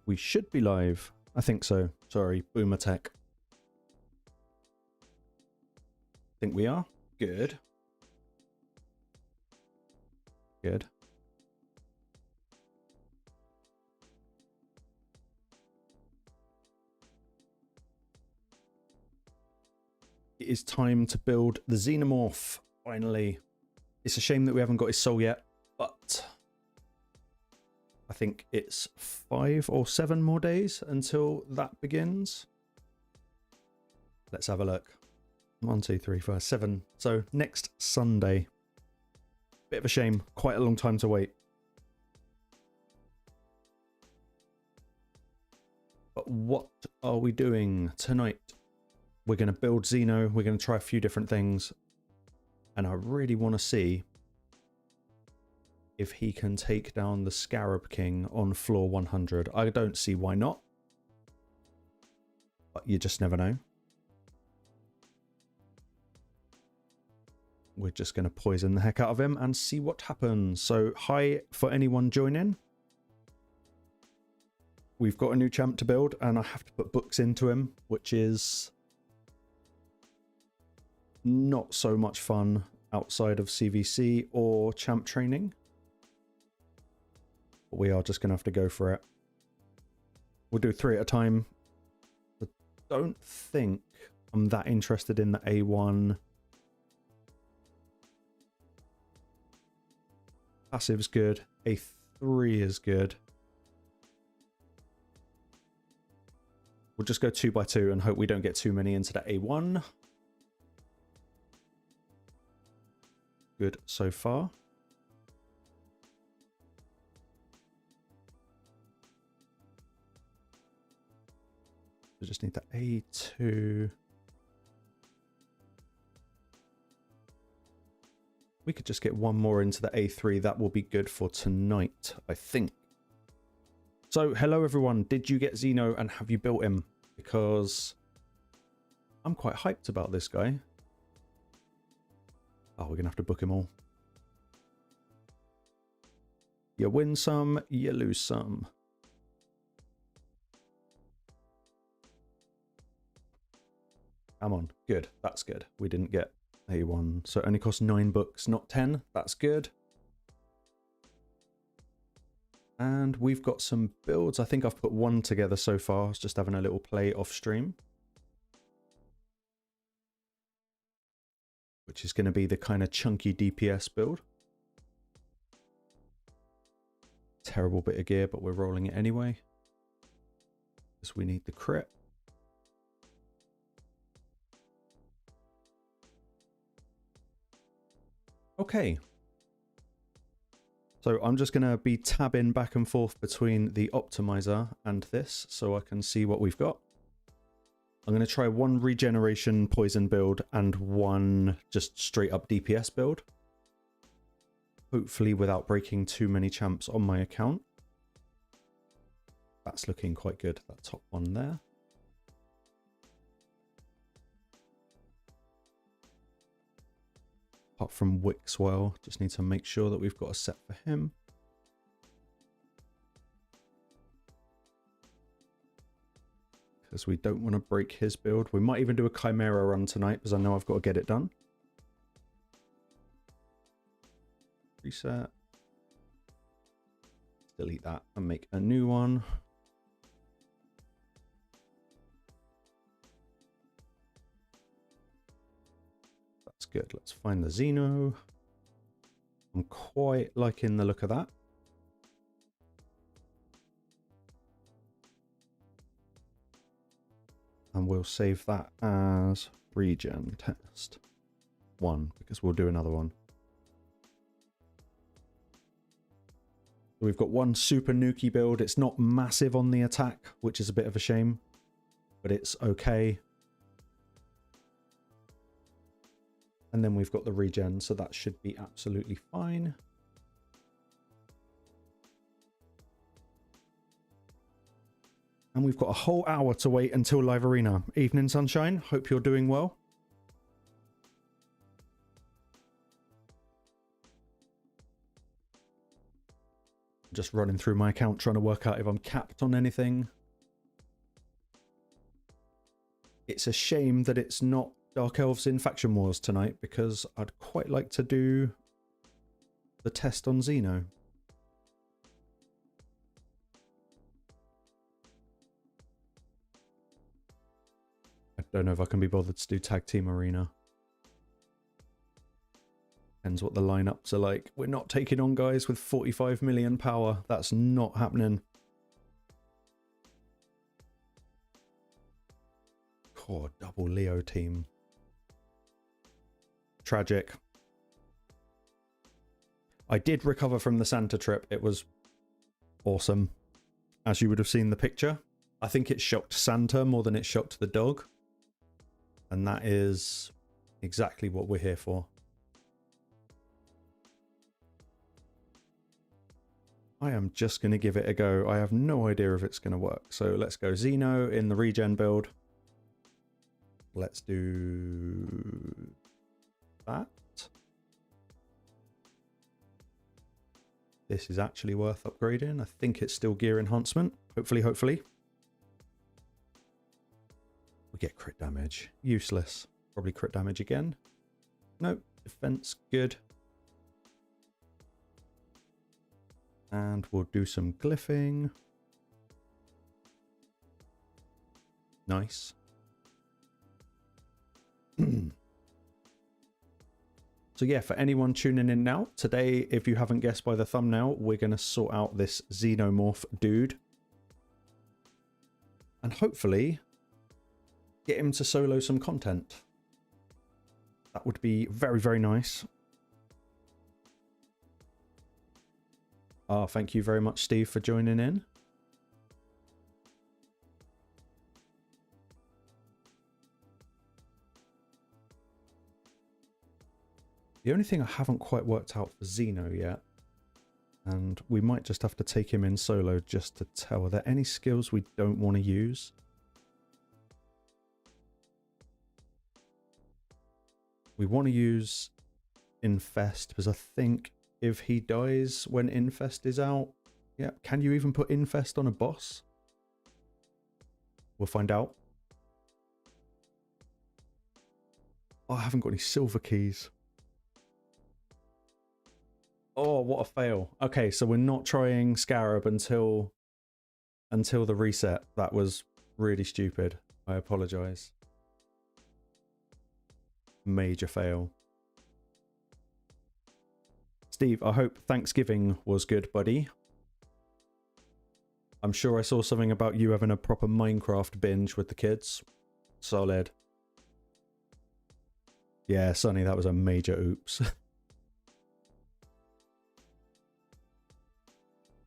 We should be live. I think so. Sorry, Boomer Tech. Think we are? Good. Good. It is time to build the Xenomorph, finally. It's a shame that we haven't got his soul yet, but I think it's 5 or 7 more days until that begins. Let's have a look. 1, 2, 3, 4, 7. So next Sunday. Bit of a shame. Quite a long time to wait. But what are we doing tonight? We're going to build Xeno. We're going to try a few different things. And I really want to see if he can take down the Scarab King on floor 100. I don't see why not. But you just never know. We're just going to poison the heck out of him and see what happens. So, hi for anyone joining. We've got a new champ to build and I have to put books into him, which is not so much fun outside of CVC or champ training. But we are just going to have to go for it. We'll do 3 at a time. I don't think I'm that interested in the A1. Passive's good. A3 is good. We'll just go 2 by 2 and hope we don't get too many into the A1. Good so far. We just need the A2. We could just get 1 more into the A3. That will be good for tonight, I think. So, hello everyone. Did you get Xeno and have you built him? Because I'm quite hyped about this guy. Oh, we're going to have to book him all. You win some, you lose some. Come on. Good. That's good. We didn't get A1. So it only costs 9 books, not 10. That's good. And we've got some builds. I think I've put 1 together so far. I was just having a little play off stream. Which is going to be the kind of chunky DPS build. Terrible bit of gear, but we're rolling it anyway. Because we need the crit. Okay. So I'm just going to be tabbing back and forth between the optimizer and this so I can see what we've got. I'm going to try 1 regeneration poison build and 1 just straight up DPS build. Hopefully without breaking too many champs on my account. That's looking quite good, that top one there. Apart from Wixwell, just need to make sure that we've got a set for him. Because we don't want to break his build. We might even do a Chimera run tonight because I know I've got to get it done. Reset. Delete that and make a new one. That's good. Let's find the Xeno. I'm quite liking the look of that. And we'll save that as regen test 1 because we'll do another one. We've got 1 super nuky build. It's not massive on the attack, which is a bit of a shame, but it's okay. And then we've got the regen, so that should be absolutely fine. And we've got a whole hour to wait until live arena. Evening, sunshine. Hope you're doing well. Just running through my account trying to work out if I'm capped on anything. It's a shame that it's not Dark Elves in Faction Wars tonight, because I'd quite like to do the test on Xeno. I don't know if I can be bothered to do Tag Team Arena. Depends what the lineups are like. We're not taking on guys with 45 million power. That's not happening. Oh, double Leo team. Tragic. I did recover from the Santa trip. It was awesome. As you would have seen the picture. I think it shocked Santa more than it shocked the dog. And that is exactly what we're here for. I am just going to give it a go. I have no idea if it's going to work. So let's go Xeno in the regen build. Let's do that. This is actually worth upgrading. I think it's still gear enhancement. Hopefully. We get crit damage. Useless. Probably crit damage again. Nope. Defense, good. And we'll do some glyphing. Nice. So yeah, for anyone tuning in now, today, if you haven't guessed by the thumbnail, we're going to sort out this Xenomorph dude. And hopefully get him to solo some content. That would be very, very nice. Thank you very much, Steve, for joining in. The only thing I haven't quite worked out for Xeno yet, and we might just have to take him in solo just to tell, are there any skills we don't want to use? We want to use Infest, because I think if he dies when Infest is out, yeah, can you even put Infest on a boss? We'll find out. Oh, I haven't got any silver keys. Oh, what a fail. Okay, so we're not trying Scarab until the reset. That was really stupid. I apologize. Major fail. Steve, I hope Thanksgiving was good, buddy. I'm sure I saw something about you having a proper Minecraft binge with the kids. Solid. Yeah, Sonny, that was a major oops.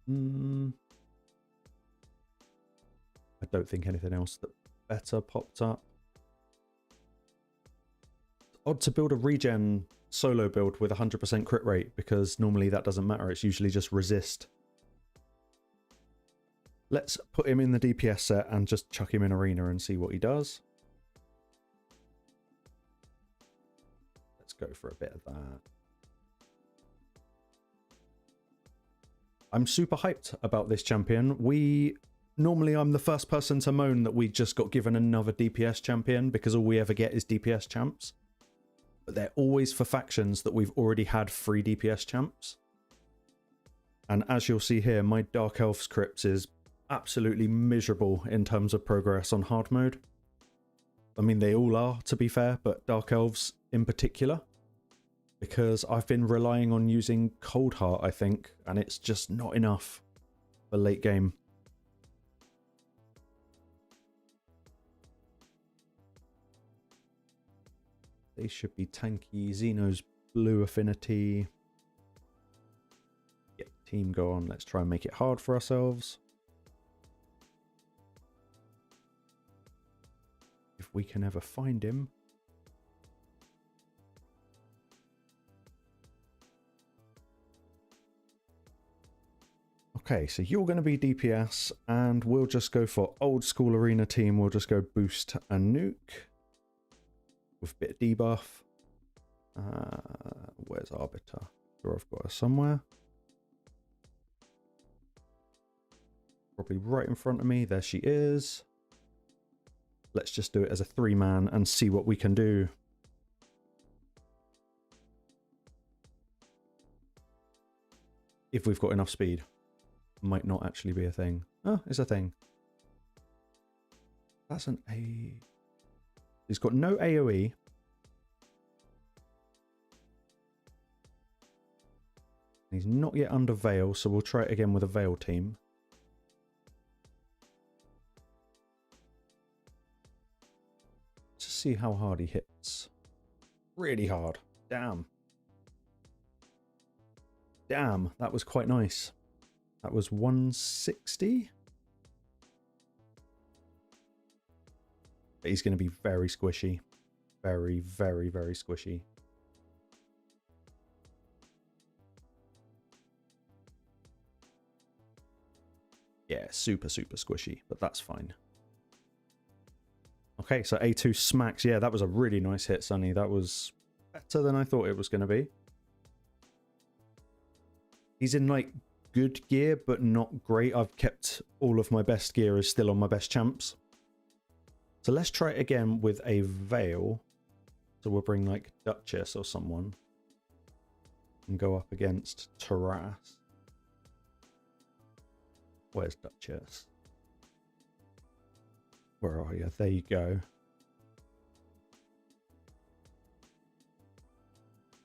I don't think anything else that better popped up. It's odd to build a regen solo build with 100% crit rate, because normally that doesn't matter. It's usually just resist. Let's put him in the DPS set and just chuck him in arena and see what he does. Let's go for a bit of that. I'm super hyped about this champion. Normally I'm the first person to moan that we just got given another DPS champion, because all we ever get is DPS champs. But they're always for factions that we've already had 3 DPS champs. And as you'll see here, my Dark Elf scripts is absolutely miserable in terms of progress on hard mode. I mean, they all are, to be fair, but Dark Elves in particular. Because I've been relying on using Cold Heart, I think, and it's just not enough for late game. They should be tanky. Xeno's blue affinity. Get the team go on. Let's try and make it hard for ourselves. If we can ever find him. Okay, so you're going to be DPS, and we'll just go for old school arena team. We'll just go boost and nuke with a bit of debuff. Where's Arbiter? Sure, I've got her somewhere. probably right in front of me. There she is. Let's just do it as a 3-man and see what we can do. If we've got enough speed. Might not actually be a thing. Oh, it's a thing. That's an A. He's got no AoE. He's not yet under Veil, so we'll try it again with a Veil team. Let's see how hard he hits. Really hard. Damn. Damn, that was quite nice. That was 160. But he's going to be very squishy. Very, very, very squishy. Yeah, super, super squishy, but that's fine. Okay, so A2 smacks. Yeah, that was a really nice hit, Sonny. That was better than I thought it was going to be. He's in, like, good gear, but not great. I've kept all of my best gear is still on my best champs. So let's try it again with a Veil. So we'll bring, like, Duchess or someone. And go up against Taras. Where's Duchess? Where are you? There you go.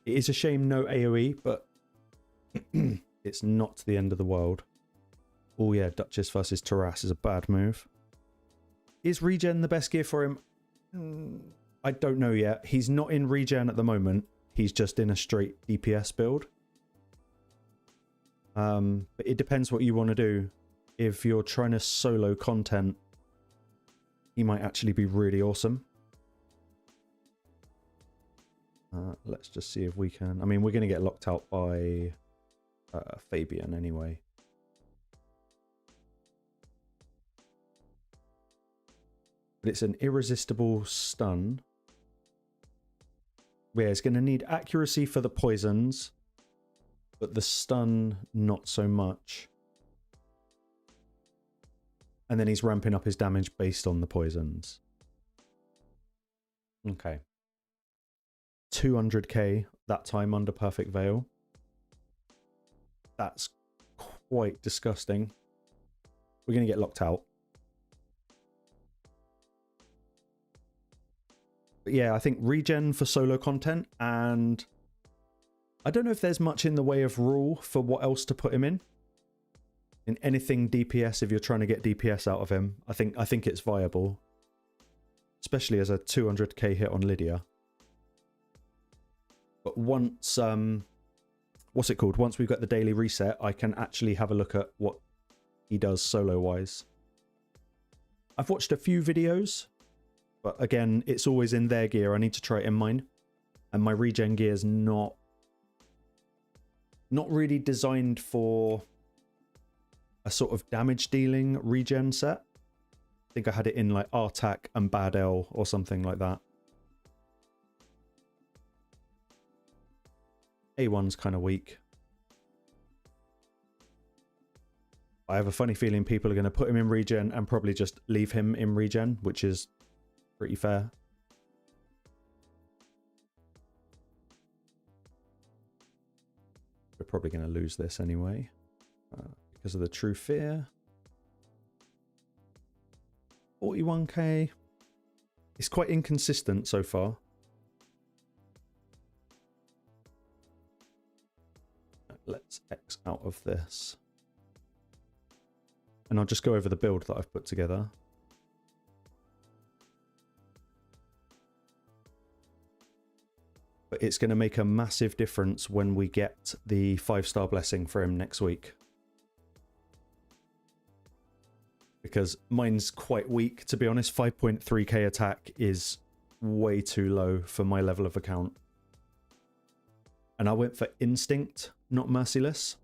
It is a shame no AoE, but it's not the end of the world. Oh yeah, Duchess versus Taras is a bad move. Is regen the best gear for him? I don't know yet. He's not in regen at the moment. He's just in a straight DPS build. But it depends what you want to do. If you're trying to solo content, he might actually be really awesome. Let's just see if we can... I mean, we're going to get locked out by Fabian anyway. But it's an irresistible stun. Yeah, it's going to need accuracy for the poisons, but the stun not so much. And then he's ramping up his damage based on the poisons. Okay. 200k that time under Perfect Veil. That's quite disgusting. We're going to get locked out. But yeah, I think regen for solo content, and I don't know if there's much in the way of rule for what else to put him in anything DPS. If you're trying to get DPS out of him, I think it's viable, especially as a 200k hit on Lydia. But once what's it called? Once we've got the daily reset, I can actually have a look at what he does solo wise. I've watched a few videos, but again, it's always in their gear. I need to try it in mine, and my regen gear is not really designed for a sort of damage dealing regen set. I think I had it in like Artak and Bad L or something like that. A1's kind of weak. I have a funny feeling people are going to put him in regen and probably just leave him in regen, which is pretty fair. We're probably going to lose this anyway. Because of the True Fear. 41k. It's quite inconsistent so far. Let's X out of this. And I'll just go over the build that I've put together. But it's going to make a massive difference when we get the 5-star blessing for him next week. Because mine's quite weak, to be honest. 5.3k attack is way too low for my level of account. And I went for Instinct, not Merciless.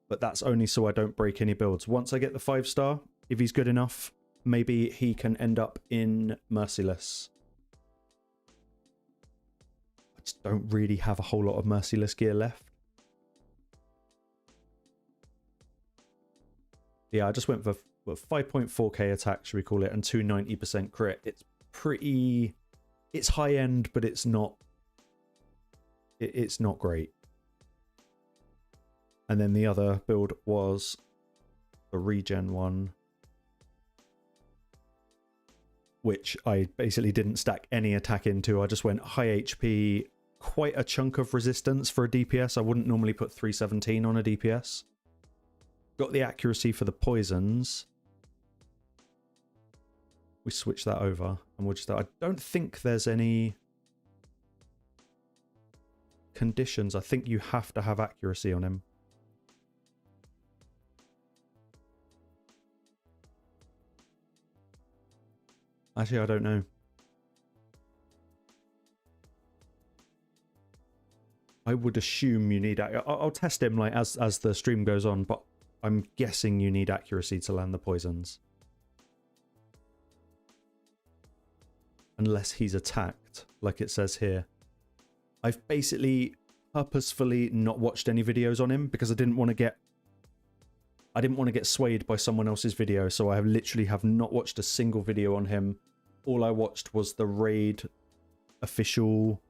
But that's only so I don't break any builds. Once I get the 5-star, if he's good enough, maybe he can end up in Merciless. I just don't really have a whole lot of Merciless gear left. Yeah, I just went for 5.4k attack, should we call it, and 290% crit. It's pretty... It's high end, but it's not... It's not great. And then the other build was the regen one, which I basically didn't stack any attack into. I just went high HP, quite a chunk of resistance for a DPS. I wouldn't normally put 317 on a DPS. Got the accuracy for the poisons. We switch that over and we'll just... I don't think there's any conditions. I think you have to have accuracy on him. Actually, I don't know. I would assume you need... I'll test him like as the stream goes on, but I'm guessing you need accuracy to land the poisons. Unless he's attacked, like it says here. I've basically purposefully not watched any videos on him because I didn't want to get swayed by someone else's video, so I literally have not watched a single video on him. All I watched was the raid official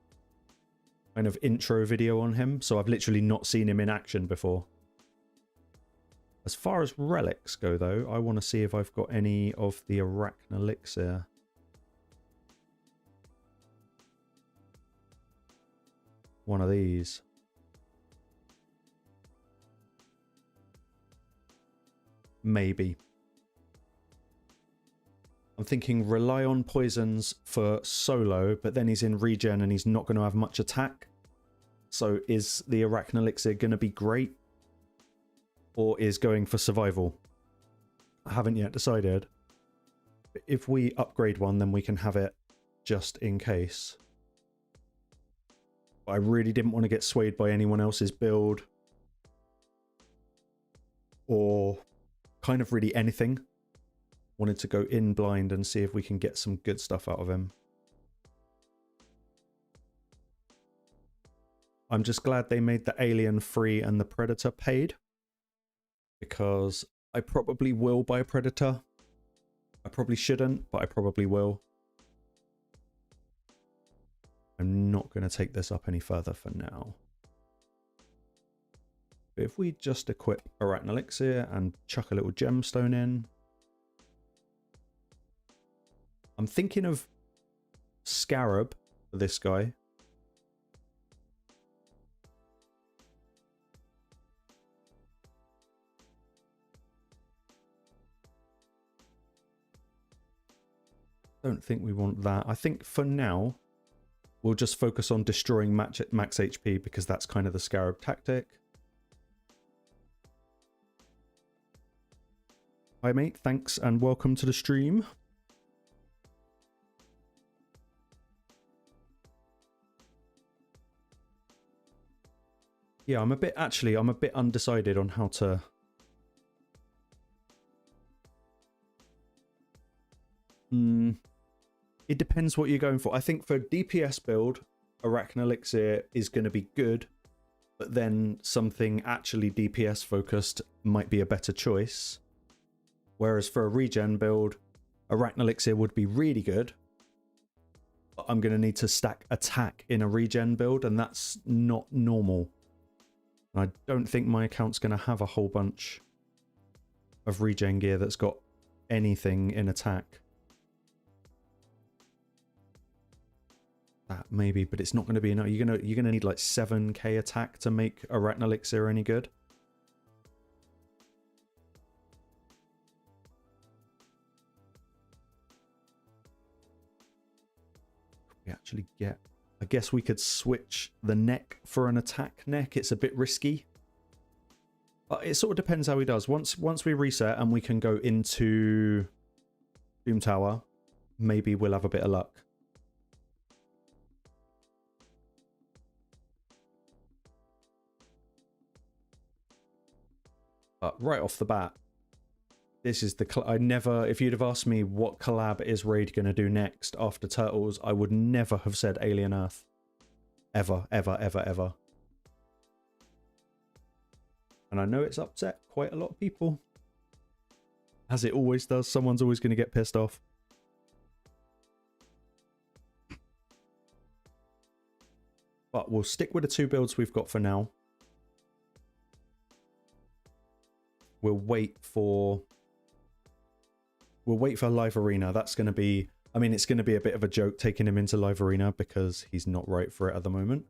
kind of intro video on him, so I've literally not seen him in action before. As far as relics go, though, I want to see if I've got any of the Arachnelixir. One of these. Maybe. I'm thinking rely on poisons for solo, but then he's in regen and he's not going to have much attack. So is the Arachnelixir going to be great? Or is going for survival? I haven't yet decided. If we upgrade one, then we can have it just in case. But I really didn't want to get swayed by anyone else's build. Or kind of really anything. Wanted to go in blind and see if we can get some good stuff out of him. I'm just glad they made the alien free and the predator paid. Because I probably will buy a predator. I probably shouldn't, but I probably will. I'm not going to take this up any further for now. But if we just equip Arachnelixir and chuck a little gemstone in. I'm thinking of Scarab for this guy. Don't think we want that. I think for now, we'll just focus on destroying max HP because that's kind of the Scarab tactic. Hi mate, thanks and welcome to the stream. Yeah, I'm a bit undecided on how to... It depends what you're going for. I think for DPS build, Arachnelixir is going to be good, but then something actually DPS focused might be a better choice. Whereas for a regen build, Arachnelixir would be really good, but I'm going to need to stack attack in a regen build, and that's not normal. I don't think my account's going to have a whole bunch of regen gear that's got anything in attack. That maybe, but it's not going to be enough. You're gonna need like 7k attack to make Arachnelixir any good. We actually get... I guess we could switch the neck for an attack neck. It's a bit risky. But it sort of depends how he does. Once we reset and we can go into Doom Tower, maybe we'll have a bit of luck. But right off the bat, this is the... I never... If you'd have asked me what collab is Raid going to do next after Turtles, I would never have said Alien Earth. Ever, ever, ever, ever. And I know it's upset quite a lot of people. As it always does, someone's always going to get pissed off. But we'll stick with the 2 builds we've got for now. We'll wait for live arena. That's going to be, I mean, it's going to be a bit of a joke taking him into live arena because he's not right for it at the moment.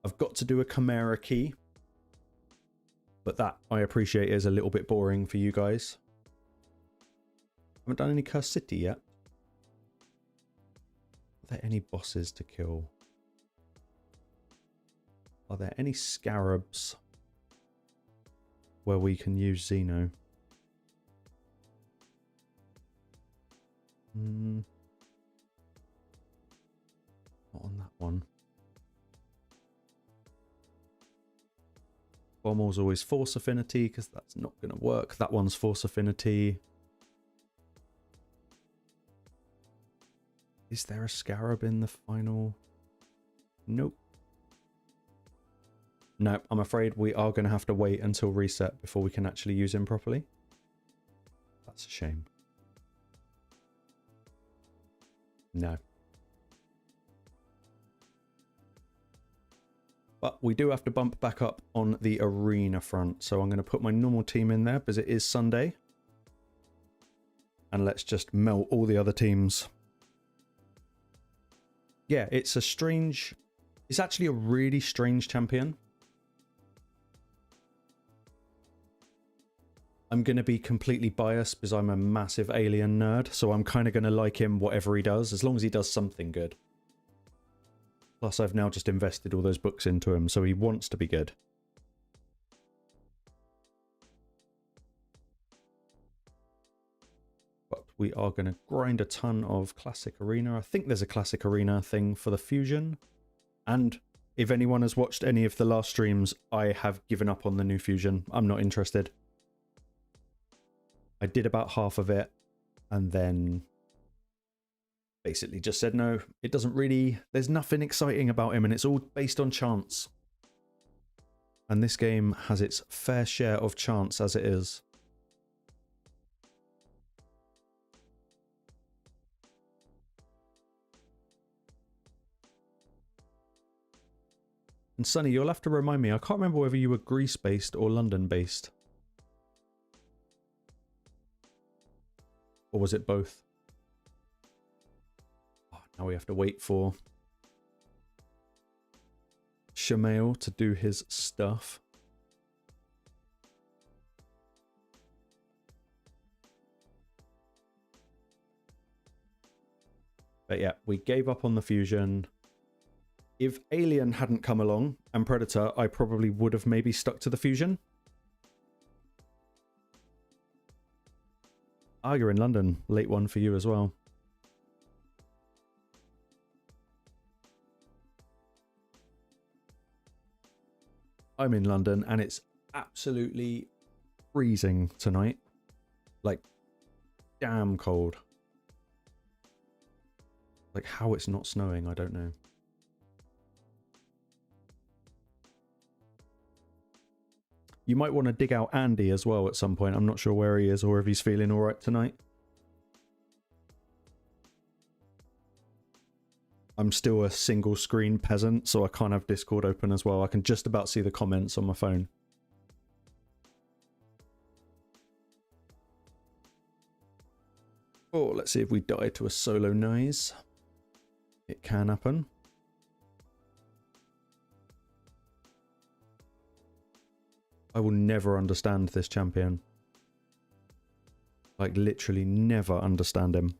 I've got to do a Chimera key, but that I appreciate is a little bit boring for you guys. Haven't done any Cursed City yet. Are there any bosses to kill? Are there any scarabs where we can use Xeno? Not on that one. Bommel's always Force Affinity because that's not going to work. That one's Force Affinity. Is there a scarab in the final? Nope. No, I'm afraid we are going to have to wait until reset before we can actually use him properly. That's a shame. No. But we do have to bump back up on the arena front. So I'm going to put my normal team in there because it is Sunday. And let's just melt all the other teams. Yeah, it's a strange... It's actually a really strange champion. I'm going to be completely biased because I'm a massive Alien nerd. So I'm kind of going to like him whatever he does, as long as he does something good. Plus, I've now just invested all those books into him, so he wants to be good. But we are going to grind a ton of Classic Arena. I think there's a Classic Arena thing for the Fusion. And if anyone has watched any of the last streams, I have given up on the new Fusion. I'm not interested. I did about half of it, and then basically just said no, it doesn't really, there's nothing exciting about him and it's all based on chance. And this game has its fair share of chance as it is. And Sonny, you'll have to remind me, I can't remember whether you were Greece based or London based. Or was it both? Now we have to wait for Shamail to do his stuff. But yeah, we gave up on the Fusion. If Alien hadn't come along and Predator, I probably would have maybe stuck to the Fusion. Ah, you're in London. Late one for you as well. I'm in London and it's absolutely freezing tonight. Like, damn cold. Like, how it's not snowing, I don't know. You might want to dig out Andy as well at some point. I'm not sure where he is or if he's feeling all right tonight. I'm still a single screen peasant, so I can't have Discord open as well. I can just about see the comments on my phone. Oh, let's see if we die to a solo Nice. It can happen. I will never understand this champion. Like, literally never understand him.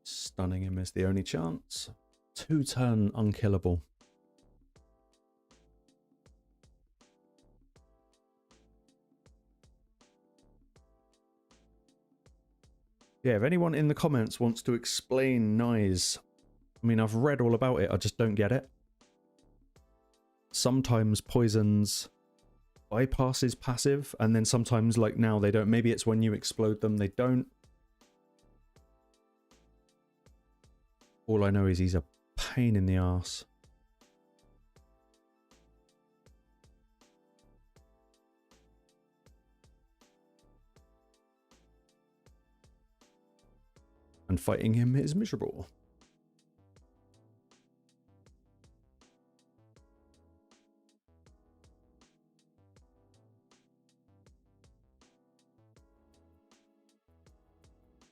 Stunning him is the only chance. 2-turn unkillable. Yeah, if anyone in the comments wants to explain Nyes, I mean, I've read all about it, I just don't get it. Sometimes poisons bypasses passive, and then sometimes, like now, they don't. Maybe it's when you explode them, they don't. All I know is he's a pain in the arse. And fighting him is miserable.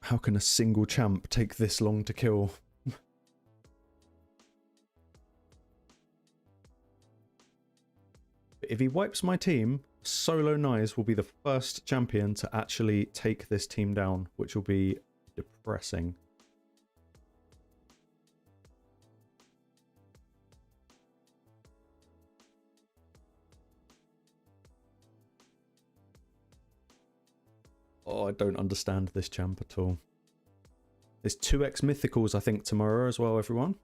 How can a single champ take this long to kill? If he wipes my team, Solo Knives will be the first champion to actually take this team down, which will be depressing. Oh, I don't understand this champ at all. There's 2x mythicals, I think, tomorrow as well, everyone.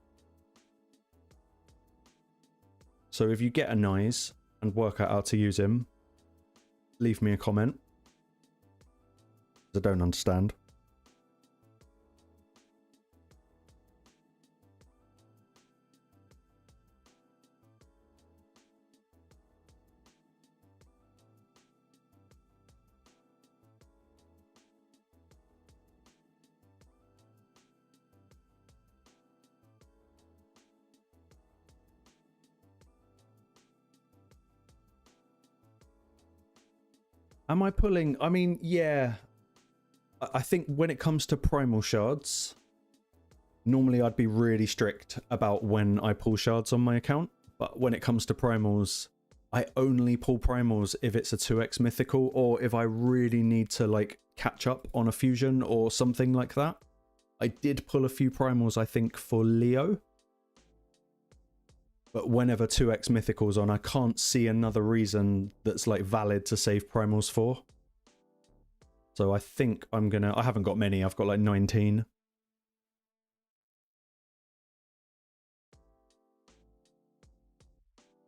So if you get a Nice and work out how to use him, leave me a comment. I don't understand. Am I pulling? I mean, yeah. I think when it comes to primal shards, normally I'd be really strict about when I pull shards on my account. But when it comes to primals, I only pull primals if it's a 2x mythical or if I really need to like catch up on a fusion or something like that. I did pull a few primals, I think, for Leo. But whenever 2x mythical's on, I can't see another reason that's like valid to save primals for. So I think I'm gonna... I haven't got many, I've got like 19.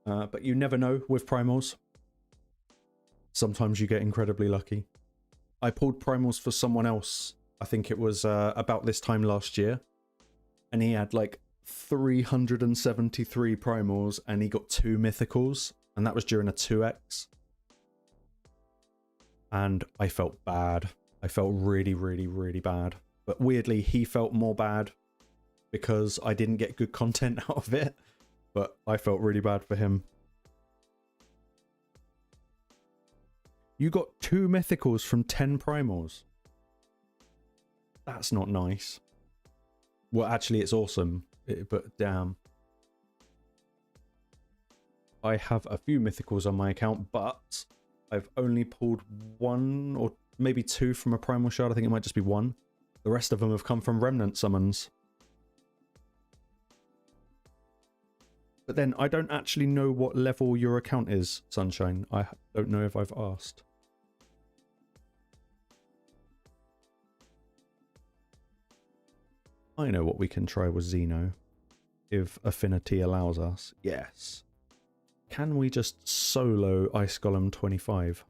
But you never know with primals. Sometimes you get incredibly lucky. I pulled primals for someone else. I think it was about this time last year. And he had like 373 primals and he got 2 mythicals. And that was during a 2x. And I felt bad. I felt really, really, really bad. But weirdly, he felt more bad because I didn't get good content out of it. But I felt really bad for him. You got 2 mythicals from 10 primals. That's not nice. Well, actually, it's awesome. But damn. I have a few mythicals on my account, but I've only pulled 1 or maybe 2 from a primal shard. I think it might just be 1. The rest of them have come from remnant summons. But then I don't actually know what level your account is, Sunshine. I don't know if I've asked. I know what we can try with Xeno. If affinity allows us. Yes. Can we just solo Ice Golem 25?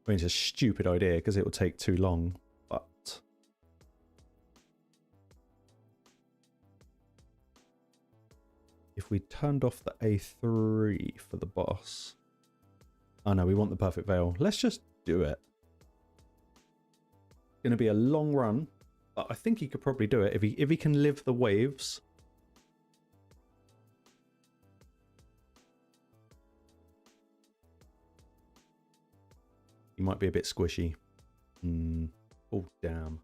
I mean, it's a stupid idea because it will take too long, but... If we turned off the A3 for the boss... Oh no, we want the perfect veil. Let's just do it. It's going to be a long run, but I think he could probably do it if he can live the waves. He might be a bit squishy. Oh, damn.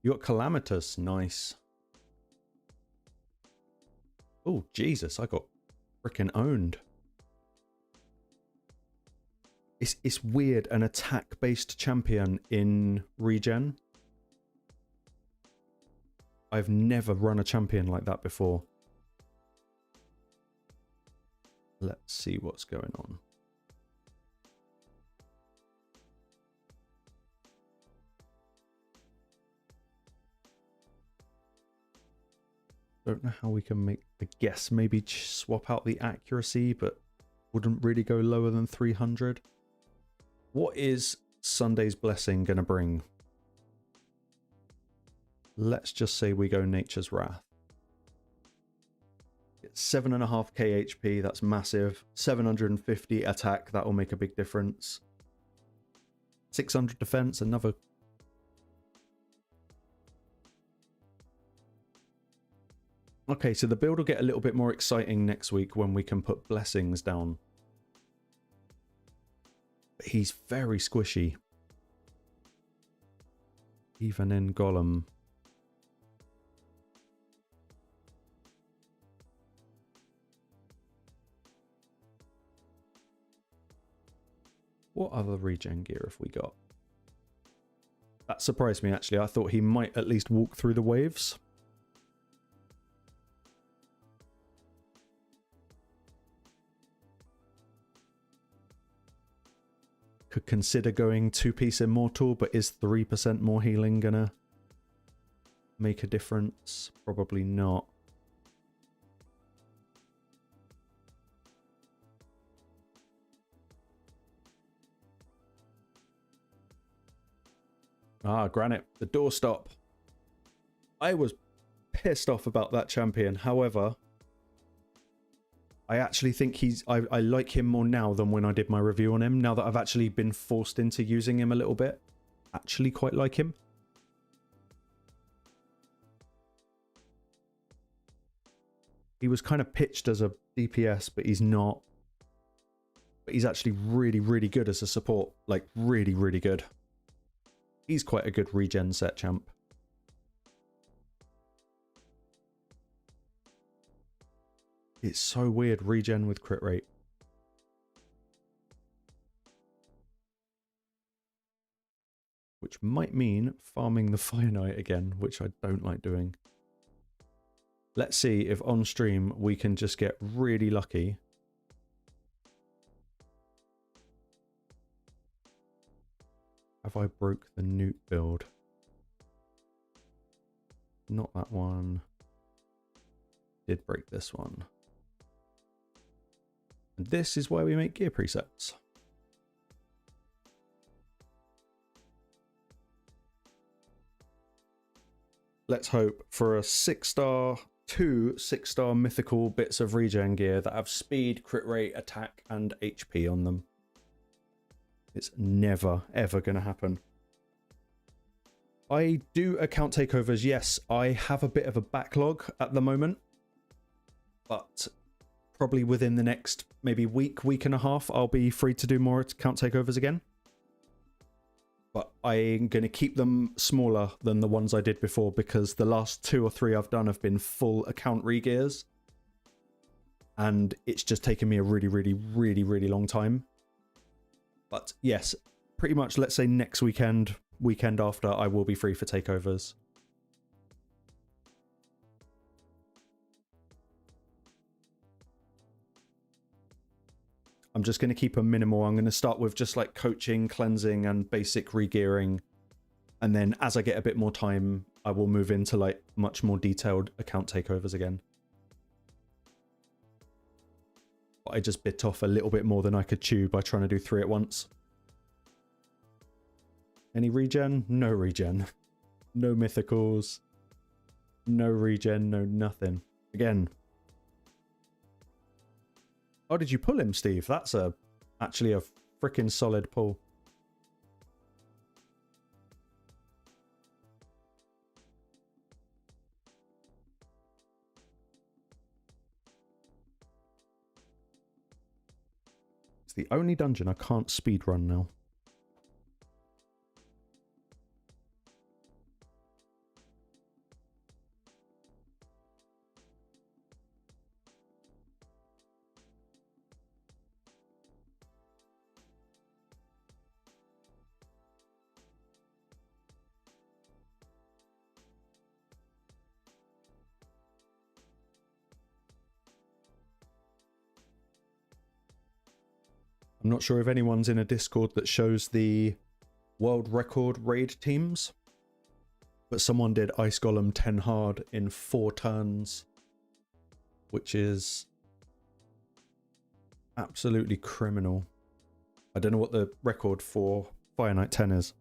You got Calamitous. Nice. Oh, Jesus. I got freaking owned. It's weird, an attack-based champion in regen. I've never run a champion like that before. Let's see what's going on. Don't know how we can make the guess. Maybe swap out the accuracy, but wouldn't really go lower than 300. What is Sunday's Blessing going to bring? Let's just say we go Nature's Wrath. It's 7.5k HP, that's massive. 750 attack, that will make a big difference. 600 defense, another. Okay, so the build will get a little bit more exciting next week when we can put blessings down. But he's very squishy. Even in Golem. What other regen gear have we got? That surprised me, actually. I thought he might at least walk through the waves. Could consider going 2-piece Immortal, but is 3% more healing gonna make a difference? Probably not. Ah, Granite, the doorstop. I was pissed off about that champion. However, I actually think I like him more now than when I did my review on him. Now that I've actually been forced into using him a little bit. Actually quite like him. He was kind of pitched as a DPS, but he's not. But he's actually really, really good as a support. Like, really, really good. He's quite a good regen set champ. It's so weird, regen with crit rate. Which might mean farming the Fayne again, which I don't like doing. Let's see if on stream we can just get really lucky. Have I broke the Newt build? Not that one. Did break this one. And this is why we make gear presets. Let's hope for a 6-star, 2 6-star mythical bits of regen gear that have speed, crit rate, attack, and HP on them. It's never, ever going to happen. I do account takeovers, yes. I have a bit of a backlog at the moment. But probably within the next maybe week and a half, I'll be free to do more account takeovers again. But I'm going to keep them smaller than the ones I did before because the last 2 or 3 I've done have been full account regears. And it's just taken me a really, really, really, really long time. But yes, pretty much let's say next weekend after, I will be free for takeovers. I'm just going to keep them minimal. I'm going to start with just like coaching, cleansing, and basic regearing. And then as I get a bit more time, I will move into like much more detailed account takeovers again. But I just bit off a little bit more than I could chew by trying to do 3 at once. Any regen? No regen. No mythicals. No regen, no nothing. Again. Oh, did you pull him, Steve? That's actually a freaking solid pull. It's the only dungeon I can't speedrun now. I'm not sure if anyone's in a Discord that shows the world record raid teams, but someone did Ice Golem 10 hard in 4 turns, which is absolutely criminal. I don't know what the record for Fire Knight 10 is,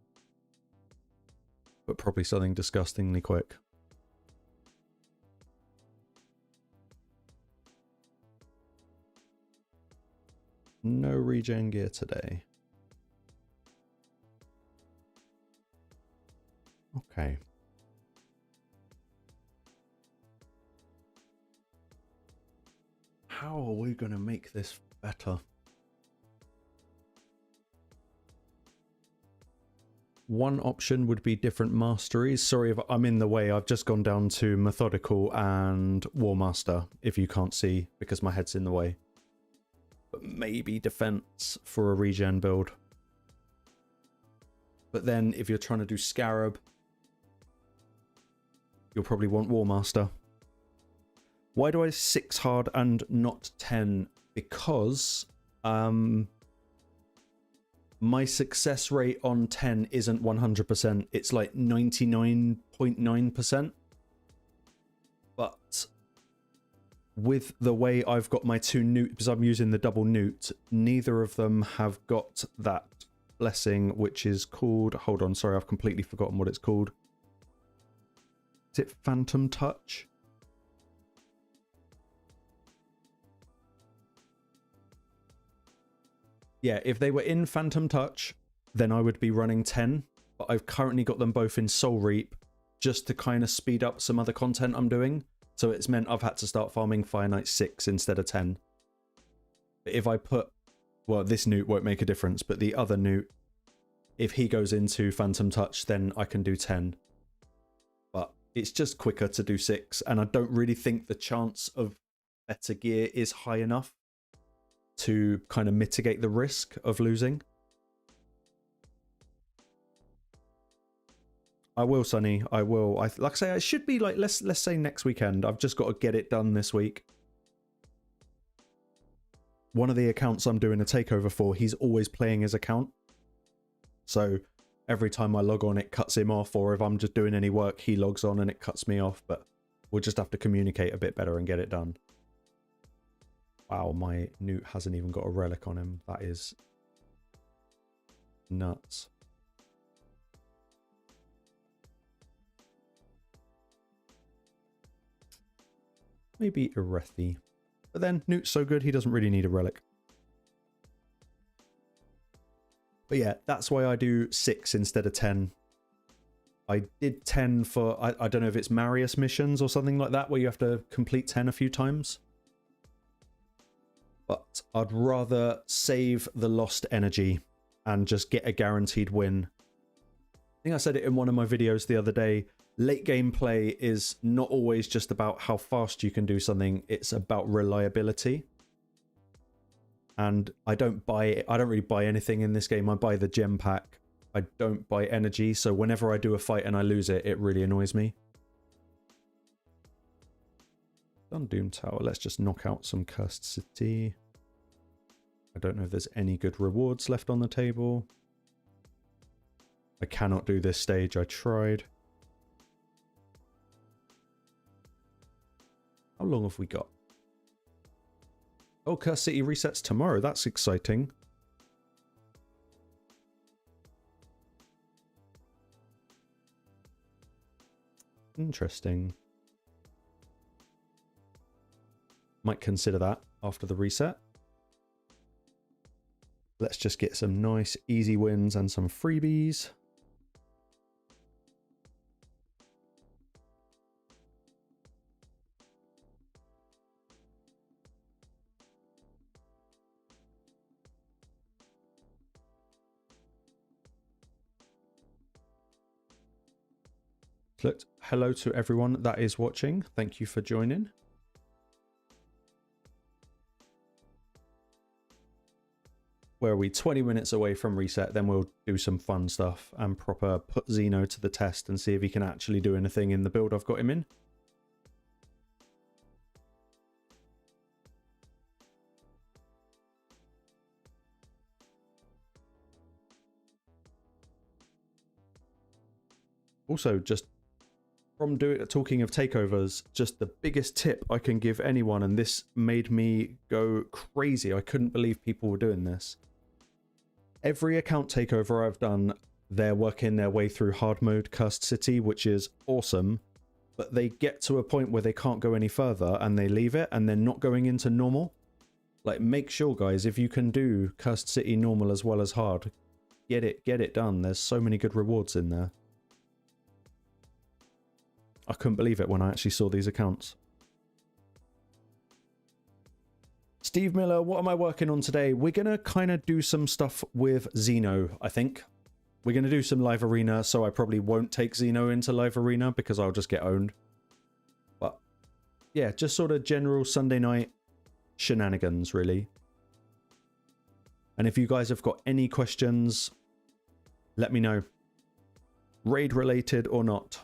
but probably something disgustingly quick. No regen gear today. Okay. How are we going to make this better? One option would be different masteries. Sorry if I'm in the way. I've just gone down to Methodical and War Master, if you can't see, because my head's in the way. But maybe Defense for a regen build. But then if you're trying to do Scarab, you'll probably want War Master. Why do I 6 hard and not 10? Because my success rate on 10 isn't 100%. It's like 99.9%. But with the way I've got my 2 newt, because I'm using the double newt, neither of them have got that blessing, which is called... Hold on, sorry, I've completely forgotten what it's called. Is it Phantom Touch? Yeah, if they were in Phantom Touch, then I would be running 10. But I've currently got them both in Soul Reap just to kind of speed up some other content I'm doing. So it's meant I've had to start farming Fire Knight 6 instead of 10. But if I put... Well, this newt won't make a difference, but the other newt, if he goes into Phantom Touch, then I can do 10. But it's just quicker to do 6, and I don't really think the chance of better gear is high enough to kind of mitigate the risk of losing. I will, Sonny. I will. Like I say, it should be like, let's say next weekend. I've just got to get it done this week. One of the accounts I'm doing a takeover for, he's always playing his account. So every time I log on, it cuts him off. Or if I'm just doing any work, he logs on and it cuts me off. But we'll just have to communicate a bit better and get it done. Wow, my newt hasn't even got a relic on him. That is nuts. Maybe Erethi. But then newt's so good, he doesn't really need a relic. But yeah, that's why I do 6 instead of 10. I did 10 for, I don't know if it's Marius missions or something like that, where you have to complete 10 a few times. But I'd rather save the lost energy and just get a guaranteed win. I think I said it in one of my videos the other day. Late game play is not always just about how fast you can do something. It's about reliability. And I don't really buy anything in this game. I buy the gem pack. I don't buy energy. So whenever I do a fight and I lose it, it really annoys me. Done Doom Tower. Let's just knock out some Cursed City. I don't know if there's any good rewards left on the table. I cannot do this stage. I tried. How long have we got? Oh, Cursed City resets tomorrow. That's exciting. Interesting. Might consider that after the reset. Let's just get some nice easy wins and some freebies. Look, hello to everyone that is watching. Thank you for joining. Where are we? 20 minutes away from reset, then we'll do some fun stuff and proper put Xeno to the test and see if he can actually do anything in the build I've got him in. Also, just from talking of takeovers, just the biggest tip I can give anyone, and this made me go crazy. I couldn't believe people were doing this. Every account takeover I've done, they're working their way through hard mode Cursed City, which is awesome, but they get to a point where they can't go any further and they leave it and they're not going into normal. Like, make sure, guys, if you can do Cursed City normal as well as hard, get it done. There's so many good rewards in there. I couldn't believe it when I actually saw these accounts. Steve Miller, what am I working on today? We're going to kind of do some stuff with Xeno, I think. We're going to do some live arena, so I probably won't take Xeno into live arena because I'll just get owned. But yeah, just sort of general Sunday night shenanigans, really. And if you guys have got any questions, let me know. Raid related or not.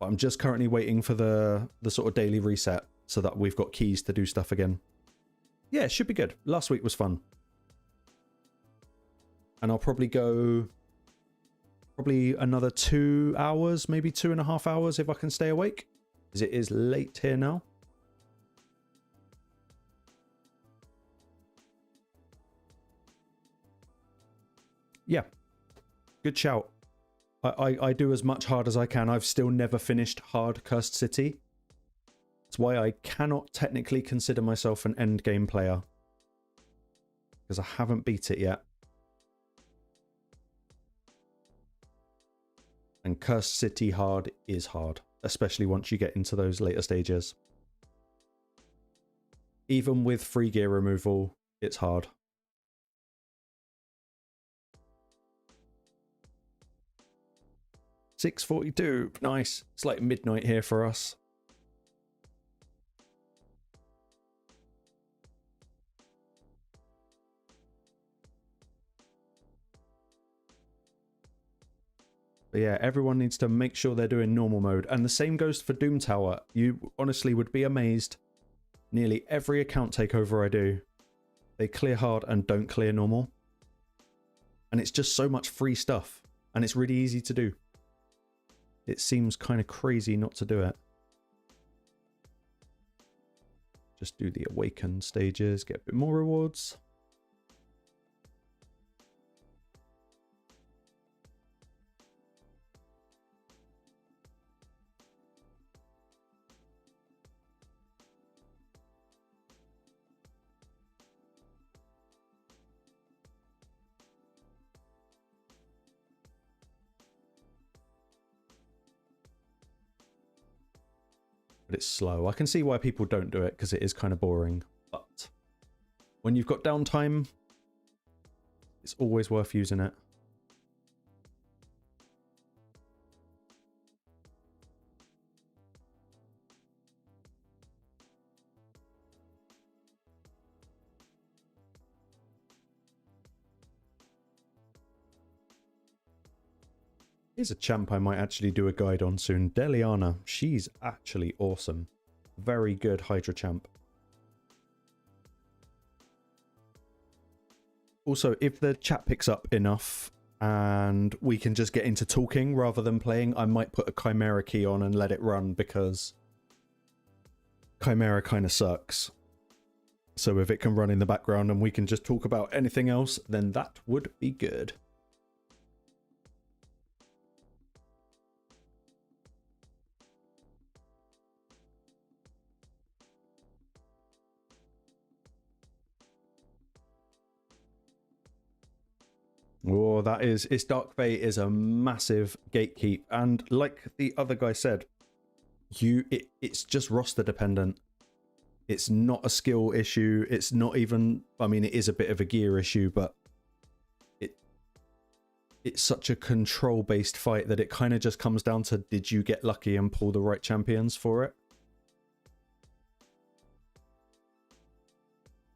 I'm just currently waiting for the sort of daily reset so that we've got keys to do stuff again. Yeah, it should be good. Last week was fun. And I'll probably go another 2 hours, maybe 2.5 hours if I can stay awake, as it is late here now. Yeah, good shout. I do as much hard as I can. I've still never finished hard Cursed City. That's why I cannot technically consider myself an end game player, because I haven't beat it yet. And Cursed City hard is hard, especially once you get into those later stages. Even with free gear removal, it's hard. $6:42, nice. It's like midnight here for us. But yeah, everyone needs to make sure they're doing normal mode. And the same goes for Doom Tower. You honestly would be amazed. Nearly every account takeover I do, they clear hard and don't clear normal. And it's just so much free stuff. And it's really easy to do. It seems kind of crazy not to do it. Just do the awakened stages, get a bit more rewards. But it's slow. I can see why people don't do it because it is kind of boring. But when you've got downtime, it's always worth using it. Here's a champ I might actually do a guide on soon. Deliana. She's actually awesome. Very good Hydra champ. Also, if the chat picks up enough and we can just get into talking rather than playing, I might put a Chimera key on and let it run because Chimera kind of sucks. So if it can run in the background and we can just talk about anything else, then that would be good. Oh, it's Dark Bay is a massive gatekeep, and like the other guy said, it's just roster dependent. It's not a skill issue. It's not even, I mean, it is a bit of a gear issue, but it's such a control based fight that it kind of just comes down to, did you get lucky and pull the right champions for it?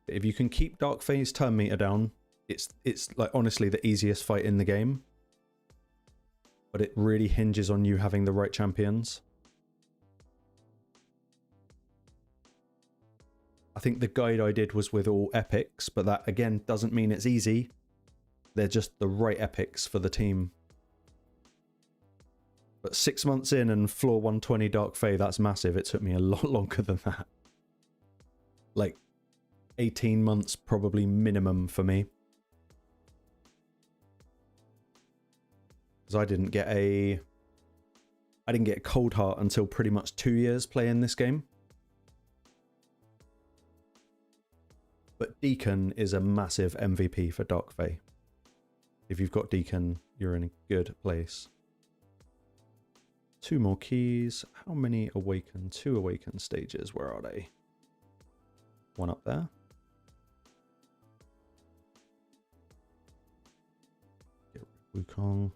If you can keep Dark Bay's turn meter down, it's like honestly the easiest fight in the game, but it really hinges on you having the right champions. I think the guide I did was with all epics, but that again doesn't mean it's easy. They're just the right epics for the team. But 6 months in and floor 120 Dark Fae, that's massive. It took me a lot longer than that. Like 18 months probably minimum for me. Because I didn't get a cold heart until pretty much 2 years playing this game. But Deacon is a massive MVP for Dark Fae. If you've got Deacon, you're in a good place. 2 more keys. How many awaken? 2 awaken stages. Where are they? 1 up there. Get Wukong.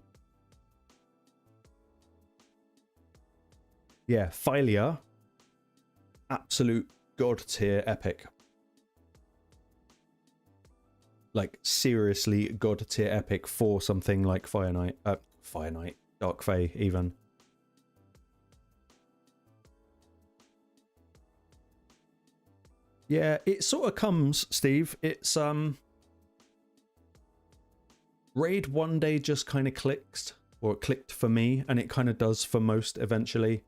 Yeah, Thylia. Absolute god tier epic. Like seriously god tier epic for something like Fire Knight, Dark Fae even. Yeah, it sort of comes, Steve. It's Raid one day just kind of clicked, or it clicked for me, and it kind of does for most eventually.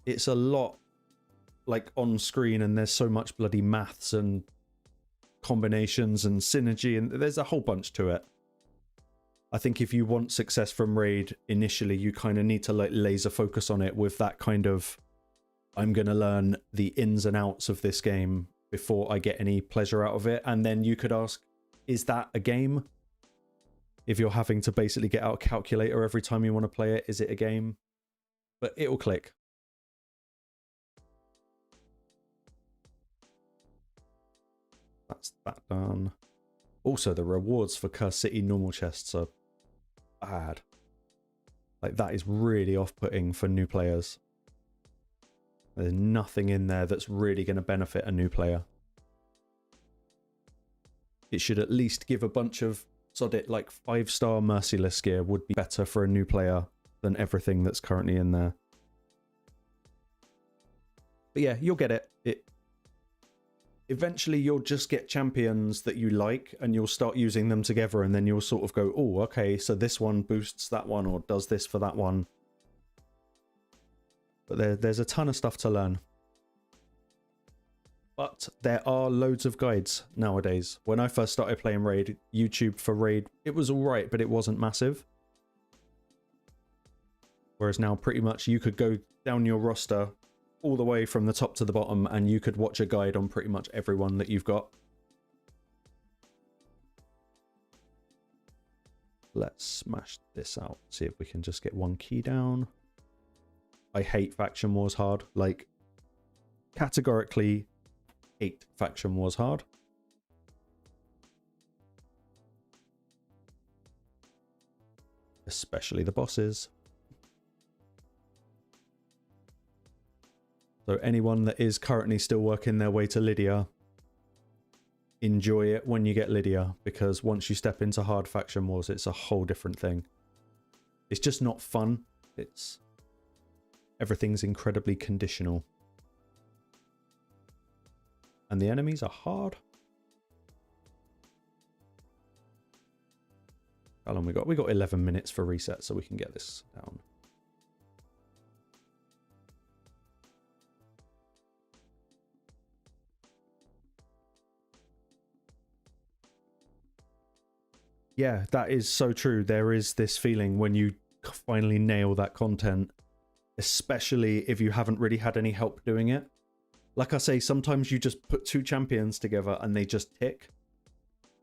It's a lot like on screen, and there's so much bloody maths and combinations and synergy, and there's a whole bunch to it. I think if you want success from Raid initially, you kind of need to like laser focus on it with that kind of, I'm going to learn the ins and outs of this game before I get any pleasure out of it. And then you could ask, is that a game? If you're having to basically get out a calculator every time you want to play it, is it a game? But it'll click. That's that done. Also, the rewards for Curse City normal chests are bad. Like, that is really off-putting for new players. There's nothing in there that's really going to benefit a new player. It should at least give a bunch of, sod it, like 5-star Merciless gear would be better for a new player than everything that's currently in there. But yeah, you'll get it. Eventually you'll just get champions that you like and you'll start using them together, and then you'll sort of go, oh, okay, so this one boosts that one or does this for that one. But there's a ton of stuff to learn. But there are loads of guides nowadays. When I first started playing Raid, YouTube for Raid, it was alright, but it wasn't massive. Whereas now pretty much you could go down your roster all the way from the top to the bottom and you could watch a guide on pretty much everyone that you've got. Let's smash this out. See if we can just get 1 key down. I hate Faction Wars hard. Like, categorically hate Faction Wars hard. Especially the bosses. So anyone that is currently still working their way to Lydia, enjoy it when you get Lydia, because once you step into hard Faction Wars, it's a whole different thing. It's just not fun. Everything's incredibly conditional. And the enemies are hard. How long we got? We got 11 minutes for reset, so we can get this down. Yeah, that is so true. There is this feeling when you finally nail that content, especially if you haven't really had any help doing it. Like I say, sometimes you just put 2 champions together and they just tick.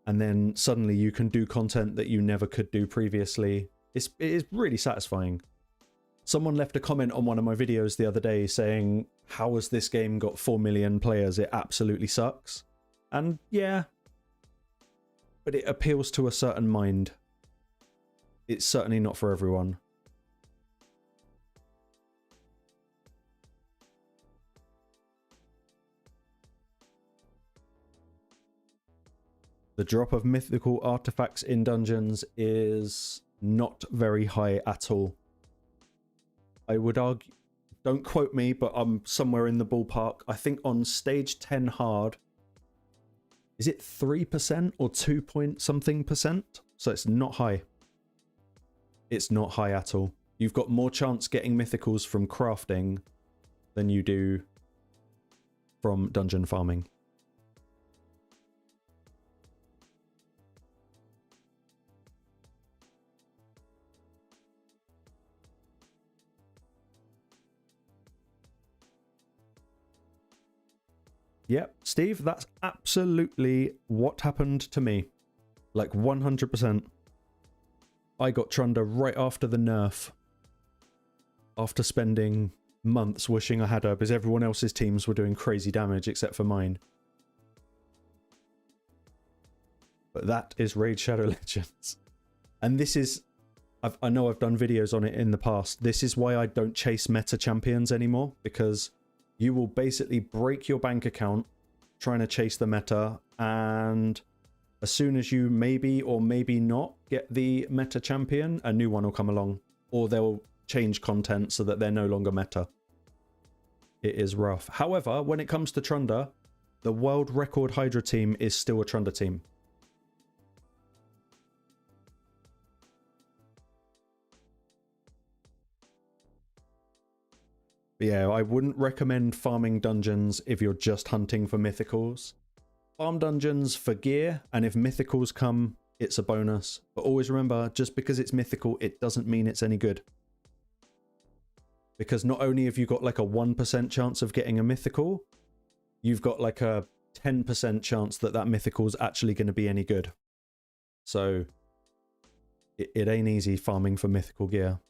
And then suddenly you can do content that you never could do previously. It is really satisfying. Someone left a comment on one of my videos the other day saying, how has this game got 4 million players? It absolutely sucks. And yeah, but it appeals to a certain mind. It's certainly not for everyone. The drop of mythical artifacts in dungeons is not very high at all. I would argue, don't quote me, but I'm somewhere in the ballpark. I think on stage 10 hard, is it 3% or 2 point something percent? So it's not high. It's not high at all. You've got more chance getting mythicals from crafting than you do from dungeon farming. Yep, Steve, that's absolutely what happened to me. Like 100%. I got Trunda right after the nerf. After spending months wishing I had her because everyone else's teams were doing crazy damage except for mine. But that is Raid Shadow Legends. And this is... I know I've done videos on it in the past. This is why I don't chase meta champions anymore. Because you will basically break your bank account trying to chase the meta. And as soon as you maybe or maybe not get the meta champion, a new one will come along. Or they'll change content so that they're no longer meta. It is rough. However, when it comes to Trunda, the world record Hydra team is still a Trunda team. But yeah, I wouldn't recommend farming dungeons if you're just hunting for mythicals. Farm dungeons for gear, and if mythicals come, it's a bonus. But always remember, just because it's mythical, it doesn't mean it's any good. Because not only have you got like a 1% chance of getting a mythical, you've got like a 10% chance that that mythical is actually going to be any good. So it ain't easy farming for mythical gear.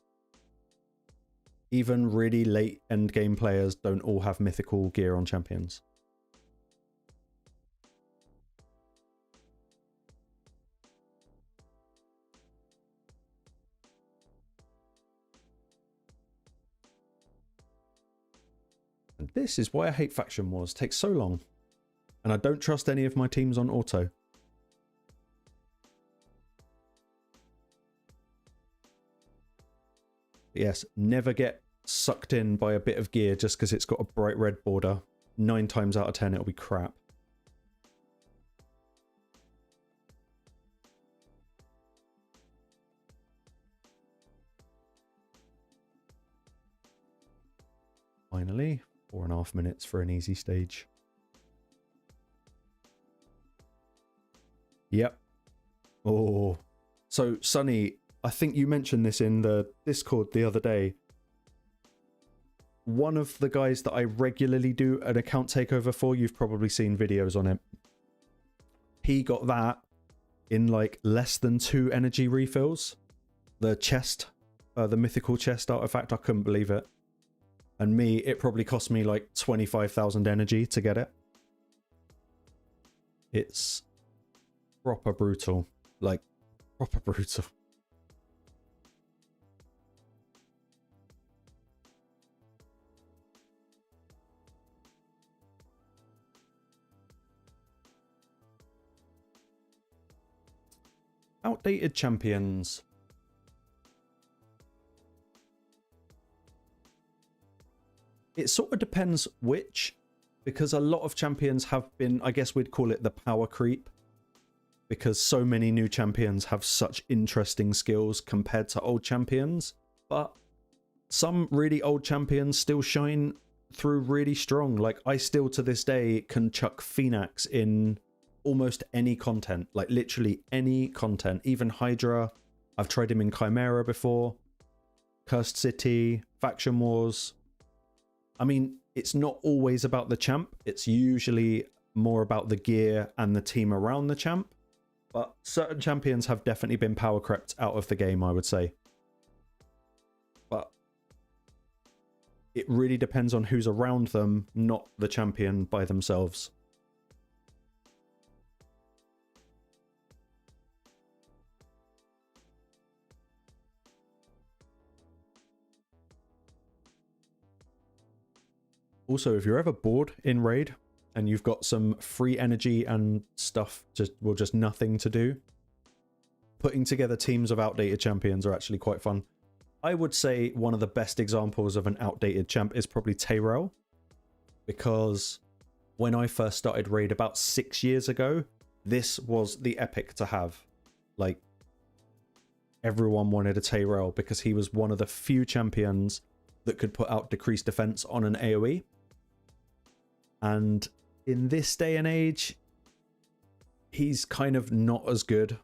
Even really late end game players don't all have mythical gear on champions. And this is why I hate faction wars. It takes so long. And I don't trust any of my teams on auto. Yes, never get sucked in by a bit of gear just because it's got a bright red border. 9 times out of 10 it'll be crap. Finally, 4.5 minutes for an easy stage. Yep. Oh. So, Sunny, I think you mentioned this in the Discord the other day. One of the guys that I regularly do an account takeover for, you've probably seen videos on it. He got that in like less than 2 energy refills. The chest, the mythical chest artifact, I couldn't believe it. And me, it probably cost me like 25,000 energy to get it. It's proper brutal. Like, proper brutal. Outdated champions. It sort of depends which, because a lot of champions have been, I guess we'd call it the power creep, because so many new champions have such interesting skills compared to old champions, but some really old champions still shine through really strong. Like, I still to this day can chuck Phoenix in almost any content, like literally any content, even Hydra. I've tried him in Chimera before, Cursed City, Faction Wars. I mean, it's not always about the champ. It's usually more about the gear and the team around the champ. But certain champions have definitely been power crept out of the game, I would say. But it really depends on who's around them, not the champion by themselves. Also, if you're ever bored in Raid and you've got some free energy and stuff, just nothing to do, putting together teams of outdated champions are actually quite fun. I would say one of the best examples of an outdated champ is probably Tagoar, because when I first started Raid about 6 years ago, this was the epic to have. Like, everyone wanted a Tagoar because he was one of the few champions that could put out decreased defense on an AoE. And in this day and age, he's kind of not as good.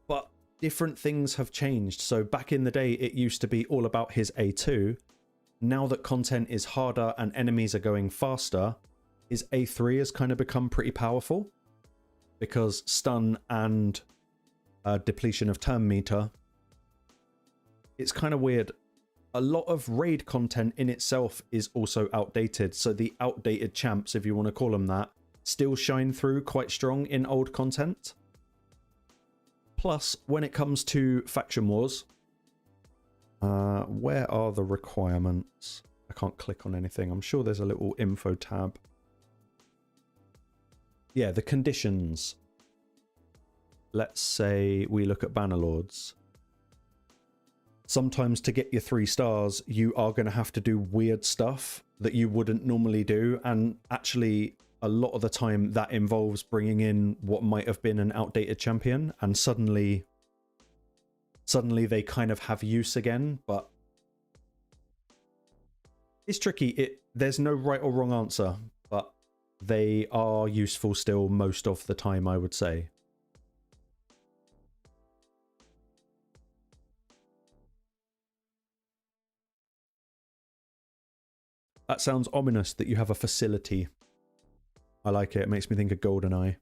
But different things have changed. So back in the day, it used to be all about his A2. Now that content is harder and enemies are going faster, his A3 has kind of become pretty powerful because stun and depletion of turn meter. It's kind of weird. A lot of raid content in itself is also outdated, so the outdated champs, if you want to call them that, still shine through quite strong in old content. Plus, when it comes to faction wars, where are the requirements? I can't click on anything. I'm sure there's a little info tab. Yeah, the conditions. Let's say we look at Bannerlords. Sometimes to get your 3 stars, you are going to have to do weird stuff that you wouldn't normally do. And actually, a lot of the time, that involves bringing in what might have been an outdated champion. And suddenly they kind of have use again. But it's tricky. There's no right or wrong answer. But they are useful still most of the time, I would say. That sounds ominous that you have a facility. I like it. It makes me think of GoldenEye.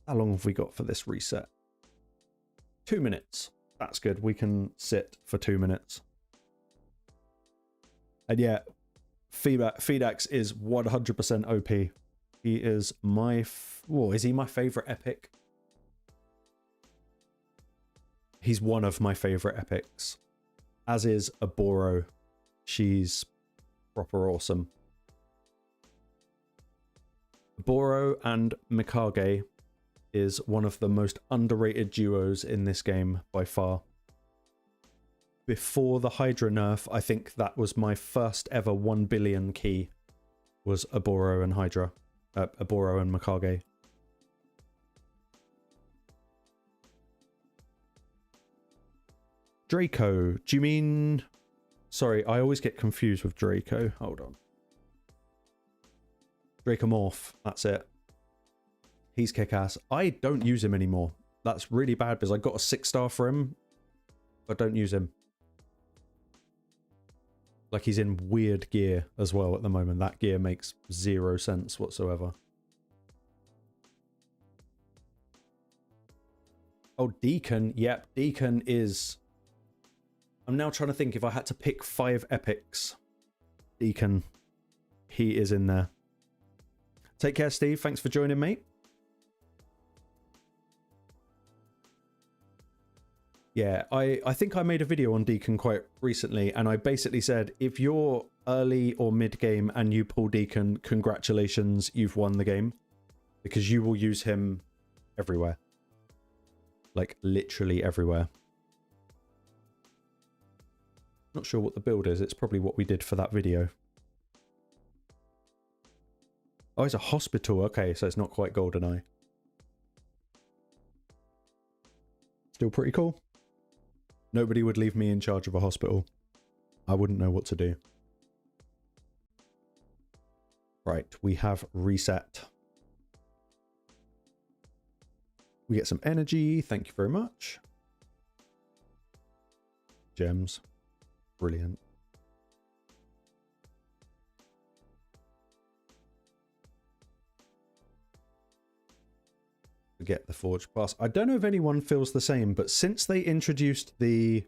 How long have we got for this reset? 2 minutes. That's good. We can sit for 2 minutes. And yeah, Fedax is 100% OP. He is my... is he my favorite epic? He's one of my favorite epics. As is Aboro. She's proper awesome. Aboro and Mikage is one of the most underrated duos in this game by far. Before the Hydra nerf, I think that was my first ever 1 billion key, was Aboro and Hydra. Aboro and Mikage. Draco, do you mean... Sorry, I always get confused with Draco. Hold on. Dracomorph, that's it. He's kick-ass. I don't use him anymore. That's really bad because I got a 6-star for him, but don't use him. Like, he's in weird gear as well at the moment. That gear makes 0 sense whatsoever. Oh, Deacon. Yep, Deacon is... I'm now trying to think if I had to pick 5 epics. Deacon. He is in there. Take care, Steve. Thanks for joining, mate. Yeah, I think I made a video on Deacon quite recently, and I basically said, if you're early or mid-game and you pull Deacon, congratulations, you've won the game. Because you will use him everywhere. Like, literally everywhere. Not sure what the build is. It's probably what we did for that video. Oh, it's a hospital. Okay, so it's not quite GoldenEye. Still pretty cool. Nobody would leave me in charge of a hospital. I wouldn't know what to do. Right, we have reset. We get some energy. Thank you very much. Gems. Brilliant. Get the Forge Pass. I don't know if anyone feels the same, but since they introduced the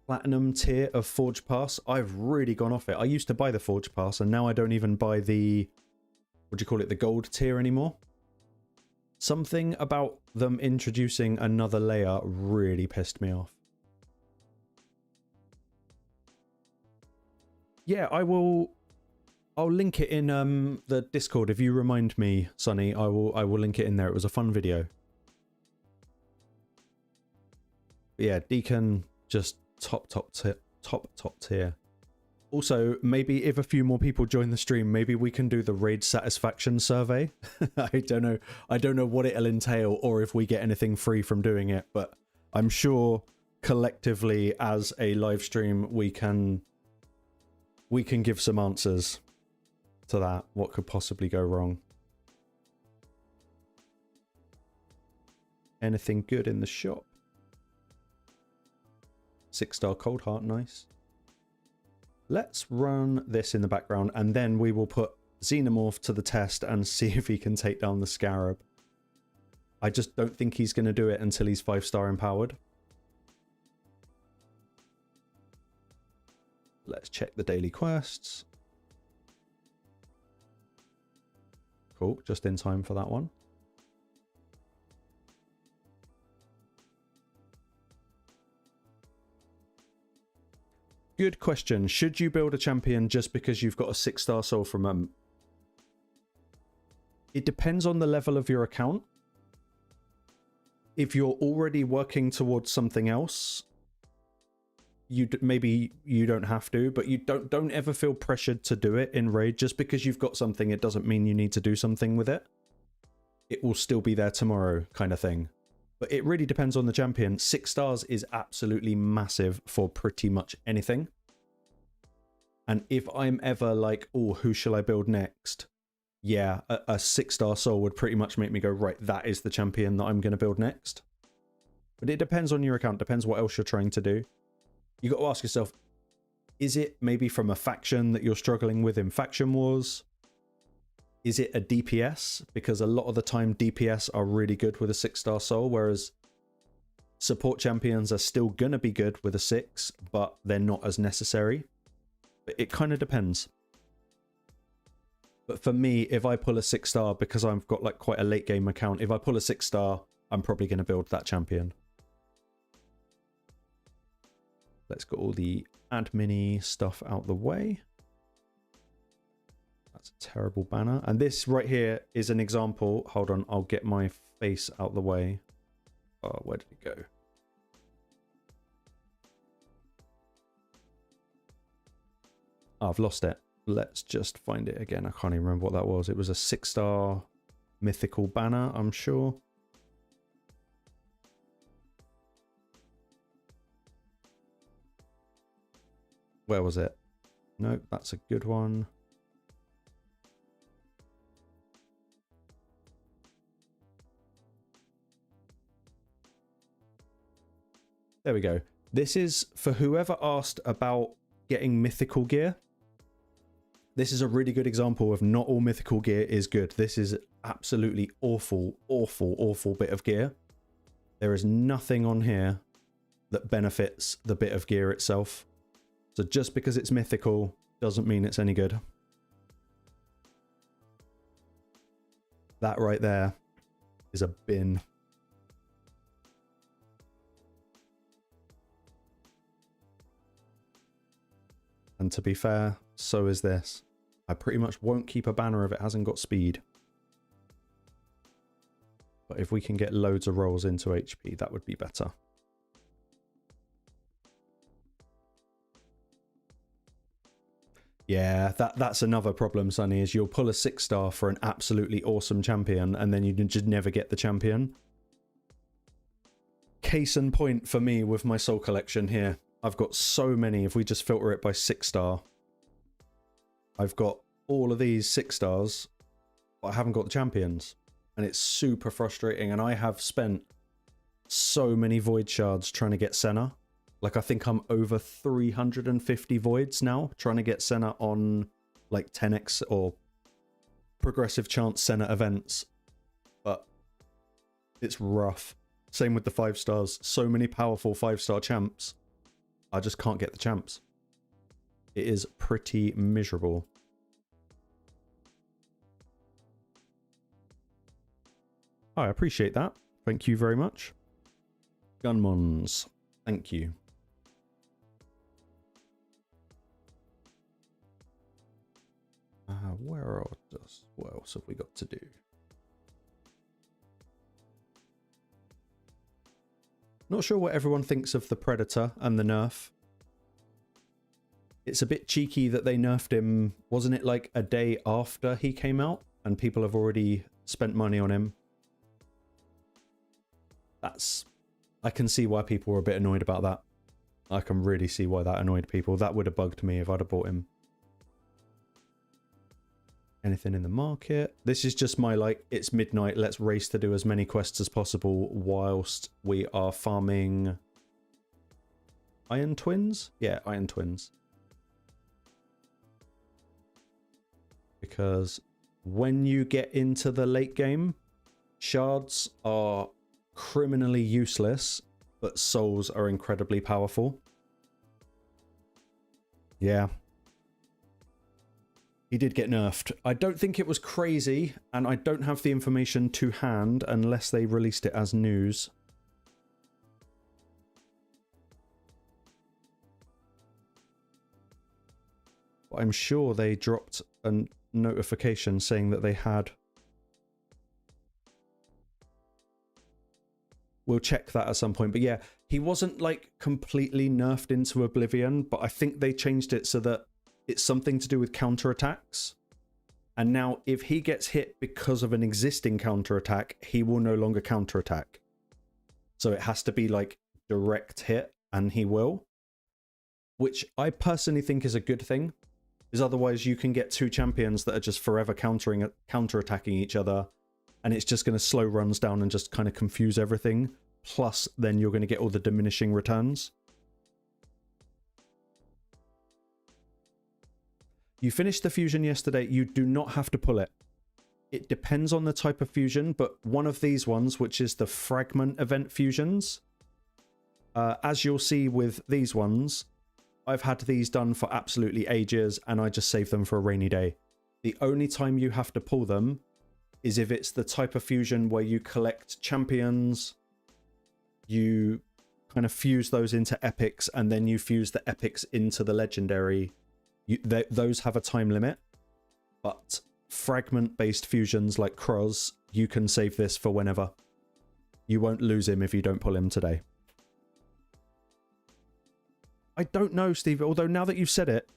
Platinum tier of Forge Pass, I've really gone off it. I used to buy the Forge Pass, and now I don't even buy the... what do you call it? The Gold tier anymore. Something about them introducing another layer really pissed me off. Yeah, I'll link it in the Discord. If you remind me, Sonny, I will link it in there. It was a fun video. But yeah, Deacon just top tier. Also, maybe if a few more people join the stream, maybe we can do the raid satisfaction survey. I don't know what it'll entail or if we get anything free from doing it, but I'm sure collectively as a live stream we can give some answers to that. What could possibly go wrong? Anything good in the shop? 6-star Cold Heart, nice. Let's run this in the background, and then we will put Xenomorph to the test and see if he can take down the Scarab. I just don't think he's going to do it until he's 5-star empowered. Let's check the daily quests. Cool, just in time for that one. Good question. Should you build a champion just because you've got a 6-star soul from them? It depends on the level of your account. If you're already working towards something else, maybe you don't have to, but you don't ever feel pressured to do it in raid. Just because you've got something, it doesn't mean you need to do something with it. It will still be there tomorrow, kind of thing. But it really depends on the champion. 6 stars is absolutely massive for pretty much anything. And if I'm ever like, oh, who shall I build next? Yeah, a 6-star soul would pretty much make me go, right, that is the champion that I'm going to build next. But it depends on your account, depends what else you're trying to do. You got to ask yourself, is it maybe from a faction that you're struggling with in Faction Wars? Is it a DPS? Because a lot of the time DPS are really good with a 6-star soul, whereas support champions are still going to be good with a 6, but they're not as necessary. But it kind of depends. But for me, if I pull a 6-star, because I've got like quite a late game account, if I pull a 6-star, I'm probably going to build that champion. Let's get all the admin-y stuff out the way. That's a terrible banner. And this right here is an example. Hold on, I'll get my face out the way. Oh, where did it go? Oh, I've lost it. Let's just find it again. I can't even remember what that was. It was a 6-star mythical banner, I'm sure. Where was it? Nope, that's a good one. There we go. This is for whoever asked about getting mythical gear. This is a really good example of not all mythical gear is good. This is absolutely awful, awful, awful bit of gear. There is nothing on here that benefits the bit of gear itself. So just because it's mythical doesn't mean it's any good. That right there is a bin. And to be fair, so is this. I pretty much won't keep a banner if it hasn't got speed. But if we can get loads of rolls into HP, that would be better. Yeah, that's another problem, Sonny, is you'll pull a 6-star for an absolutely awesome champion, and then you just never get the champion. Case in point for me with my soul collection here. I've got so many. If we just filter it by 6-star, I've got all of these 6-stars, but I haven't got the champions. And it's super frustrating. And I have spent so many void shards trying to get Senna. Like, I think I'm over 350 voids now trying to get Senna on like 10x or progressive chance Senna events. But it's rough. Same with the 5-stars. So many powerful 5-star champs. I just can't get the champs. It is pretty miserable. I appreciate that. Thank you very much. Gunmons. Thank you. What else have we got to do? Not sure what everyone thinks of the Predator and the nerf. It's a bit cheeky that they nerfed him. Wasn't it like a day after he came out? And people have already spent money on him. I can see why people were a bit annoyed about that. I can really see why that annoyed people. That would have bugged me if I'd have bought him. Anything in the market? This is just my, like, it's midnight, let's race to do as many quests as possible whilst we are farming Iron Twins? Yeah, Iron Twins. because when you get into the late game, shards are criminally useless, but souls are incredibly powerful. Yeah. He did get nerfed. I don't think it was crazy, and I don't have the information to hand unless they released it as news. But I'm sure they dropped a notification saying that they had. We'll check that at some point. But yeah, he wasn't like completely nerfed into oblivion, but I think they changed it so that it's something to do with counterattacks. And now if he gets hit because of an existing counterattack, he will no longer counterattack. So it has to be like direct hit, and he will. Which I personally think is a good thing. Because otherwise you can get two champions that are just forever counterattacking each other. And it's just going to slow runs down and just kind of confuse everything. Plus, then you're going to get all the diminishing returns. You finished the fusion yesterday. You do not have to pull it. It depends on the type of fusion, but one of these ones, which is the fragment event fusions, as you'll see with these ones, I've had these done for absolutely ages, and I just save them for a rainy day. The only time you have to pull them is if it's the type of fusion where you collect champions, you kind of fuse those into epics, and then you fuse the epics into the legendary. Those have a time limit, but fragment-based fusions like Kroz, you can save this for whenever. You won't lose him if you don't pull him today. I don't know, Steve, although now that you've said it,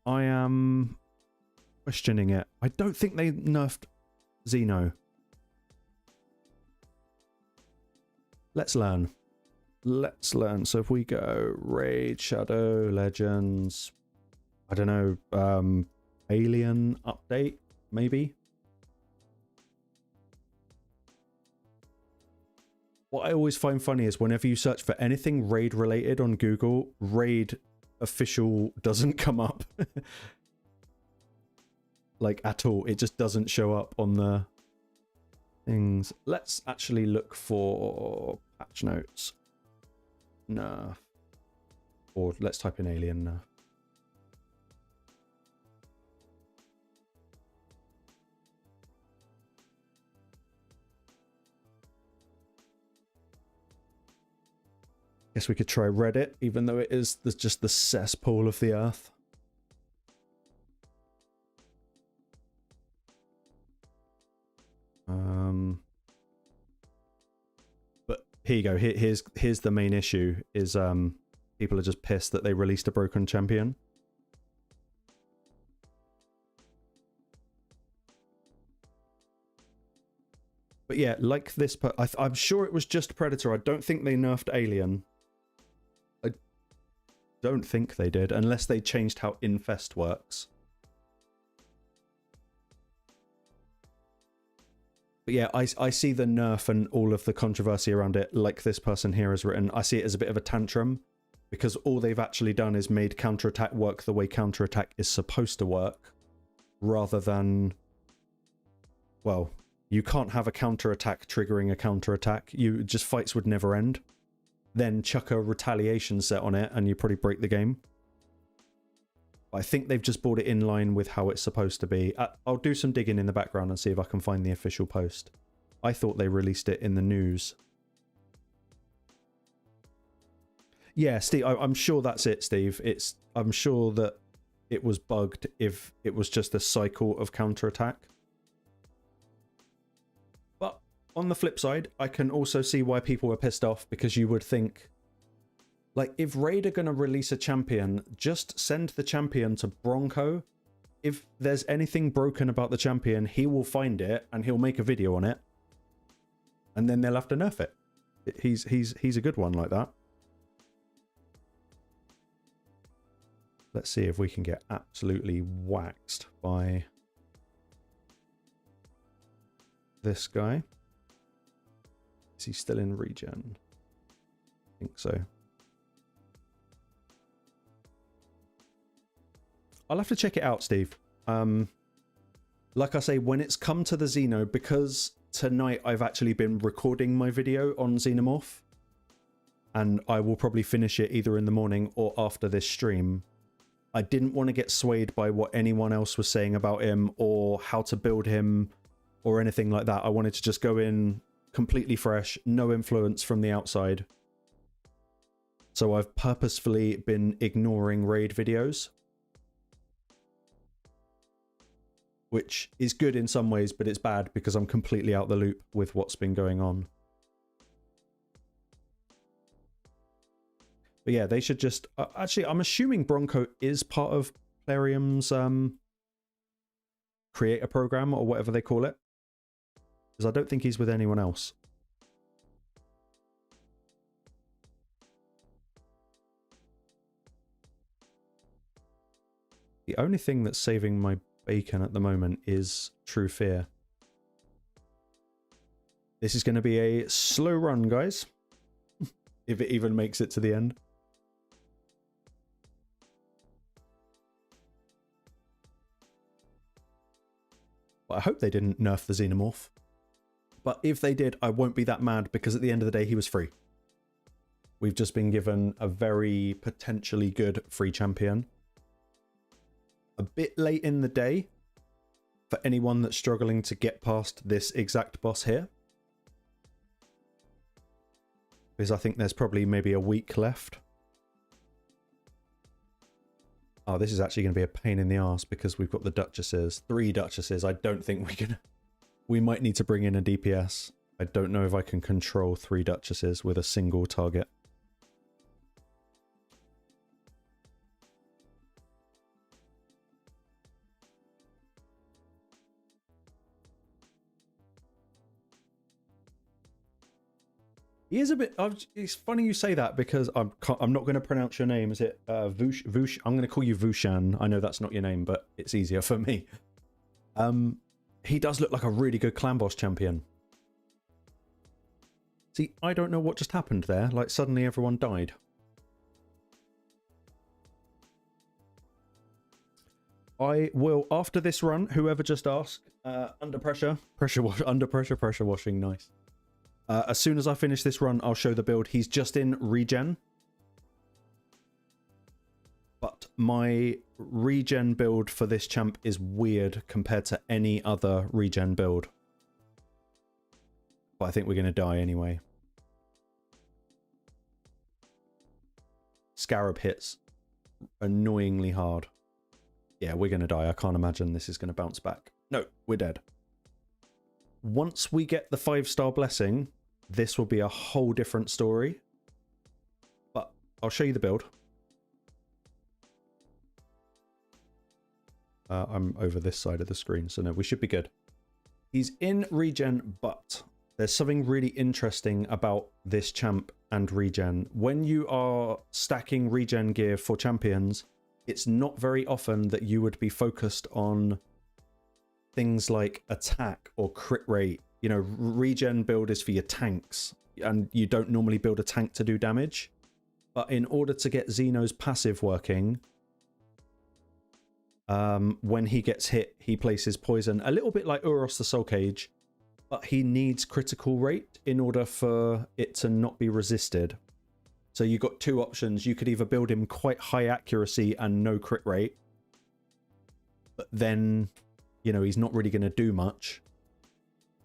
I am questioning it. I don't think they nerfed Xeno. Let's learn. Let's learn. So if we go Raid, Shadow, Legends, I don't know, Alien update, maybe? What I always find funny is whenever you search for anything Raid related on Google, Raid official doesn't come up. Like at all. It just doesn't show up on the things. Let's actually look for patch notes. Nerf. Or let's type in Alien nerf. Guess we could try Reddit, even though it is just the cesspool of the earth. But here you go. Here's the main issue: is people are just pissed that they released a broken champion. But yeah, like this, I'm sure it was just Predator. I don't think they nerfed Alien. I don't think they did, unless they changed how Infest works. But yeah, I see the nerf and all of the controversy around it, like this person here has written. I see it as a bit of a tantrum, because all they've actually done is made counterattack work the way counterattack is supposed to work, rather than, well, you can't have a counterattack triggering a counterattack. Just fights would never end. Then chuck a retaliation set on it and you probably break the game. I think they've just brought it in line with how it's supposed to be. I'll do some digging in the background and see if I can find the official post. I thought they released it in the news. Yeah, Steve, I'm sure that's it, Steve. I'm sure that it was bugged if it was just a cycle of counterattack. But on the flip side, I can also see why people were pissed off, because you would think, like, if Raid are going to release a champion, just send the champion to Bronco. If there's anything broken about the champion, he will find it and he'll make a video on it. And then they'll have to nerf it. He's a good one like that. Let's see if we can get absolutely waxed by this guy. Is he still in regen? I think so. I'll have to check it out, Steve. Like I say, when it's come to the Xeno, because tonight I've actually been recording my video on Xenomorph, and I will probably finish it either in the morning or after this stream. I didn't want to get swayed by what anyone else was saying about him or how to build him or anything like that. I wanted to just go in completely fresh, no influence from the outside. So I've purposefully been ignoring raid videos, which is good in some ways, but it's bad because I'm completely out the loop with what's been going on. But yeah, they should just... actually, I'm assuming Bronco is part of Plarium's creator program or whatever they call it. Because I don't think he's with anyone else. The only thing that's saving my bacon at the moment is True Fear. This is going to be a slow run, guys. If it even makes it to the end. But I hope they didn't nerf the Xenomorph. But if they did, I won't be that mad because at the end of the day, he was free. We've just been given a very potentially good free champion. A bit late in the day for anyone that's struggling to get past this exact boss here. Because I think there's probably maybe a week left. Oh, this is actually going to be a pain in the arse because we've got the Duchesses. 3 Duchesses. I don't think we can... We might need to bring in a DPS. I don't know if I can control 3 Duchesses with a single target. He is a bit... it's funny you say that because I'm not going to pronounce your name. Is it Vush? I'm going to call you Vushan. I know that's not your name, but it's easier for me. He does look like a really good clan boss champion. See, I don't know what just happened there. Like, suddenly everyone died. I will, after this run, whoever just asked, under pressure, under pressure, pressure washing, nice. As soon as I finish this run, I'll show the build. He's just in regen. But my regen build for this champ is weird compared to any other regen build. But I think we're going to die anyway. Scarab hits annoyingly hard. Yeah, we're going to die. I can't imagine this is going to bounce back. No, we're dead. Once we get the 5-star blessing, this will be a whole different story. But I'll show you the build. I'm over this side of the screen, so no, we should be good. He's in regen, but there's something really interesting about this champ and regen. When you are stacking regen gear for champions, it's not very often that you would be focused on things like attack or crit rate. You know, regen build is for your tanks, and you don't normally build a tank to do damage. But in order to get Xeno's passive working, when he gets hit, he places poison, a little bit like Uros the Soul Cage, but he needs critical rate in order for it to not be resisted. So you've got 2 options. You could either build him quite high accuracy and no crit rate, but then, you know, he's not really going to do much.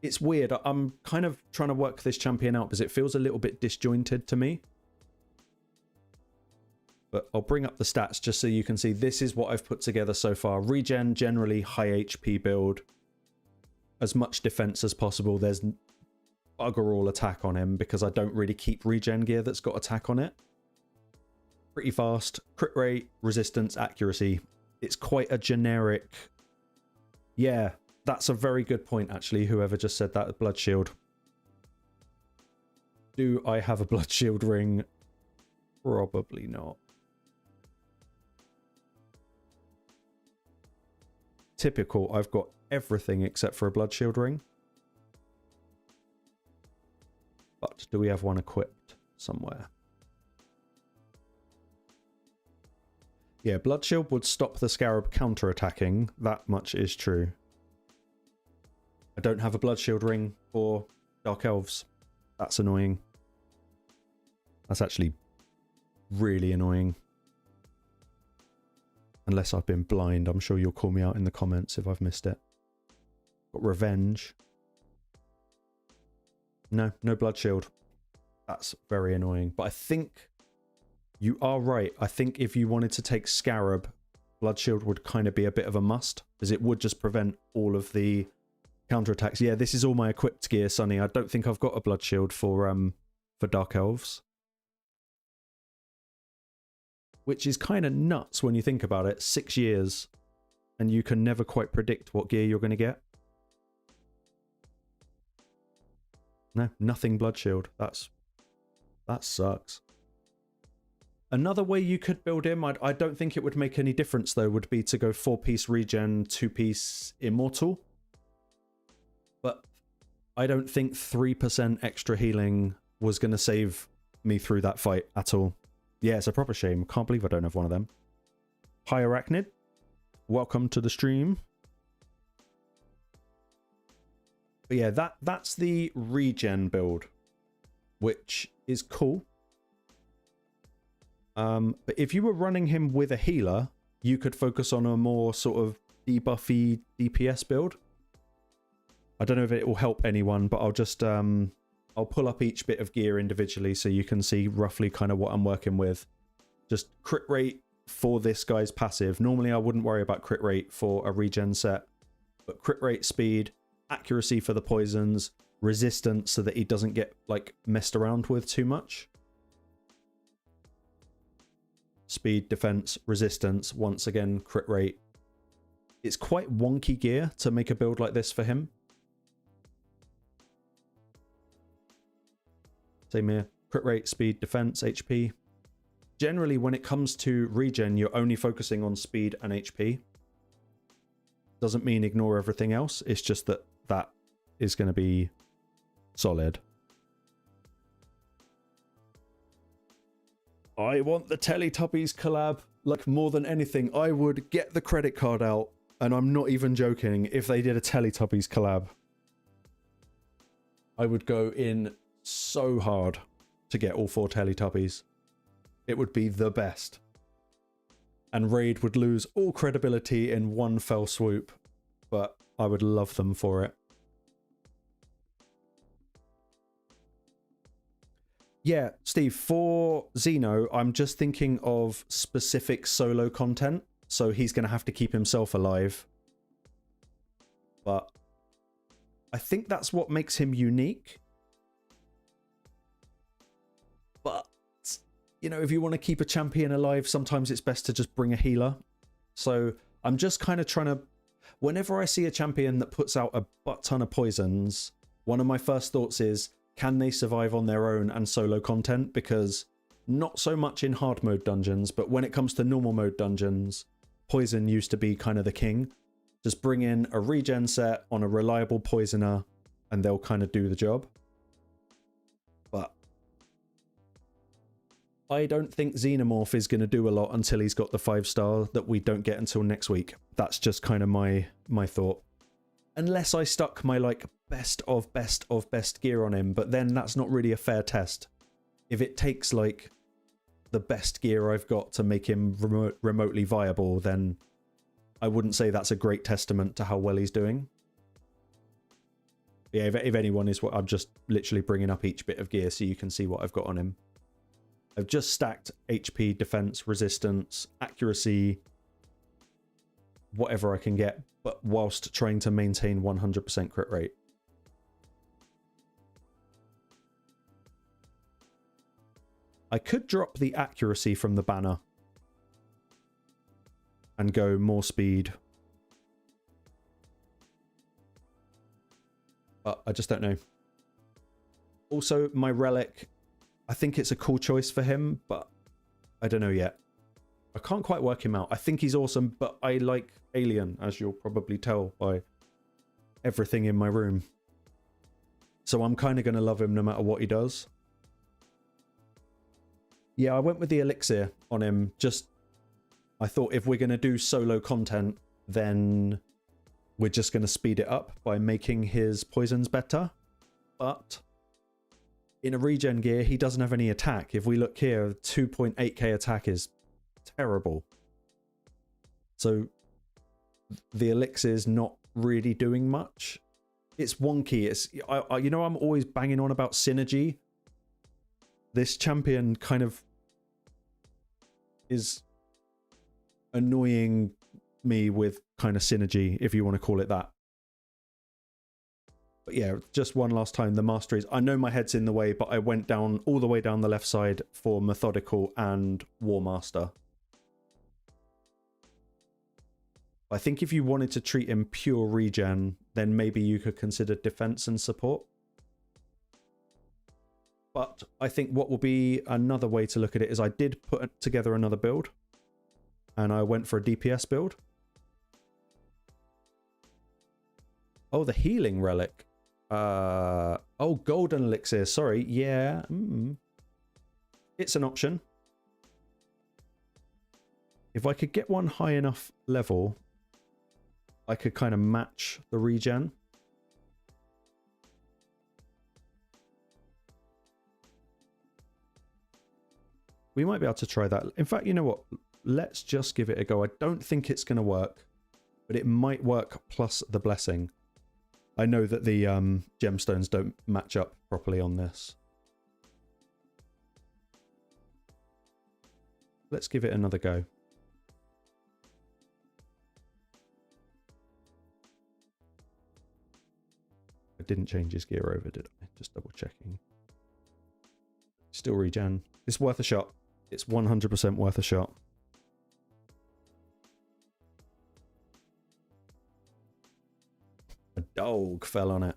It's weird. I'm kind of trying to work this champion out because it feels a little bit disjointed to me. But I'll bring up the stats just so you can see this is what I've put together so far. Regen, generally high HP build. As much defense as possible. There's bugger all attack on him because I don't really keep regen gear that's got attack on it. Pretty fast. Crit rate, resistance, accuracy. It's quite a generic... Yeah, that's a very good point actually, whoever just said that. Blood shield. Do I have a blood shield ring? Probably not. Typical, I've got everything except for a blood shield ring. But do we have one equipped somewhere? Yeah, Blood Shield would stop the Scarab counter-attacking. That much is true. I don't have a Blood Shield ring for Dark Elves. That's annoying. That's actually really annoying. Unless I've been blind. I'm sure you'll call me out in the comments if I've missed it. Got Revenge. No, no Blood Shield. That's very annoying. But I think you are right. I think if you wanted to take Scarab, Blood Shield would kind of be a bit of a must, because it would just prevent all of the counterattacks. Yeah, this is all my equipped gear, Sonny. I don't think I've got a Blood Shield for Dark Elves. Which is kind of nuts when you think about it. 6 years, and you can never quite predict what gear you're going to get. No, nothing Blood Shield. That sucks. Another way you could build him, I don't think it would make any difference though, would be to go 4-piece regen, 2-piece immortal. But I don't think 3% extra healing was going to save me through that fight at all. Yeah, it's a proper shame. Can't believe I don't have one of them. Hi Arachnid. Welcome to the stream. But yeah, that's the regen build, which is cool. But if you were running him with a healer, you could focus on a more sort of debuffy DPS build. I don't know if it will help anyone, but I'll just I'll pull up each bit of gear individually so you can see roughly kind of what I'm working with. Just crit rate for this guy's passive. Normally I wouldn't worry about crit rate for a regen set, but crit rate, speed, accuracy for the poisons, resistance so that he doesn't get like messed around with too much. Speed, defense, resistance, once again, crit rate. It's quite wonky gear to make a build like this for him. Same here. Crit rate, speed, defense, HP. Generally, when it comes to regen, you're only focusing on speed and HP. Doesn't mean ignore everything else. It's just that that is going to be solid. I want the Teletubbies collab. Like, more than anything, I would get the credit card out, and I'm not even joking, if they did a Teletubbies collab. I would go in so hard to get all 4 Teletubbies. It would be the best. And Raid would lose all credibility in one fell swoop, but I would love them for it. Yeah, Steve, for Xeno, I'm just thinking of specific solo content, so he's going to have to keep himself alive. But I think that's what makes him unique. But, you know, if you want to keep a champion alive, sometimes it's best to just bring a healer. So I'm just kind of trying to... Whenever I see a champion that puts out a butt ton of poisons, one of my first thoughts is, can they survive on their own and solo content? Because not so much in hard mode dungeons, but when it comes to normal mode dungeons, poison used to be kind of the king. Just bring in a regen set on a reliable poisoner and they'll kind of do the job. But I don't think Xenomorph is going to do a lot until he's got the 5-star that we don't get until next week. That's just kind of my thought. Unless I stuck my like best of best gear on him, but then that's not really a fair test. If it takes like the best gear I've got to make him remotely viable, then I wouldn't say that's a great testament to how well he's doing. Yeah, if anyone is what I'm just literally bringing up each bit of gear so you can see what I've got on him. I've just stacked HP, defense, resistance, accuracy, whatever I can get, but whilst trying to maintain 100% crit rate. I could drop the accuracy from the banner and go more speed. But I just don't know. Also, my relic, I think it's a cool choice for him, but I don't know yet. I can't quite work him out. I think he's awesome, but I like Alien, as you'll probably tell by everything in my room. So I'm kind of going to love him no matter what he does. Yeah, I went with the elixir on him. Just I thought if we're going to do solo content, then we're just going to speed it up by making his poisons better. But in a regen gear, he doesn't have any attack. If we look here, 2.8k attack is terrible. So the elixir is not really doing much. It's wonky. It's you know, I'm always banging on about synergy. This champion kind of is annoying me with kind of synergy, if you want to call it that. But yeah, just one last time, the masteries. I know my head's in the way, but I went down all the way down the left side for methodical and war master. I think if you wanted to treat him pure regen, then maybe you could consider defense and support. But I think what will be another way to look at it is I did put together another build and I went for a DPS build. Oh, the healing relic. Oh, golden elixir. Sorry. Yeah. It's an option. If I could get one high enough level, I could kind of match the regen. We might be able to try that. In fact, you know what? Let's just give it a go. I don't think it's going to work, but it might work plus the blessing. I know that the gemstones don't match up properly on this. Let's give it another go. I didn't change his gear over, did I? Just double checking. Still regen. It's worth a shot. It's 100% worth a shot. A dog fell on it.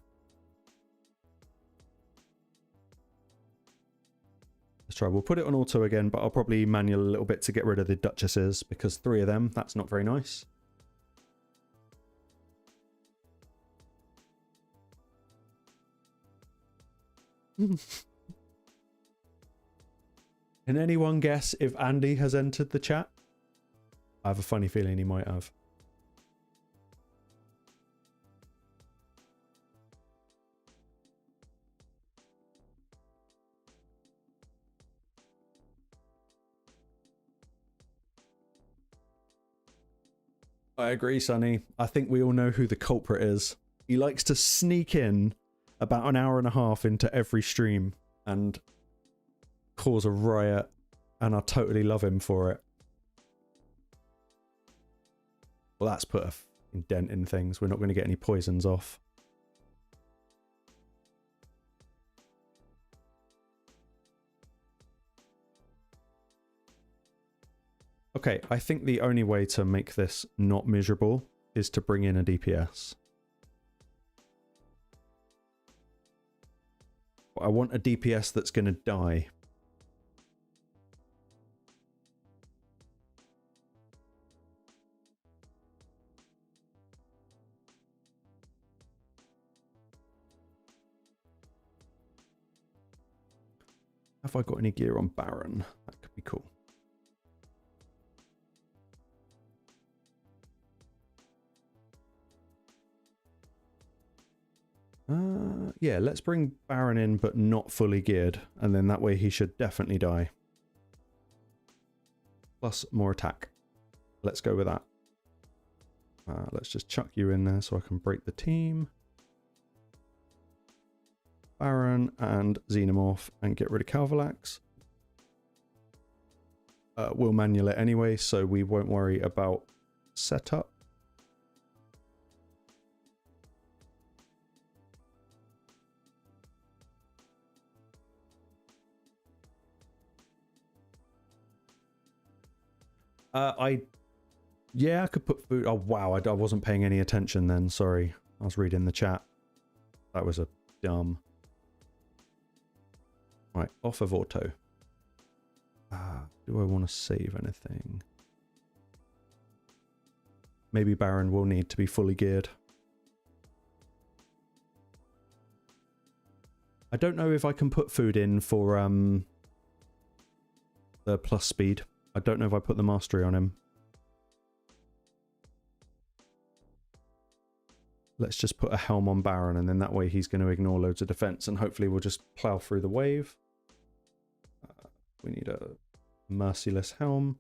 Let's try. We'll put it on auto again, but I'll probably manual a little bit to get rid of the duchesses because 3 of them, that's not very nice. Can anyone guess if Andy has entered the chat? I have a funny feeling he might have. I agree, Sonny. I think we all know who the culprit is. He likes to sneak in about an hour and a half into every stream and cause a riot, and I totally love him for it. Well, that's put a dent in things. We're not going to get any poisons off. Okay, I think the only way to make this not miserable is to bring in a DPS. But I want a DPS that's going to die. Have I got any gear on Baron? That could be cool. Yeah, let's bring Baron in, but not fully geared. And then that way he should definitely die. Plus more attack. Let's go with that. Let's just chuck you in there so I can break the team. Baron and Xenomorph and get rid of Calvalax. We'll manual it anyway, so we won't worry about setup. Yeah, I could put food. Oh, wow. I wasn't paying any attention then. Sorry. I was reading the chat. That was a dumb. Right. Off of auto. Do I want to save anything? Maybe Baron will need to be fully geared. I don't know if I can put food in for the plus speed. I don't know if I put the mastery on him. let's just put a helm on Baron, and then that way he's going to ignore loads of defense, and hopefully we'll just plow through the wave. We need a merciless helm.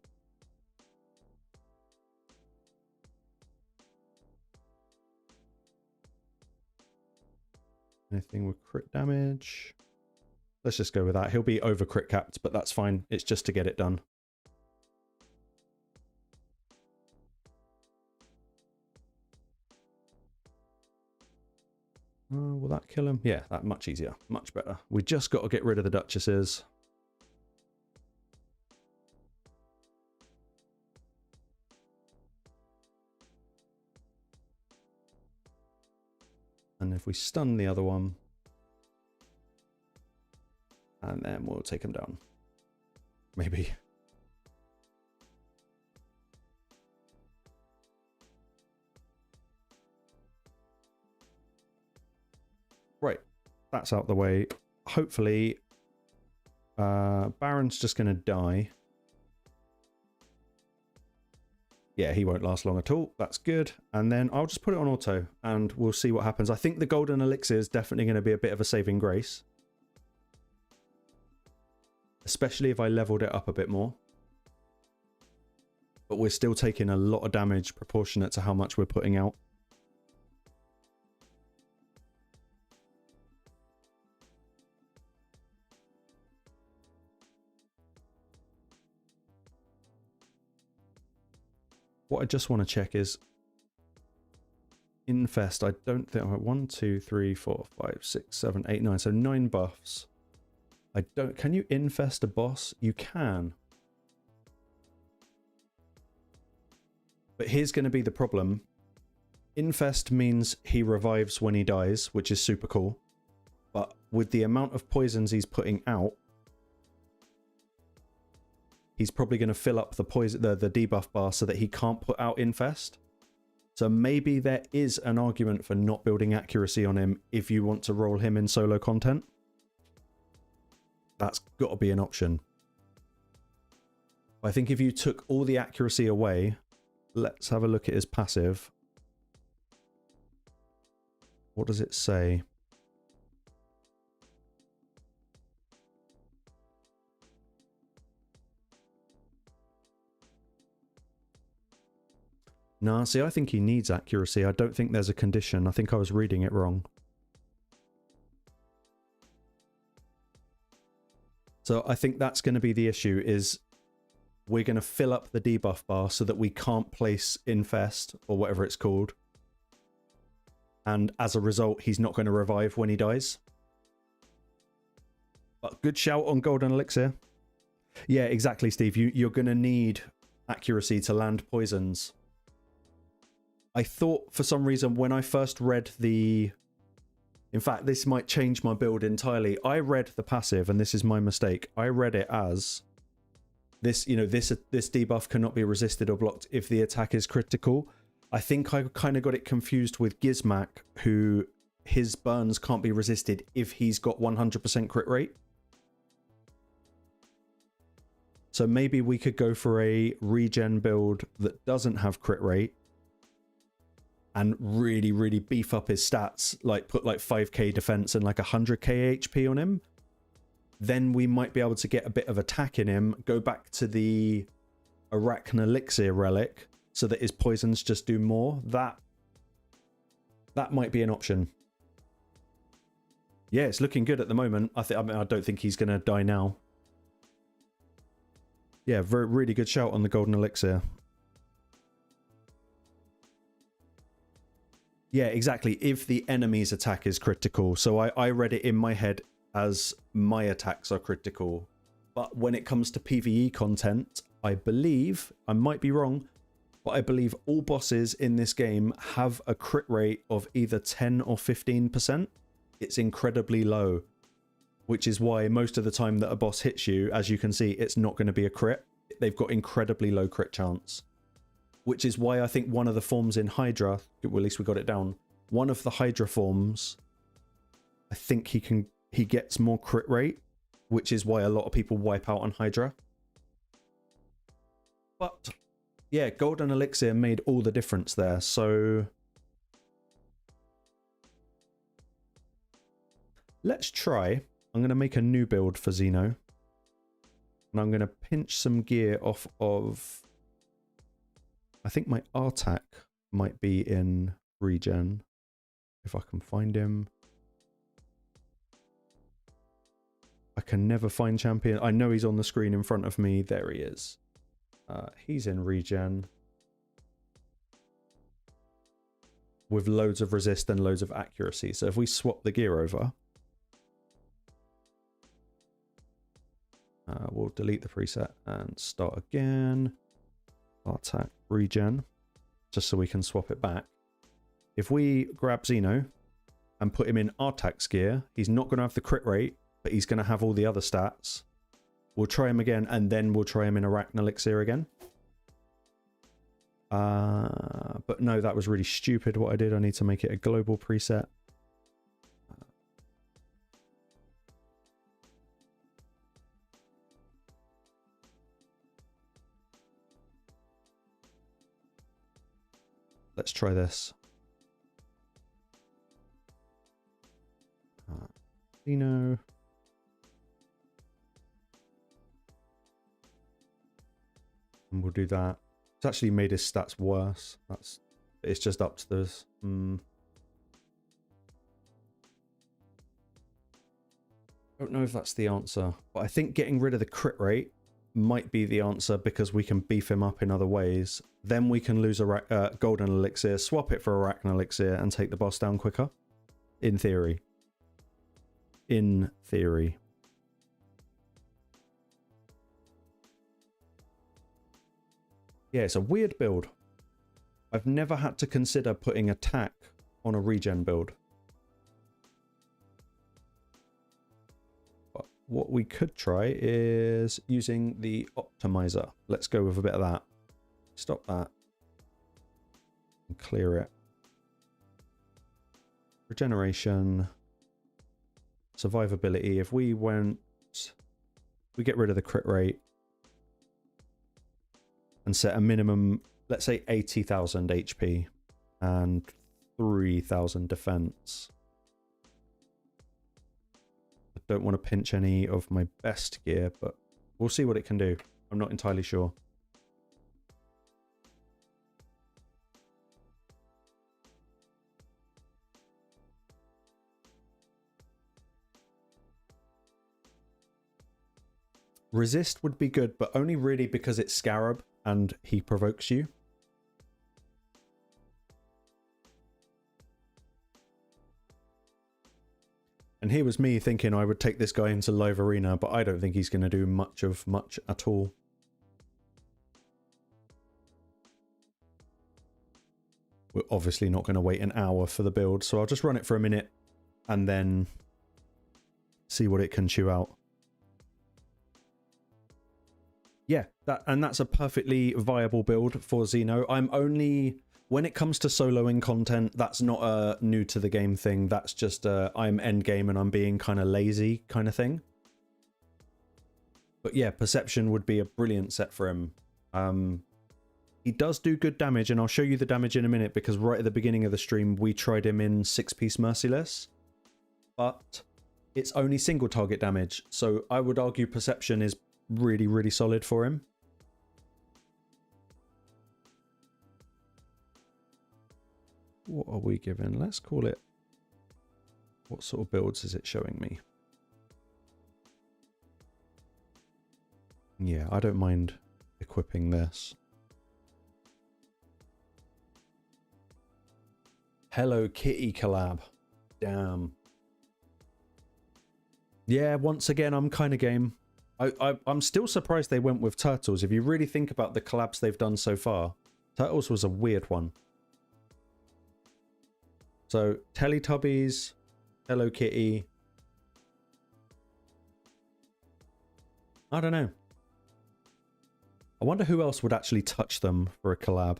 Anything with crit damage? Let's just go with that. He'll be over crit capped, but that's fine. It's just to get it done. Will that kill him? Yeah, that much easier. Much better. We just got to get rid of the Duchesses. And if we stun the other one, and then we'll take him down. Maybe. Right, that's out the way. Hopefully, Baron's just going to die. Yeah, he won't last long at all. That's good. And then I'll just put it on auto and we'll see what happens. I think the golden elixir is definitely going to be a bit of a saving grace. Especially if I leveled it up a bit more. But we're still taking a lot of damage proportionate to how much we're putting out. What I just want to check is Infest. I don't think 1, 2, 3, 4, 5, 6, 7, 8, 9. So 9 buffs. I don't. Can you infest a boss? You can. But here's going to be the problem. Infest means he revives when he dies, which is super cool. But with the amount of poisons he's putting out, he's probably going to fill up the poison, the debuff bar, so that he can't put out Infest. So maybe there is an argument for not building accuracy on him if you want to roll him in solo content. That's got to be an option. I think if you took all the accuracy away, let's have a look at his passive. What does it say? Nah, see, I think he needs accuracy. I don't think there's a condition. I think I was reading it wrong. So I think that's going to be the issue, is we're going to fill up the debuff bar so that we can't place Infest, or whatever it's called. And as a result, he's not going to revive when he dies. But good shout on Golden Elixir. Yeah, exactly, Steve. You're going to need accuracy to land poisons. I thought for some reason when I first read the... In fact, this might change my build entirely. I read the passive, and this is my mistake. I read it as this, you know, this debuff cannot be resisted or blocked if the attack is critical. I think I kind of got it confused with Gizmak, who his burns can't be resisted if he's got 100% crit rate. So maybe we could go for a regen build that doesn't have crit rate and really, really beef up his stats, like put like 5k defense and like 100k HP on him. Then we might be able to get a bit of attack in him, go back to the Arachne Elixir relic so that his poisons just do more. That might be an option. Yeah, it's looking good at the moment. I don't think he's going to die now. Yeah, really good shout on the Golden Elixir. Yeah, exactly. If the enemy's attack is critical. So I read it in my head as my attacks are critical. But when it comes to PvE content, I believe, I might be wrong, but I believe all bosses in this game have a crit rate of either 10 or 15%. It's incredibly low, which is why most of the time that a boss hits you, as you can see, it's not going to be a crit. They've got incredibly low crit chance. Which is why I think one of the forms in Hydra, well, at least we got it down, one of the Hydra forms, I think he gets more crit rate, which is why a lot of people wipe out on Hydra. But yeah, Golden Elixir made all the difference there. So Let's try. I'm going to make a new build for Xeno. And I'm going to pinch some gear off of... I think my Artak might be in regen. If I can find him. I can never find champion. I know he's on the screen in front of me. There he is. He's in regen. With loads of resist and loads of accuracy. So if we swap the gear over... we'll delete the preset and start again. Attack regen. Just so we can swap it back. If we grab Xeno and put him in Artak's gear, he's not going to have the crit rate, but he's going to have all the other stats. We'll try him again, and then we'll try him in Arachnelixir again. But no, that was really stupid what I did. I need to make it a global preset. Let's try this. Xeno. And we'll do that. It's actually made his stats worse. It's just up to those. I don't know if that's the answer, but I think getting rid of the crit rate might be the answer because we can beef him up in other ways. Then we can lose a golden elixir, swap it for Arachnelixir, and take the boss down quicker. In theory. In theory. Yeah, it's a weird build. I've never had to consider putting attack on a regen build. But what we could try is using the optimizer. Let's go with a bit of that. Stop that. And clear it. Regeneration. Survivability. If we get rid of the crit rate and set a minimum, let's say 80,000 HP and 3,000 defense. I don't want to pinch any of my best gear, but we'll see what it can do. I'm not entirely sure. Resist would be good, but only really because it's Scarab and he provokes you. And here was me thinking I would take this guy into live arena, but I don't think he's going to do much at all. We're obviously not going to wait an hour for the build, so I'll just run it for a minute and then see what it can chew out. Yeah, that's a perfectly viable build for Xeno. When it comes to soloing content, that's not a new to the game thing. That's just I'm end game and I'm being kind of lazy kind of thing. But yeah, Perception would be a brilliant set for him. He does do good damage, and I'll show you the damage in a minute because right at the beginning of the stream, we tried him in 6-piece Merciless. But it's only single target damage, so I would argue Perception is really, really solid for him. What are we given? Let's call it... What sort of builds is it showing me? Yeah, I don't mind equipping this. Hello Kitty collab. Damn. Yeah, once again, I'm kind of game. I'm still surprised they went with Turtles. If you really think about the collabs they've done so far, Turtles was a weird one. So, Teletubbies, Hello Kitty. I don't know. I wonder who else would actually touch them for a collab.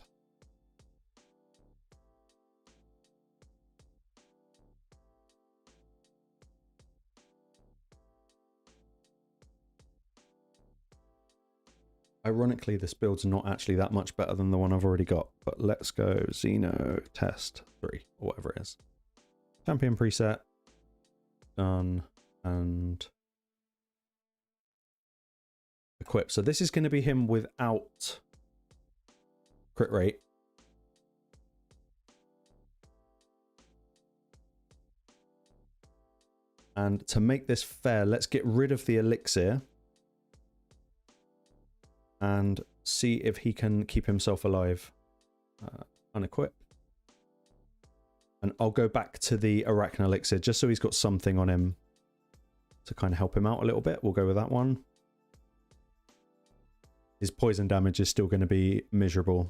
Ironically, this build's not actually that much better than the one I've already got, but let's go Xeno test 3, or whatever it is. Champion preset. done, and equip. So this is going to be him without crit rate. And to make this fair, let's get rid of the elixir and see if he can keep himself alive. Unequip. And I'll go back to the Arachne elixir just so he's got something on him to kind of help him out a little bit. We'll go with that one. His poison damage is still going to be miserable.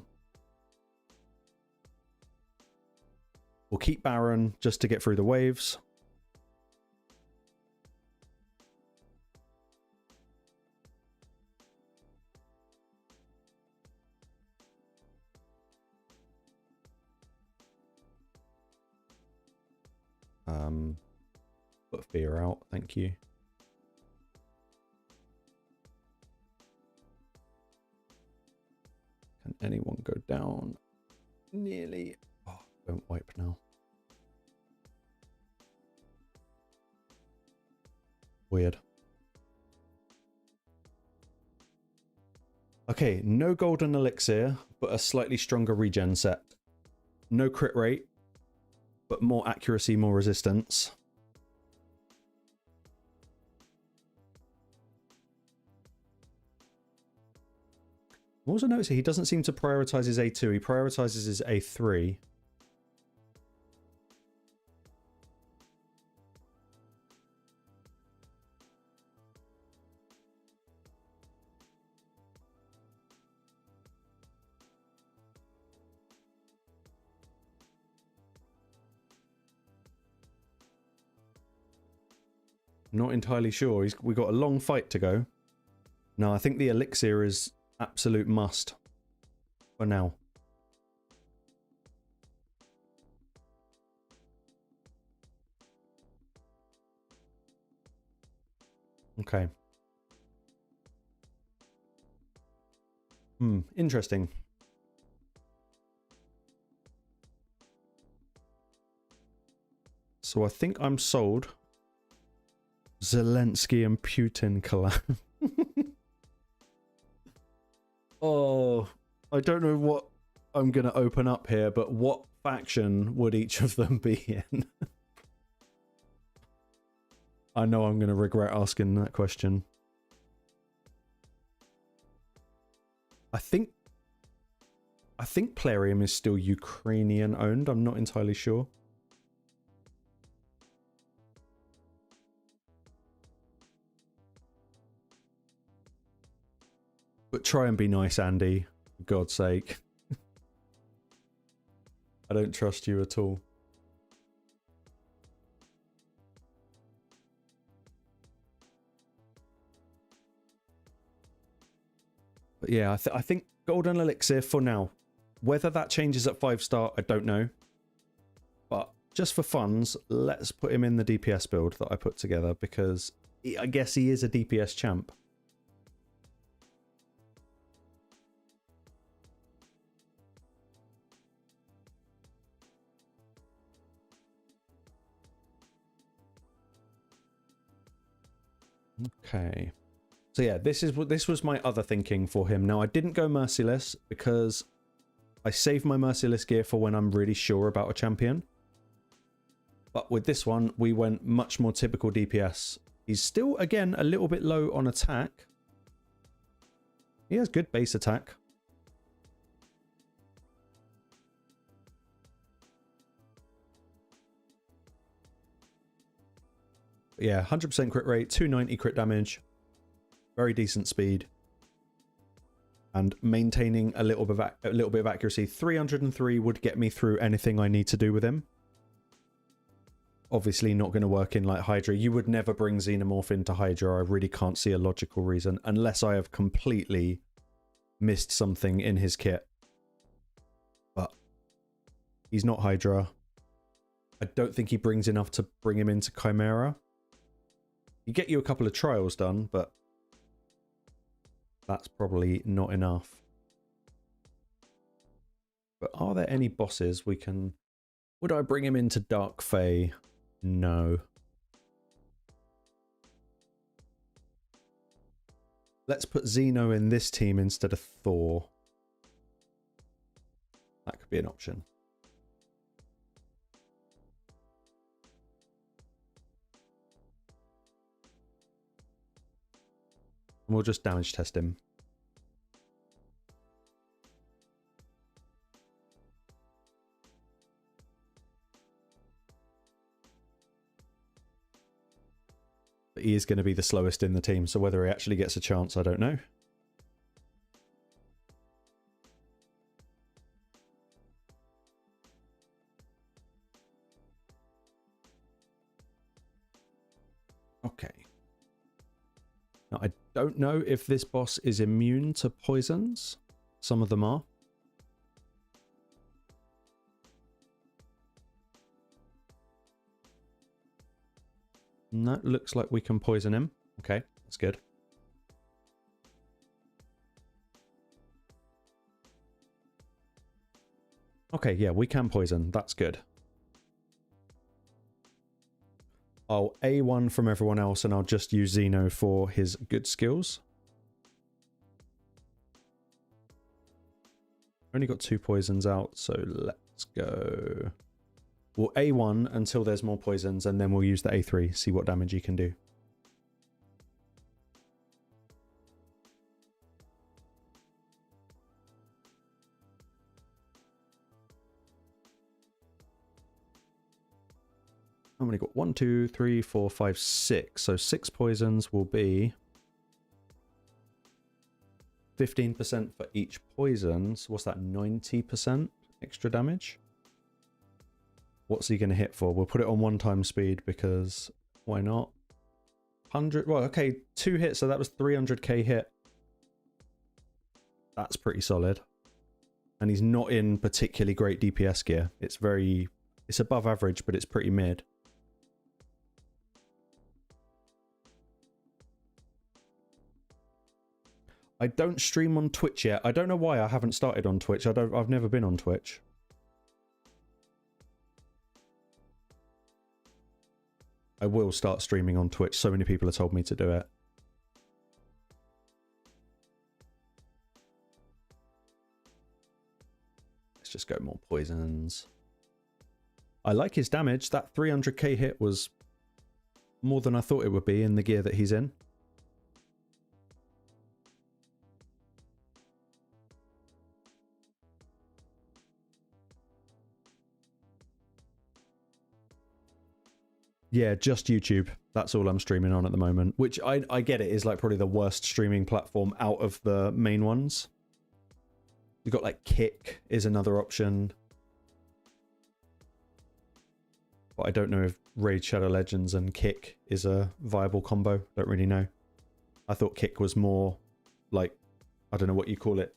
We'll keep Baron just to get through the waves. Put fear out, thank you. Can anyone go down? Nearly. Oh, don't wipe now. Weird. Okay, no golden elixir, but a slightly stronger regen set. No crit rate, but more accuracy, more resistance. I'm also noticing he doesn't seem to prioritize his A2, he prioritizes his A3. Not entirely sure. We got a long fight to go. No, I think the elixir is absolute must for now. Okay. Interesting. So I think I'm sold. Zelensky and Putin collab. Oh, I don't know what I'm going to open up here, but what faction would each of them be in? I know I'm going to regret asking that question. I think Plarium is still Ukrainian owned. I'm not entirely sure. But try and be nice, Andy. For God's sake. I don't trust you at all. But yeah, I think Golden Elixir for now. Whether that changes at 5-star, I don't know. But just for funds, let's put him in the DPS build that I put together, because I guess he is a DPS champ. Okay. So yeah, this was my other thinking for him. Now I didn't go Merciless because I save my Merciless gear for when I'm really sure about a champion. But with this one, we went much more typical DPS. He's still, again, a little bit low on attack. He has good base attack. But yeah, 100% crit rate, 290 crit damage. Very decent speed. And maintaining a little bit of accuracy. 303 would get me through anything I need to do with him. Obviously not going to work in like Hydra. You would never bring Xenomorph into Hydra. I really can't see a logical reason. Unless I have completely missed something in his kit. But he's not Hydra. I don't think he brings enough to bring him into Chimera. You get you a couple of trials done, but that's probably not enough. But are there any bosses we can... Would I bring him into Dark Fae? No. Let's put Xeno in this team instead of Thor. That could be an option. And we'll just damage test him. But he is going to be the slowest in the team, so whether he actually gets a chance, I don't know. Okay. Now, I don't know if this boss is immune to poisons. Some of them are. No, looks like we can poison him. Okay, that's good. Okay, yeah, we can poison. That's good. I'll A1 from everyone else and I'll just use Xeno for his good skills. Only got 2 poisons out, so let's go. We'll A1 until there's more poisons, and then we'll use the A3, see what damage he can do. How many got? 1, 2, 3, 4, 5, 6. So 6 poisons will be 15% for each poisons. What's that? 90% extra damage? What's he going to hit for? We'll put it on 1 time speed because why not? 100. Well, okay, 2 hits, so that was 300k hit. That's pretty solid. And he's not in particularly great DPS gear. It's above average, but it's pretty mid. I don't stream on Twitch yet. I don't know why I haven't started on Twitch. I've never been on Twitch. I will start streaming on Twitch. So many people have told me to do it. Let's just go more poisons. I like his damage. That 300k hit was more than I thought it would be in the gear that he's in. Yeah, just YouTube. That's all I'm streaming on at the moment. Which I get it is like probably the worst streaming platform out of the main ones. You've got like Kick is another option. But I don't know if Raid Shadow Legends and Kick is a viable combo. Don't really know. I thought Kick was more like, I don't know what you call it.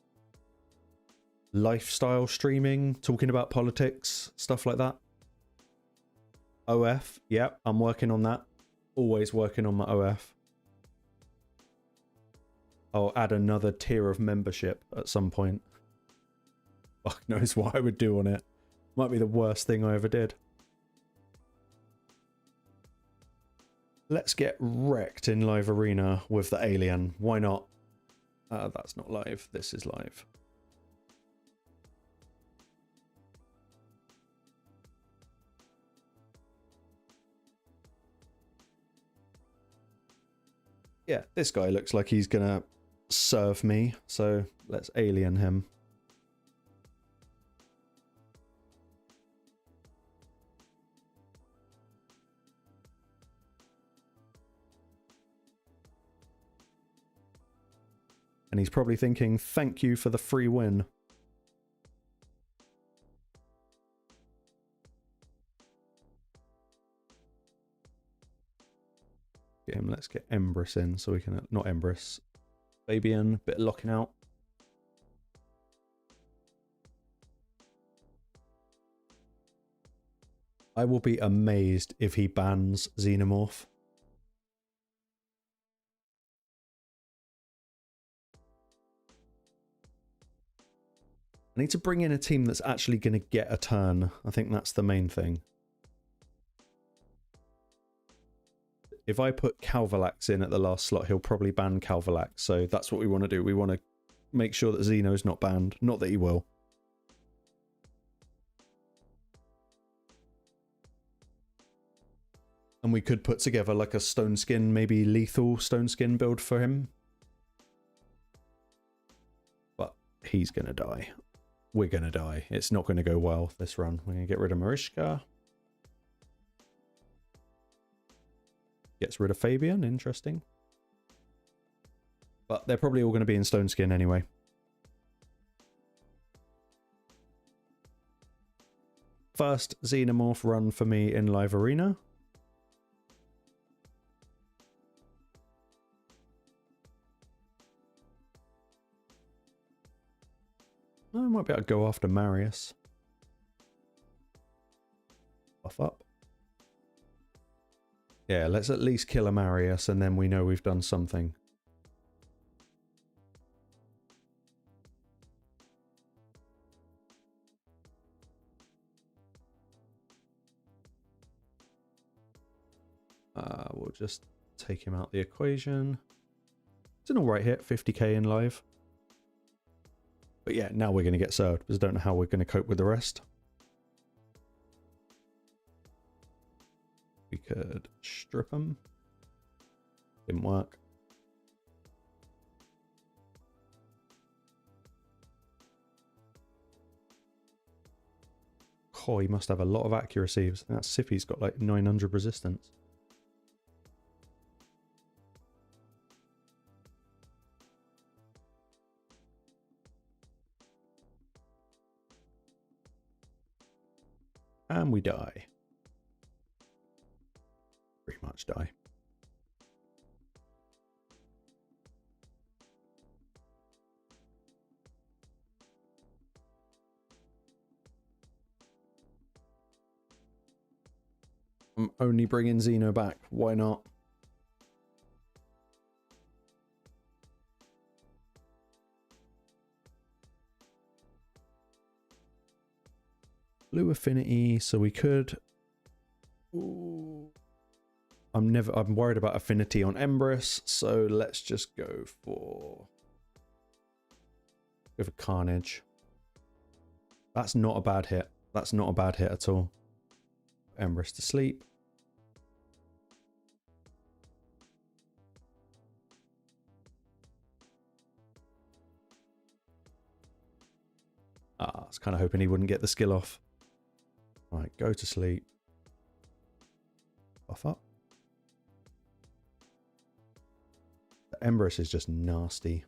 Lifestyle streaming, talking about politics, stuff like that. OF, yeah, I'm working on that. Always working on my OF. I'll add another tier of membership at some point. Fuck knows what I would do on it. Might be the worst thing I ever did. Let's get wrecked in live arena with the alien. Why not? That's not live. This is live. Yeah, this guy looks like he's gonna serve me, so let's alien him. And he's probably thinking, thank you for the free win. Get him, let's get Empress in so we can, not Empress, Fabian, bit of locking out. I will be amazed if he bans Xenomorph. I need to bring in a team that's actually going to get a turn. I think that's the main thing. if I put Calvalax in at the last slot, he'll probably ban Calvalax. So that's what we want to do. We want to make sure that Xeno's not banned. Not that he will. And we could put together like a Stone Skin, maybe lethal Stone Skin build for him. But he's going to die. We're going to die. It's not going to go well this run. We're going to get rid of Mariska. Gets rid of Fabian. Interesting. But they're probably all going to be in Stone Skin anyway. First Xenomorph run for me in Live Arena. I might be able to go after Marius. Buff up. Yeah, let's at least kill a Marius and then we know we've done something. We'll just take him out the equation. It's an alright hit, 50k in live. But yeah, now we're going to get served because I don't know how we're going to cope with the rest. We could strip him. Didn't work. Oh, he must have a lot of accuracy. That Sippy's got like 900 resistance. And we die. Pretty much die. I'm only bringing Xeno back. Why not? Blue affinity, so we could. Ooh. I'm worried about affinity on Embrus, so let's just go for Carnage. That's not a bad hit. That's not a bad hit at all. Embrus to sleep. I was kind of hoping he wouldn't get the skill off. Right, go to sleep. Buff up. The Embrus is just nasty.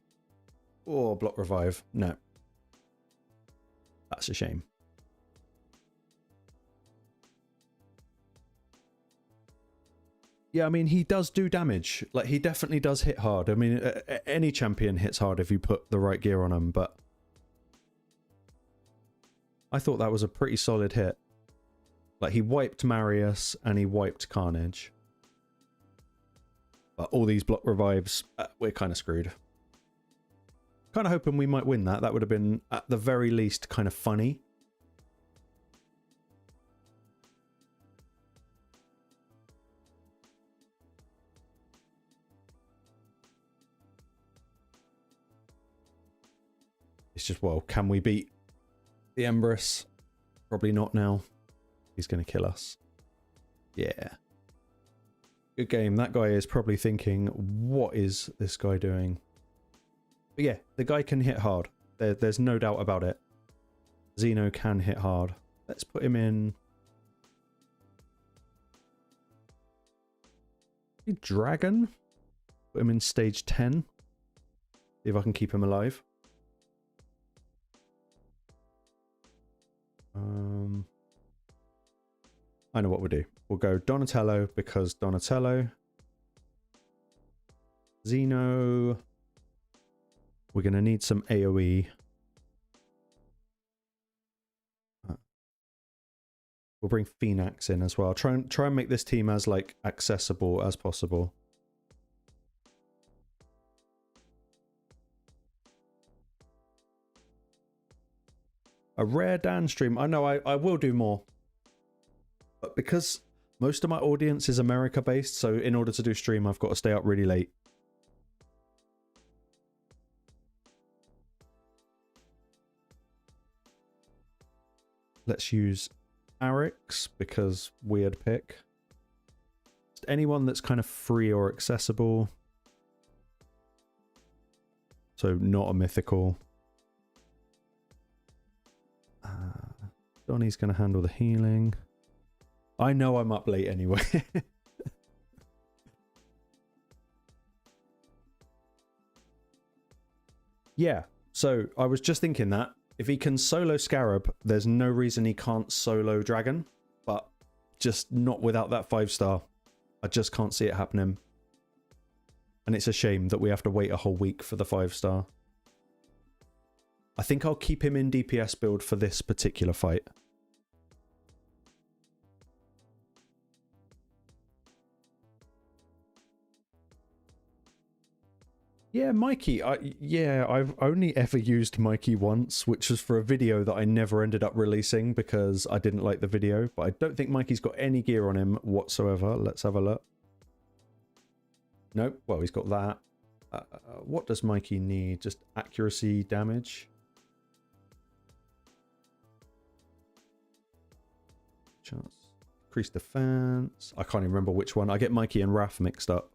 Oh, block revive. No. That's a shame. Yeah, I mean, he does do damage. Like, he definitely does hit hard. I mean, any champion hits hard if you put the right gear on him, but I thought that was a pretty solid hit. Like, he wiped Marius and he wiped Carnage. But all these block revives, we're kind of screwed. Kind of hoping we might win that. That would have been, at the very least, kind of funny. It's just, well, can we beat the Embrus? Probably not now. He's going to kill us. Yeah. Good game. That guy is probably thinking, what is this guy doing? But yeah, the guy can hit hard. There's no doubt about it. Xeno can hit hard. Let's put him in. Dragon. Put him in stage 10. See if I can keep him alive. I know what we'll do. We'll go Donatello because Donatello. Xeno. We're going to need some AoE. We'll bring Phoenix in as well. Try and make this team as like accessible as possible. A rare Dan stream. I know I will do more. But because Most of my audience is America based, so in order to do stream, I've got to stay up really late. Let's use Arix because weird pick. Just anyone that's kind of free or accessible. So not a mythical. Donnie's going to handle the healing. I know I'm up late anyway. Yeah, so I was just thinking that if he can solo Scarab, there's no reason he can't solo Dragon, but just not without that 5-star. I just can't see it happening. And it's a shame that we have to wait a whole week for the 5-star. I think I'll keep him in DPS build for this particular fight. Yeah, Mikey. I've only ever used Mikey once, which was for a video that I never ended up releasing because I didn't like the video. But I don't think Mikey's got any gear on him whatsoever. Let's have a look. Nope. Well, he's got that. What does Mikey need? Just accuracy, damage. Chance. Increase defense. I can't even remember which one. I get Mikey and Raph mixed up.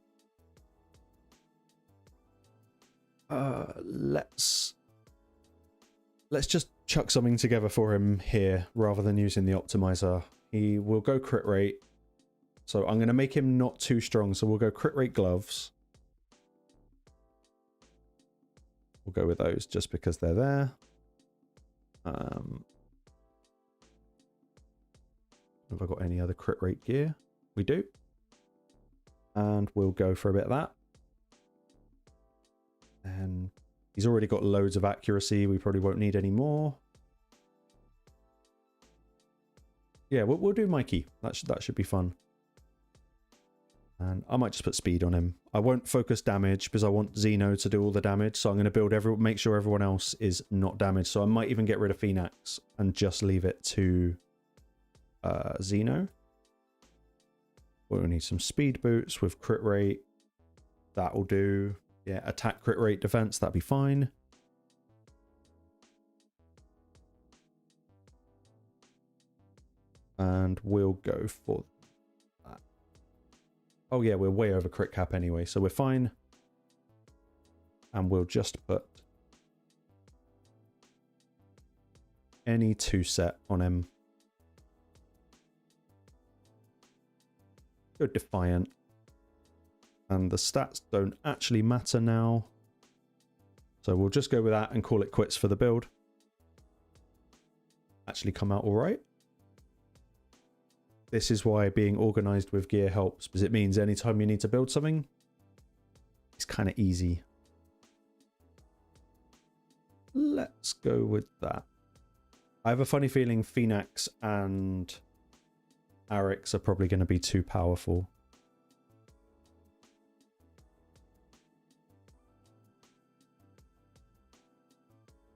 Let's just chuck something together for him here rather than using the optimizer. He will go crit rate. So I'm going to make him not too strong. So we'll go crit rate gloves. We'll go with those just because they're there. Have I got any other crit rate gear? We do. And we'll go for a bit of that. And he's already got loads of accuracy. We probably won't need any more. Yeah, we'll do Mikey. That should be fun. And I might just put speed on him. I won't focus damage because I want Xeno to do all the damage. So I'm going to make sure everyone else is not damaged. So I might even get rid of Phoenix and just leave it to Xeno. We'll need some speed boots with crit rate. That'll do. Yeah, attack, crit rate, defense, that'd be fine. And we'll go for that. Oh yeah, we're way over crit cap anyway, so we're fine. And we'll just put any 2 set on him. Go Defiant. And the stats don't actually matter now. So we'll just go with that and call it quits for the build. Actually come out all right. This is why being organized with gear helps, because it means anytime you need to build something, it's kind of easy. Let's go with that. I have a funny feeling Phoenix and Arix are probably going to be too powerful.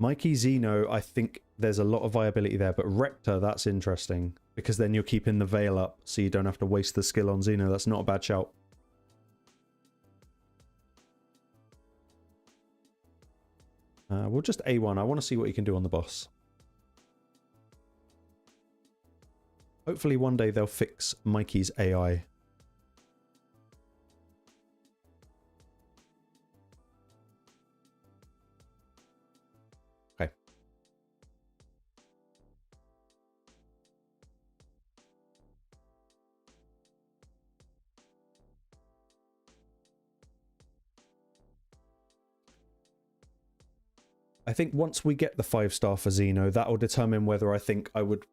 Mikey Xeno, I think there's a lot of viability there, but Rector, that's interesting because then you're keeping the veil up so you don't have to waste the skill on Xeno. That's not a bad shout. We'll just A1. I want to see what you can do on the boss. Hopefully one day they'll fix Mikey's AI. I think once we get the 5-star for Xeno, that will determine whether I think I would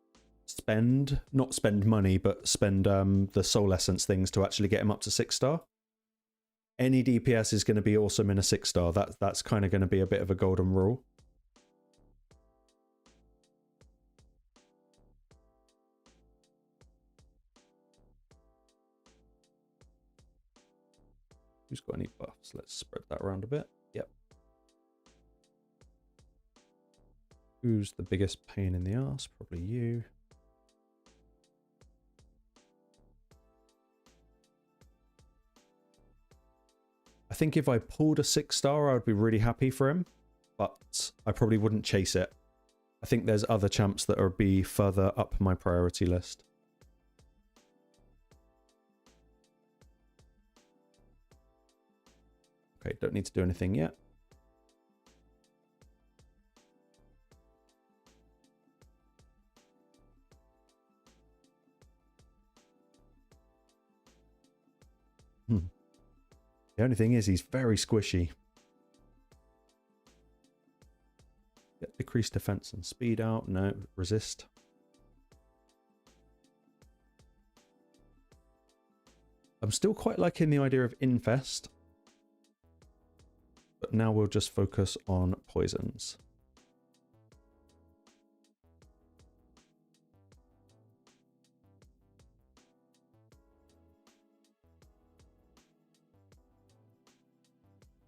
not spend money, but spend the soul essence things to actually get him up to 6-star. Any DPS is going to be awesome in a 6-star. That's kind of going to be a bit of a golden rule. Who's got any buffs? Let's spread that around a bit. Yep. Who's the biggest pain in the ass? Probably you. I think if I pulled a 6-star, I would be really happy for him, but I probably wouldn't chase it. I think there's other champs that would be further up my priority list. Okay, don't need to do anything yet. The only thing is he's very squishy. Get decreased defense and speed out. No, resist. I'm still quite liking the idea of infest. But now we'll just focus on poisons.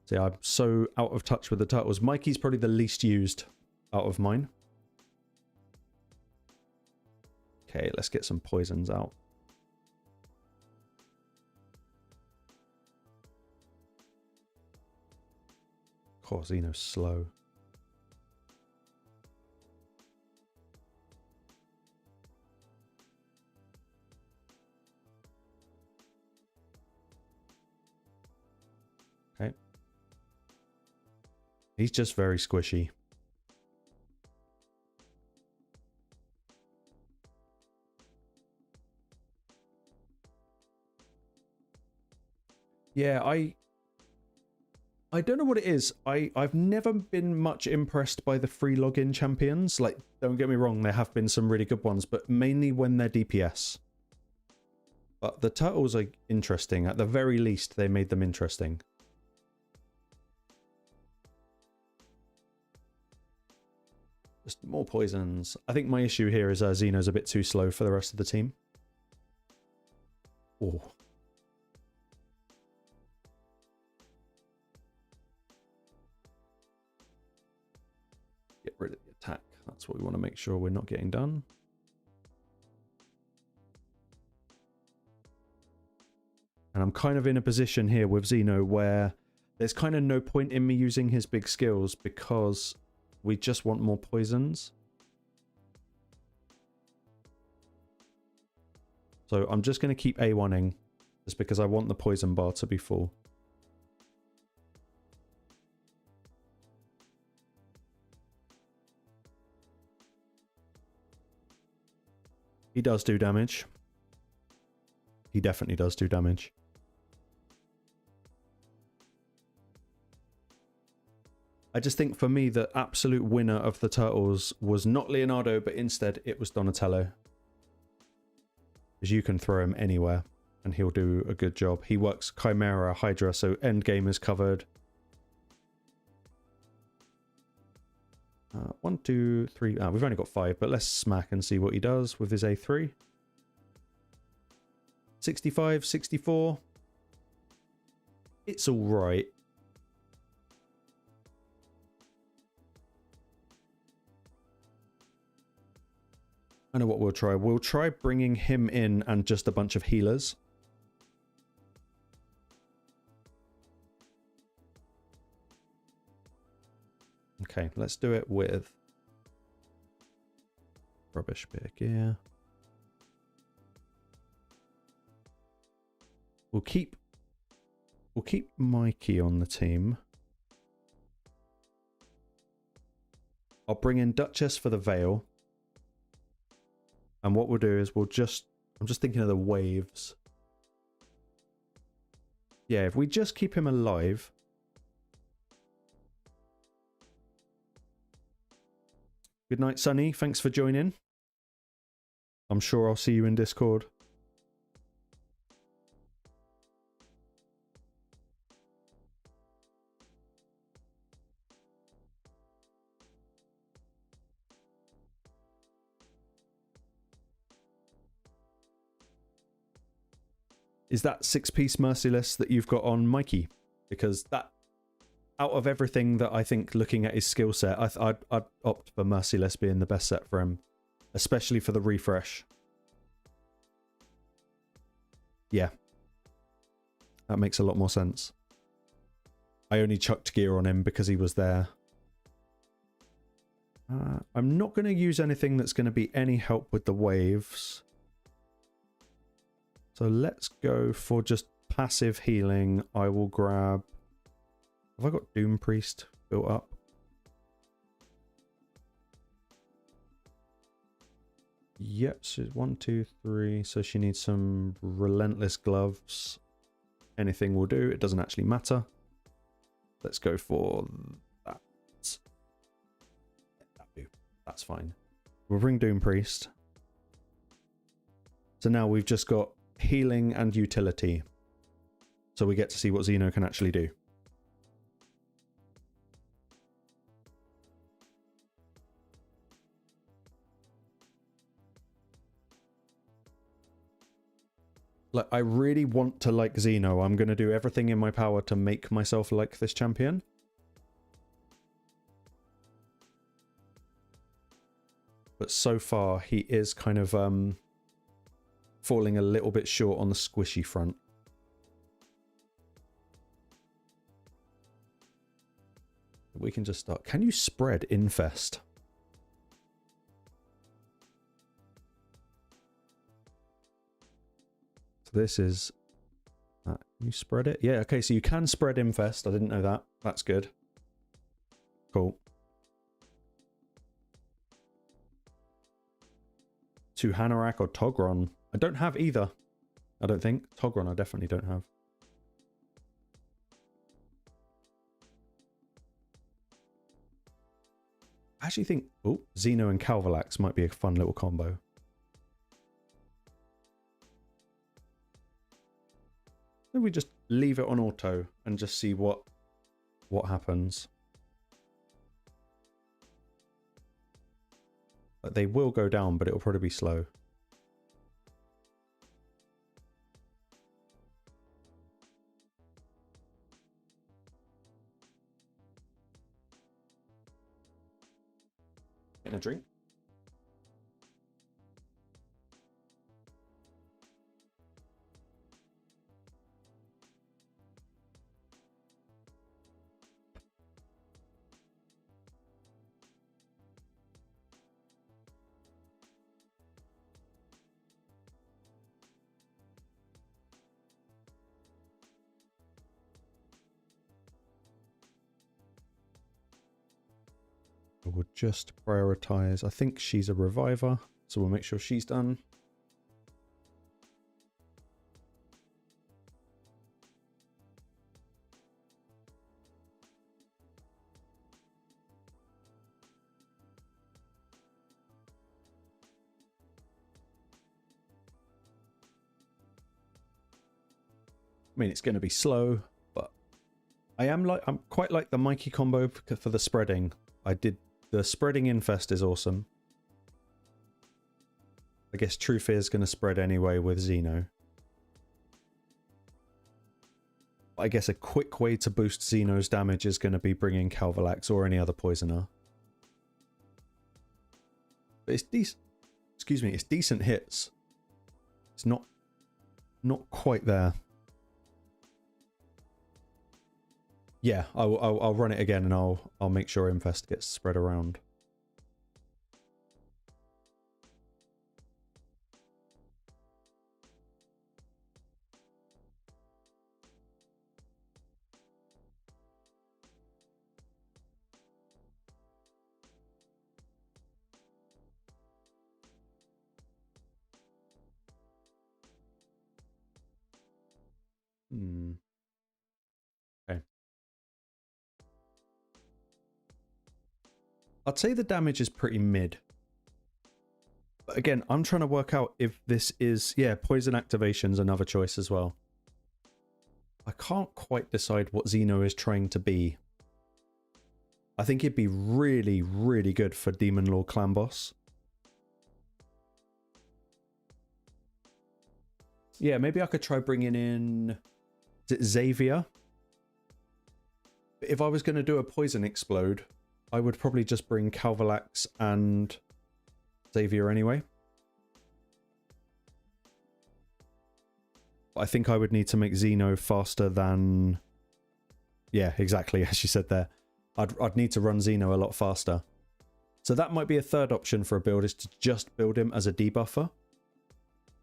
See, I'm so out of touch with the turtles. Mikey's probably the least used out of mine. Okay, let's get some poisons out. Of course, Xeno's slow. Okay. He's just very squishy. Yeah, I don't know what it is. I've never been much impressed by the free login champions. Like, don't get me wrong, there have been some really good ones, but mainly when they're DPS. But the turtles are interesting. At the very least, they made them interesting. Just more poisons. I think my issue here is Xeno's a bit too slow for the rest of the team. Oh. Get rid of the attack. That's what we want to make sure we're not getting done. And I'm kind of in a position here with Xeno where there's kind of no point in me using his big skills because we just want more poisons. So I'm just going to keep A1ing just because I want the poison bar to be full. He does do damage. He definitely does do damage. I just think for me the absolute winner of the turtles was not Leonardo, but instead it was Donatello. Because you can throw him anywhere and he'll do a good job. He works Chimera, Hydra, so endgame is covered. 1, 2, 3. We've only got 5, but let's smack and see what he does with his A3. 65, 64. It's all right. I know what we'll try. We'll try bringing him in and just a bunch of healers. Okay, let's do it with rubbish bit of gear. We'll keep Mikey on the team. I'll bring in Duchess for the Veil. And what we'll do is I'm just thinking of the waves. Yeah, if we just keep him alive. Good night, Sunny. Thanks for joining. I'm sure I'll see you in Discord. Is that 6-piece Merciless that you've got on Mikey? Because that, out of everything that I think looking at his skill set, I'd opt for Merciless being the best set for him. Especially for the refresh. Yeah. That makes a lot more sense. I only chucked gear on him because he was there. I'm not going to use anything that's going to be any help with the waves. So let's go for just passive healing. I will grab... Have I got Doom Priest built up? Yep, so 1, 2, 3. So she needs some Relentless Gloves. Anything will do. It doesn't actually matter. Let's go for that. That's fine. We'll bring Doom Priest. So now we've just got healing and utility. So we get to see what Xeno can actually do. Like, I really want to like Xeno. I'm going to do everything in my power to make myself like this champion. But so far, he is kind of falling a little bit short on the squishy front. We can just start. Can you spread Infest? So this is... can you spread it? Yeah, okay, so you can spread Infest. I didn't know that. That's good. Cool. To Hanorak or Togron. I don't have either. I don't think. Togron I definitely don't have. I actually think... Oh, Xeno and Calvalax might be a fun little combo. Then we just leave it on auto and just see what happens. They will go down, but it'll probably be slow. Getting a drink? We'll just prioritize. I think she's a reviver, so we'll make sure she's done. I mean, it's going to be slow, but I'm quite like the Mikey combo for the spreading. The spreading Infest is awesome. I guess True Fear is going to spread anyway with Xeno. I guess a quick way to boost Xeno's damage is going to be bringing Calvalax or any other poisoner. But it's decent. Excuse me, it's decent hits. It's not quite there. Yeah, I'll run it again and I'll make sure Infest gets spread around. Okay. I'd say the damage is pretty mid. But again, I'm trying to work out if this is... Yeah, poison activation's another choice as well. I can't quite decide what Xeno is trying to be. I think it'd be really, really good for Demon Lord Clan Boss. Yeah, maybe I could try bringing in... Is it Xavier? If I was going to do a Poison Explode, I would probably just bring Calvalax and Xavier anyway. I think I would need to make Xeno faster than... Yeah, exactly, as you said there. I'd need to run Xeno a lot faster. So that might be a third option for a build, is to just build him as a debuffer.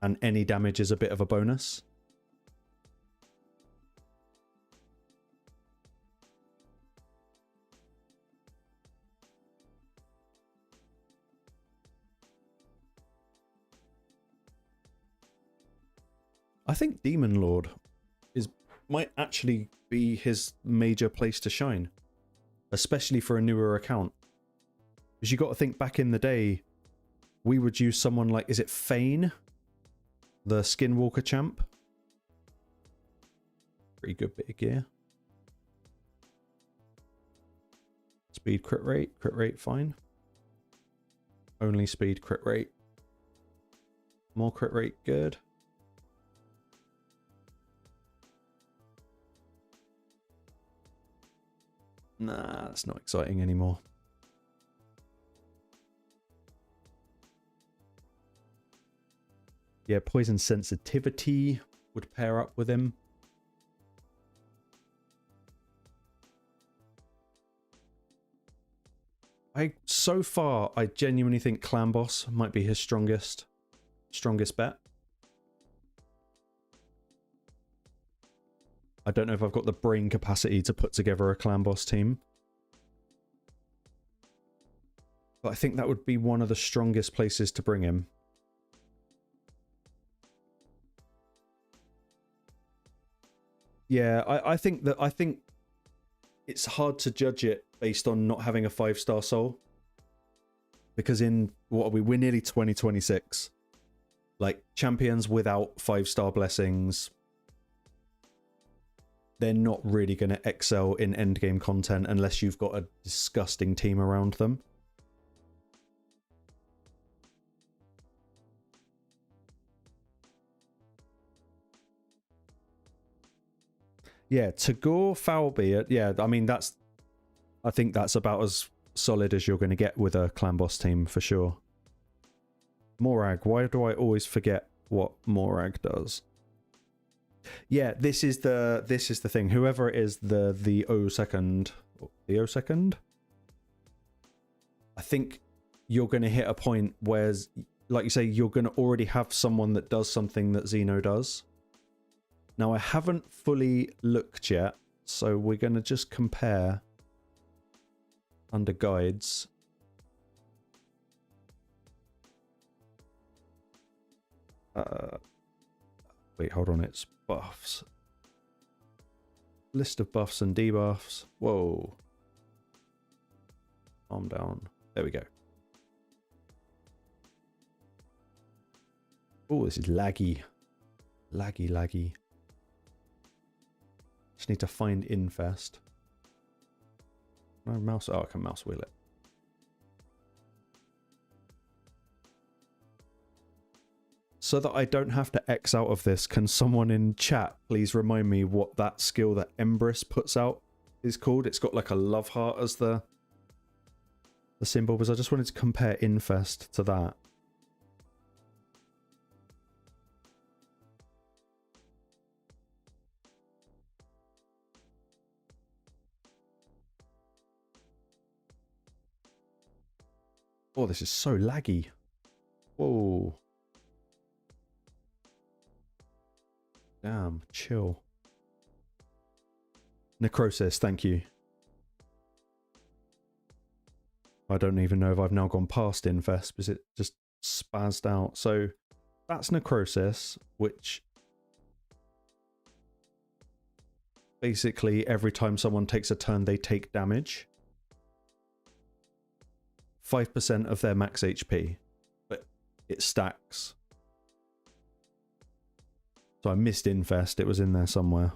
And any damage is a bit of a bonus. I think Demon Lord might actually be his major place to shine, especially for a newer account. Because you got to think, back in the day, we would use someone like, is it Fayne, the Skinwalker champ? Pretty good bit of gear. Speed, crit rate, fine. Only speed, crit rate. More crit rate, good. Nah, that's not exciting anymore. Yeah, poison sensitivity would pair up with him. So far, I genuinely think Clan Boss might be his strongest bet. I don't know if I've got the brain capacity to put together a Clan Boss team. But I think that would be one of the strongest places to bring him. Yeah, I think it's hard to judge it based on not having a 5-star soul. Because in, what are we? We're nearly 2026. Like, champions without 5-star blessings, they're not really going to excel in endgame content unless you've got a disgusting team around them. Yeah, Tagoar, Foulbeard. Yeah, I mean, I think that's about as solid as you're going to get with a Clan Boss team for sure. Morag. Why do I always forget what Morag does? Yeah, this is the thing. Whoever it is, the O second, I think you're going to hit a point where, like you say, you're going to already have someone that does something that Xeno does. Now, I haven't fully looked yet, so we're going to just compare under guides. Wait, hold on, it's buffs. List of buffs and debuffs. Whoa. Calm down. There we go. Oh, this is laggy. Laggy. Just need to find Infest. No mouse. Oh, I can mouse wheel it. So that I don't have to X out of this, can someone in chat please remind me what that skill that Embrys puts out is called? It's got like a love heart as the symbol, because I just wanted to compare Infest to that. Oh, this is so laggy. Whoa. Damn, chill. Necrosis, thank you. I don't even know if I've now gone past Infest because it just spazzed out. So that's Necrosis, which basically every time someone takes a turn, they take damage. 5% of their max HP, but it stacks. So I missed Infest, it was in there somewhere.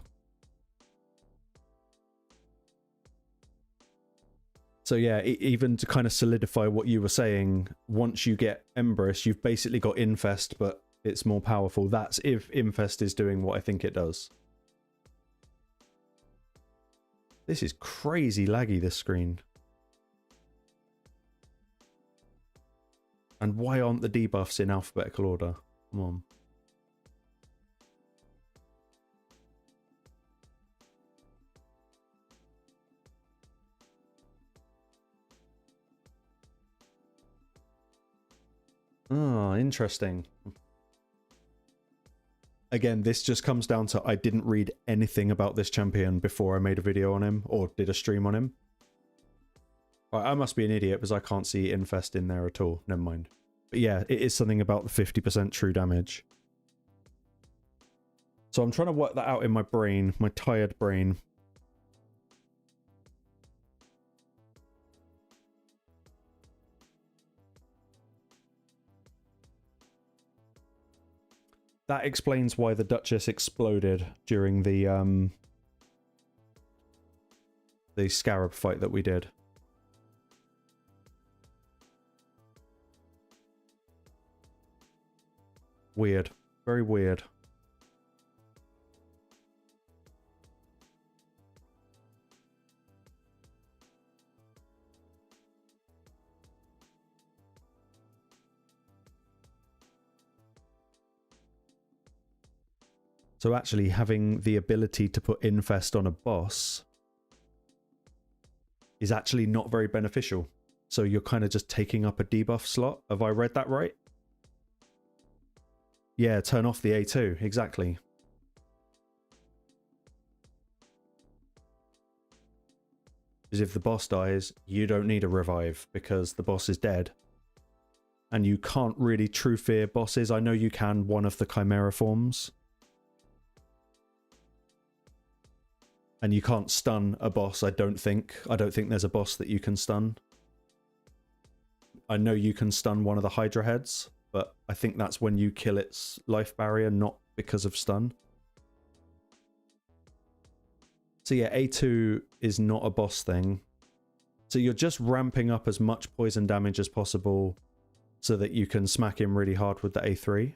So yeah, even to kind of solidify what you were saying, once you get Embrys, you've basically got Infest, but it's more powerful. That's if Infest is doing what I think it does. This is crazy laggy, this screen. And why aren't the debuffs in alphabetical order? Come on. Oh, interesting. Again, this just comes down to I didn't read anything about this champion before I made a video on him or did a stream on him. I must be an idiot because I can't see Infest in there at all. Never mind. But yeah, it is something about the 50% true damage. So I'm trying to work that out in my brain, my tired brain. That explains why the Duchess exploded during the Scarab fight that we did. Weird. Very weird. So actually having the ability to put Infest on a boss is actually not very beneficial. So you're kind of just taking up a debuff slot. Have I read that right? Yeah, turn off the A2, exactly. Because if the boss dies, you don't need a revive because the boss is dead. And you can't really true fear bosses. I know you can one of the Chimera forms. And you can't stun a boss, I don't think. I don't think there's a boss that you can stun. I know you can stun one of the Hydra heads, but I think that's when you kill its life barrier, not because of stun. So yeah, A2 is not a boss thing. So you're just ramping up as much poison damage as possible so that you can smack him really hard with the A3.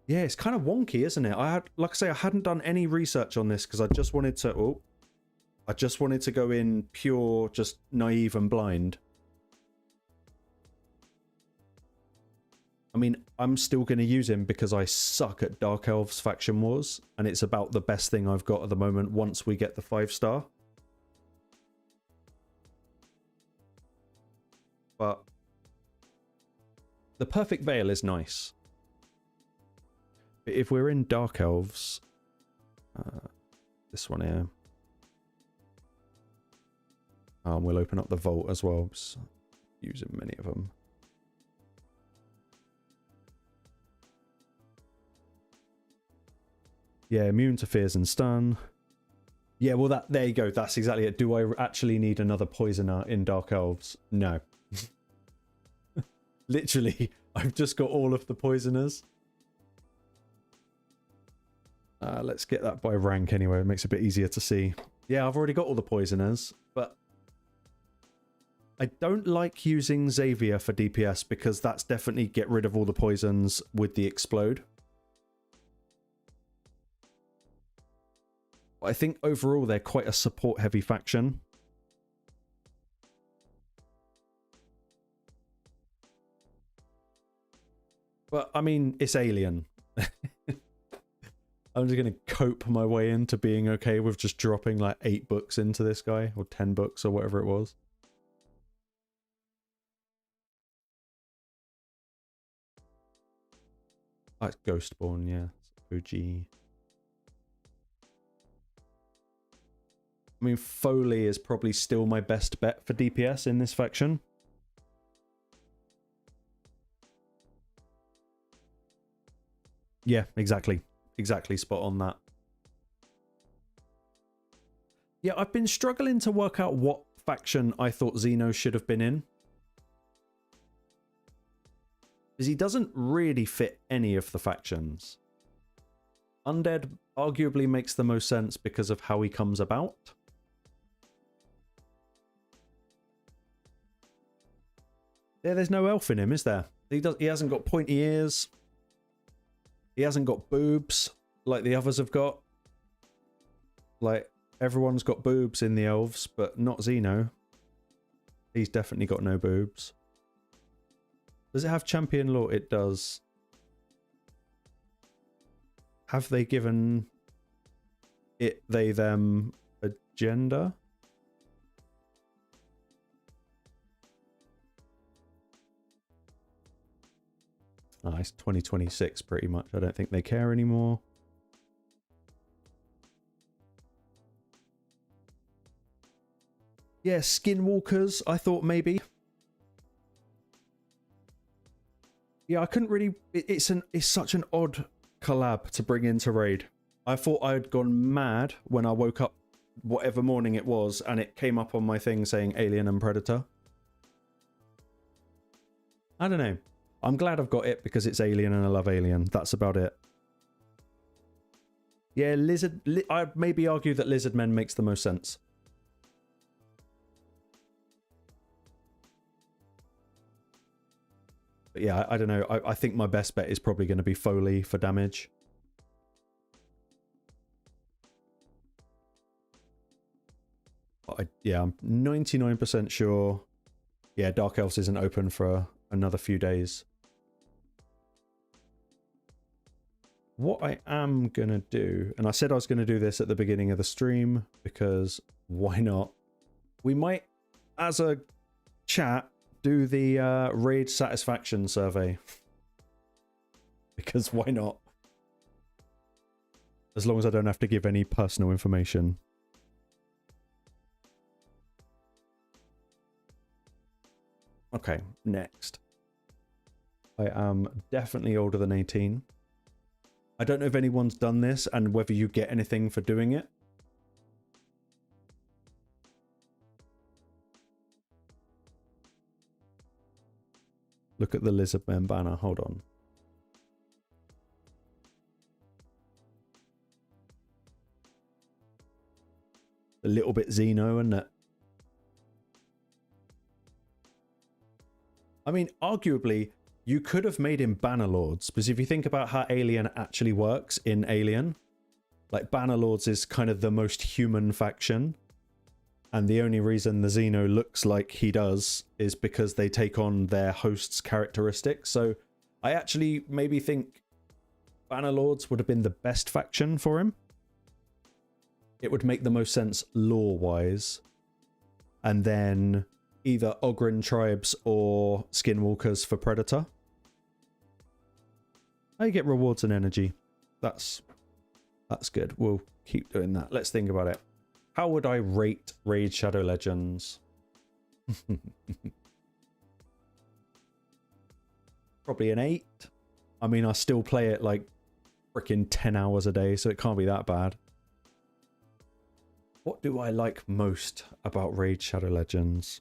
Yeah, it's kind of wonky, isn't it? Like I say, I hadn't done any research on this because I just wanted to. I just wanted to go in pure, just naive and blind. I mean, I'm still going to use him because I suck at Dark Elves Faction Wars, and it's about the best thing I've got at the moment once we get the 5-star. But the Perfect Veil is nice. If we're in Dark Elves, this one here, we'll open up the vault as well. Using many of them. Yeah, immune to fears and stun. Yeah, well, there you go. That's exactly it. Do I actually need another poisoner in Dark Elves? No. Literally, I've just got all of the poisoners. Let's get that by rank anyway. It makes it a bit easier to see. Yeah, I've already got all the poisoners, but I don't like using Xavier for DPS because that's definitely get rid of all the poisons with the explode. I think overall they're quite a support-heavy faction. But, I mean, it's Alien. I'm just going to cope my way into being okay with just dropping like 8 books into this guy, or 10 books, or whatever it was. Oh, it's Ghostborn, yeah. It's OG. I mean, Foley is probably still my best bet for DPS in this faction. Yeah, exactly. Exactly spot on that. Yeah, I've been struggling to work out what faction I thought Xeno should have been in. Because he doesn't really fit any of the factions. Undead arguably makes the most sense because of how he comes about. Yeah, there's no elf in him, is there? He hasn't got pointy ears. He hasn't got boobs like the others have got. Like, everyone's got boobs in the elves, but not Xeno. He's definitely got no boobs. Does it have champion lore? It does. Have they given... it, they, them agenda. Oh, it's 2026 pretty much. I don't think they care anymore. Yeah, Skinwalkers, I thought maybe. Yeah, I couldn't really... It's such an odd collab to bring into Raid. I thought I had gone mad when I woke up whatever morning it was and it came up on my thing saying Alien and Predator. I don't know. I'm glad I've got it because it's Alien and I love Alien. That's about it. Yeah, I'd maybe argue that Lizard Men makes the most sense. But yeah, I don't know. I think my best bet is probably going to be Foley for damage. But yeah, I'm 99% sure. Yeah, Dark Elves isn't open for another few days. What I am going to do, and I said I was going to do this at the beginning of the stream, because why not? We might, as a chat, do the raid satisfaction survey. Because why not? As long as I don't have to give any personal information. Okay, next. I am definitely older than 18. I don't know if anyone's done this and whether you get anything for doing it. Look at the Lizard Men banner. Hold on. A little bit Xeno, isn't it? I mean, arguably, you could have made him Bannerlords, because if you think about how Alien actually works in Alien, like Bannerlords is kind of the most human faction. And the only reason the Xeno looks like he does is because they take on their host's characteristics. So I actually maybe think Bannerlords would have been the best faction for him. It would make the most sense lore-wise. And then either Ogryn tribes or Skinwalkers for Predator. I get rewards and energy. That's good. We'll keep doing that. Let's think about it. How would I rate Raid Shadow Legends? Probably an 8. I mean, I still play it like freaking 10 hours a day, so it can't be that bad. What do I like most about Raid Shadow Legends?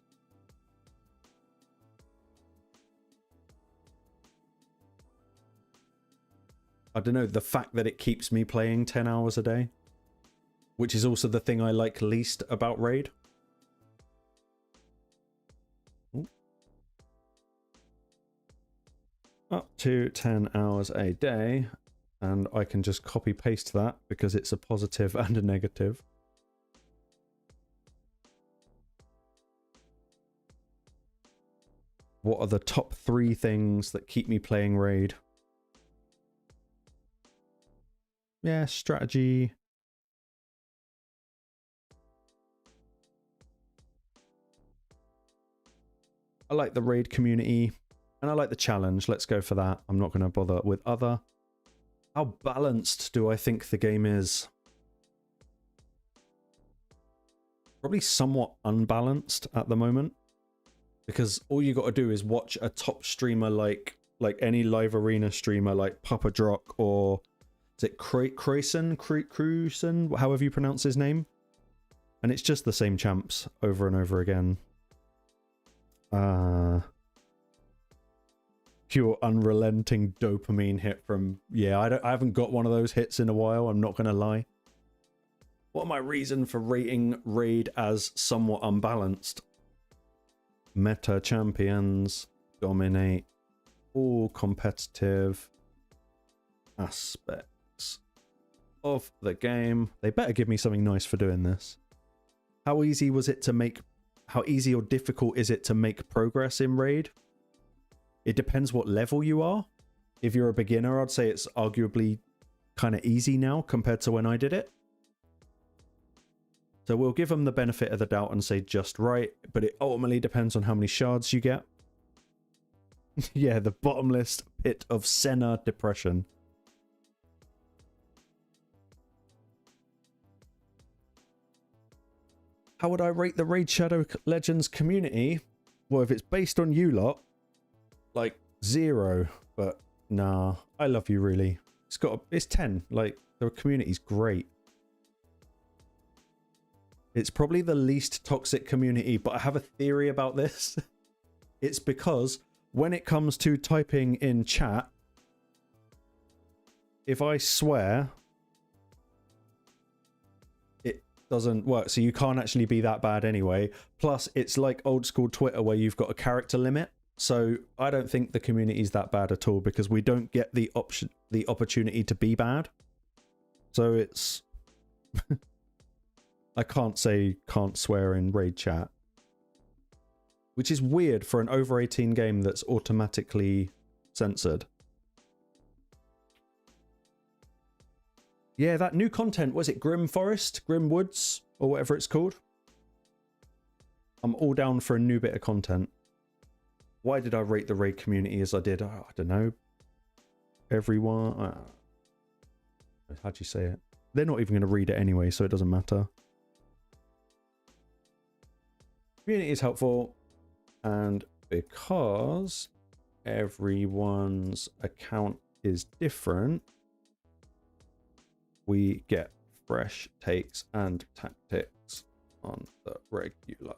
I don't know, the fact that it keeps me playing 10 hours a day. Which is also the thing I like least about Raid. Ooh. Up to 10 hours a day. And I can just copy paste that because it's a positive and a negative. What are the top 3 things that keep me playing Raid? Yeah, strategy. I like the raid community and I like the challenge. Let's go for that. I'm not going to bother with other. How balanced do I think the game is? Probably somewhat unbalanced at the moment. Because all you got to do is watch a top streamer like any live arena streamer like Papa Drock or is it Cruisen, however you pronounce his name. And it's just the same champs over and over again. Pure unrelenting dopamine hit from... Yeah, I haven't got one of those hits in a while, I'm not going to lie. What are my reason for rating Raid as somewhat unbalanced? Meta champions dominate all competitive aspects of the game. They better give me something nice for doing this. How easy was it to make... How easy or difficult is it to make progress in Raid? It depends what level you are. If you're a beginner, I'd say it's arguably kind of easy now compared to when I did it. So we'll give them the benefit of the doubt and say just right, but it ultimately depends on how many shards you get. Yeah, the bottomless pit of Senna depression. How would I rate the Raid Shadow Legends community? Well, if it's based on you lot, like 0, but nah, I love you really. It's 10, like the community's great. It's probably the least toxic community, but I have a theory about this. It's because when it comes to typing in chat, if I swear, it doesn't work. So you can't actually be that bad anyway. Plus, it's like old school Twitter where you've got a character limit. So I don't think the community is that bad at all because we don't get the opportunity to be bad. So it's... I can't say can't swear in raid chat. Which is weird for an over 18 game that's automatically censored. Yeah, that new content, was it Grim Forest? Grim Woods? Or whatever it's called? I'm all down for a new bit of content. Why did I rate the raid community as I did? Oh, I don't know. Everyone... how'd you say it? They're not even going to read it anyway, so it doesn't matter. Community is helpful, and because everyone's account is different, we get fresh takes and tactics on the regular.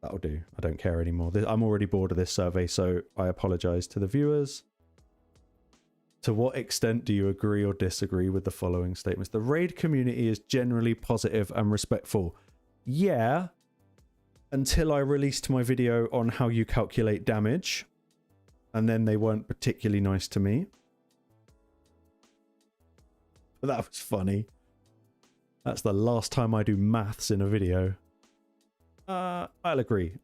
That'll do. I don't care anymore. I'm already bored of this survey, so I apologize to the viewers. To what extent do you agree or disagree with the following statements? The raid community is generally positive and respectful. Yeah. Until I released my video on how you calculate damage. And then they weren't particularly nice to me. But that was funny. That's the last time I do maths in a video. I'll agree.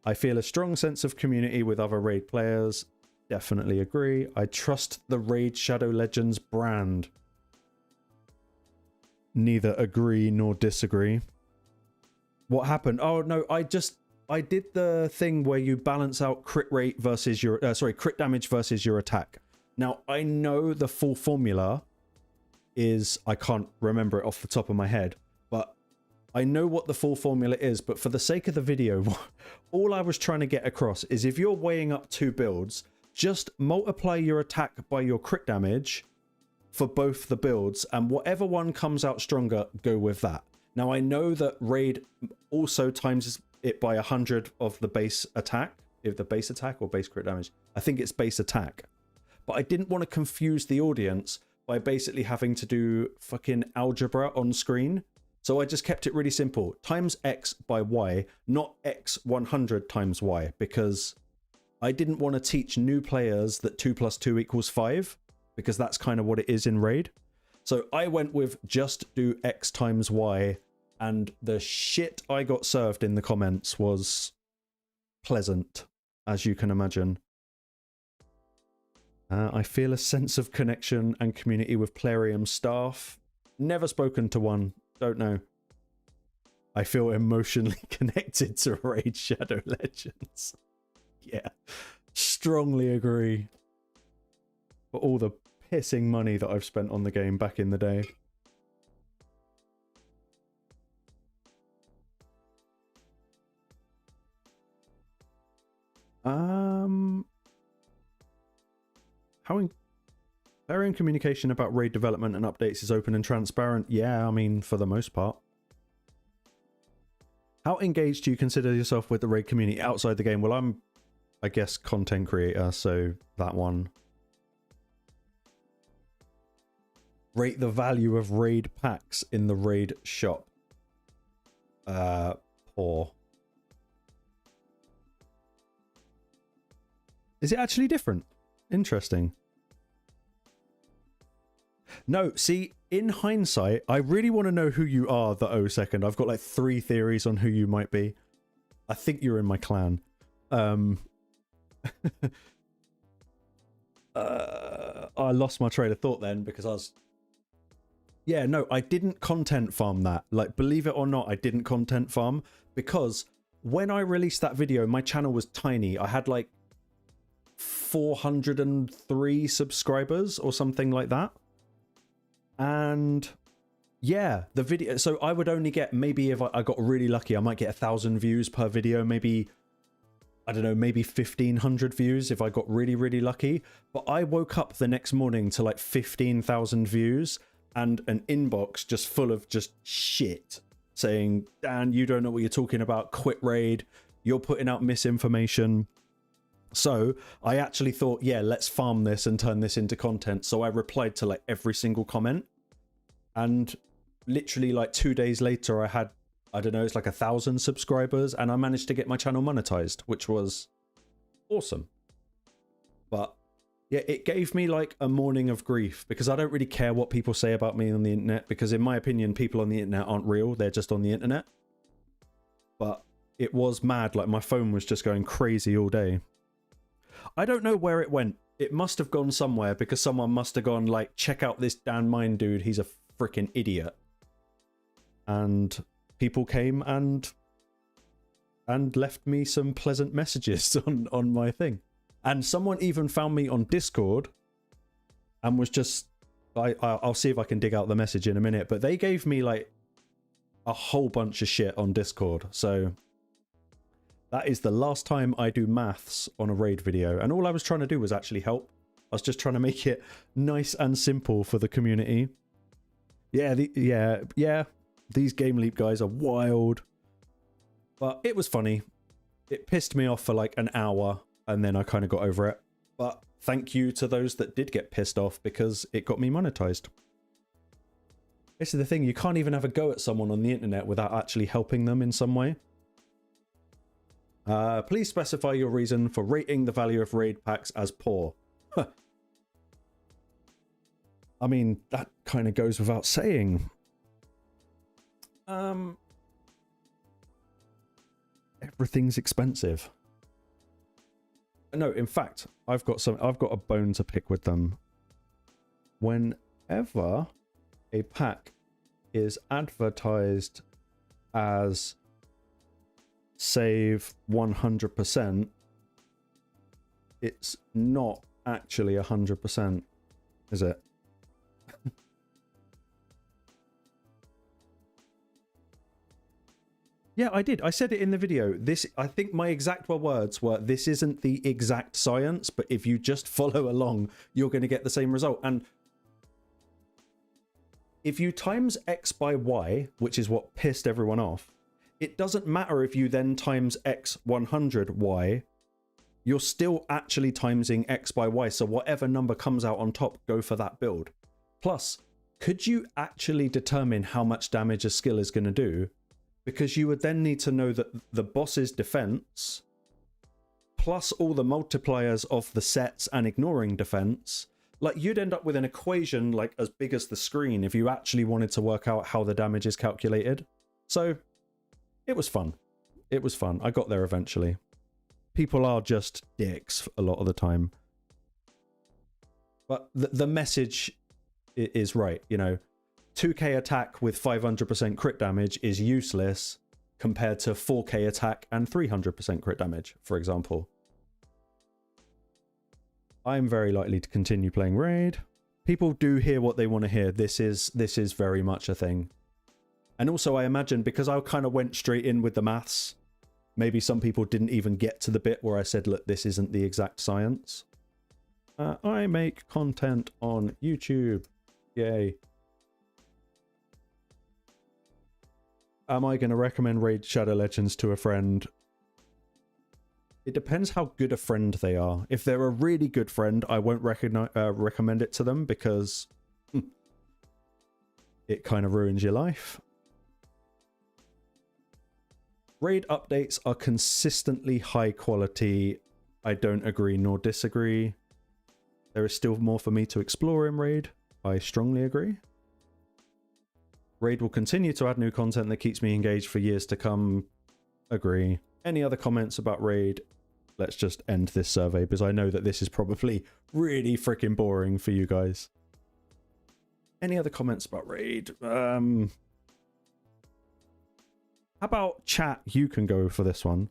I feel a strong sense of community with other raid players. Definitely agree. I trust the Raid Shadow Legends brand. Neither agree nor disagree. What happened? Oh no, I did the thing where you balance out crit rate versus your crit damage versus your attack. Now I know the full formula is, I can't remember it off the top of my head, but I know what the full formula is, but for the sake of the video, all I was trying to get across is if you're weighing up 2 builds, just multiply your attack by your crit damage for both the builds, and whatever one comes out stronger, go with that. Now, I know that Raid also times it by 100 of the base attack. If the base attack or base crit damage. I think it's base attack. But I didn't want to confuse the audience by basically having to do fucking algebra on screen. So I just kept it really simple. Times X by Y, not X 100 times Y, because I didn't want to teach new players that 2 + 2 = 5, because that's kind of what it is in Raid. So I went with just do X times Y, and the shit I got served in the comments was pleasant, as you can imagine. I feel a sense of connection and community with Plarium staff. Never spoken to one, don't know. I feel emotionally connected to Raid Shadow Legends. Yeah, strongly agree. For all the pissing money that I've spent on the game back in the day. Our own communication about raid development and updates is open and transparent. Yeah, I mean, for the most part. How engaged do you consider yourself with the raid community outside the game? Well, I'm, I guess, content creator, so that one. Rate the value of raid packs in the raid shop. Poor. Is it actually different? Interesting. No, see, in hindsight, I really want to know who you are, the O second. I've got like 3 theories on who you might be. I think you're in my clan. I lost my train of thought then because I was... Yeah, no, I didn't content farm that. Like, believe it or not, I didn't content farm because when I released that video, my channel was tiny. I had like 403 subscribers or something like that. And yeah, the video, so I would only get, maybe if I got really lucky, I might get 1,000 views per video, maybe, I don't know, maybe 1,500 views if I got really, really lucky. But I woke up the next morning to like 15,000 views and an inbox just full of just shit saying, Dan, you don't know what you're talking about, quit raid, you're putting out misinformation. So I actually thought, yeah, let's farm this and turn this into content. So I replied to like every single comment, and literally like 2 days later I had, I don't know, it's like 1,000 subscribers, and I managed to get my channel monetized, which was awesome. But yeah, it gave me like a morning of grief because I don't really care what people say about me on the internet, because in my opinion, people on the internet aren't real. They're just on the internet. But it was mad. Like my phone was just going crazy all day. I don't know where it went. It must have gone somewhere because someone must have gone like, check out this Dan Mine dude. He's a freaking idiot. And people came and left me some pleasant messages on my thing. And someone even found me on Discord and was just, I'll see if I can dig out the message in a minute, but they gave me like a whole bunch of shit on Discord. So that is the last time I do maths on a raid video. And all I was trying to do was actually help. I was just trying to make it nice and simple for the community. Yeah, these Game Leap guys are wild. But it was funny. It pissed me off for like an hour, and then I kind of got over it. But thank you to those that did get pissed off, because it got me monetized. This is the thing, you can't even have a go at someone on the internet without actually helping them in some way. Please specify your reason for rating the value of raid packs as poor. I mean, that kind of goes without saying. Everything's expensive. No, in fact, I've got a bone to pick with them. Whenever a pack is advertised as save 100%, it's not actually 100%, is it? Yeah, I did. I said it in the video. This, I think my exact words were, this isn't the exact science, but if you just follow along, you're going to get the same result. And if you times X by Y, which is what pissed everyone off, it doesn't matter if you then times X 100Y, you're still actually timesing X by Y. So whatever number comes out on top, go for that build. Plus, could you actually determine how much damage a skill is going to do? Because you would then need to know that the boss's defense, plus all the multipliers of the sets and ignoring defense, like you'd end up with an equation like as big as the screen if you actually wanted to work out how the damage is calculated. So it was fun. It was fun. I got there eventually. People are just dicks a lot of the time. But the message is right, you know. 2k attack with 500% crit damage is useless compared to 4k attack and 300% crit damage, for example. I'm very likely to continue playing Raid. People do hear what they want to hear. This is very much a thing. And also I imagine because I kind of went straight in with the maths, maybe some people didn't even get to the bit where I said, look, this isn't the exact science. I make content on YouTube. Yay. Am I going to recommend Raid Shadow Legends to a friend? It depends how good a friend they are. If they're a really good friend, I won't recommend it to them because it kind of ruins your life. Raid updates are consistently high quality. I don't agree nor disagree. There is still more for me to explore in Raid. I strongly agree. Raid will continue to add new content that keeps me engaged for years to come. Agree. Any other comments about Raid? Let's just end this survey because I know that this is probably really freaking boring for you guys. Any other comments about Raid? How about chat? You can go for this one.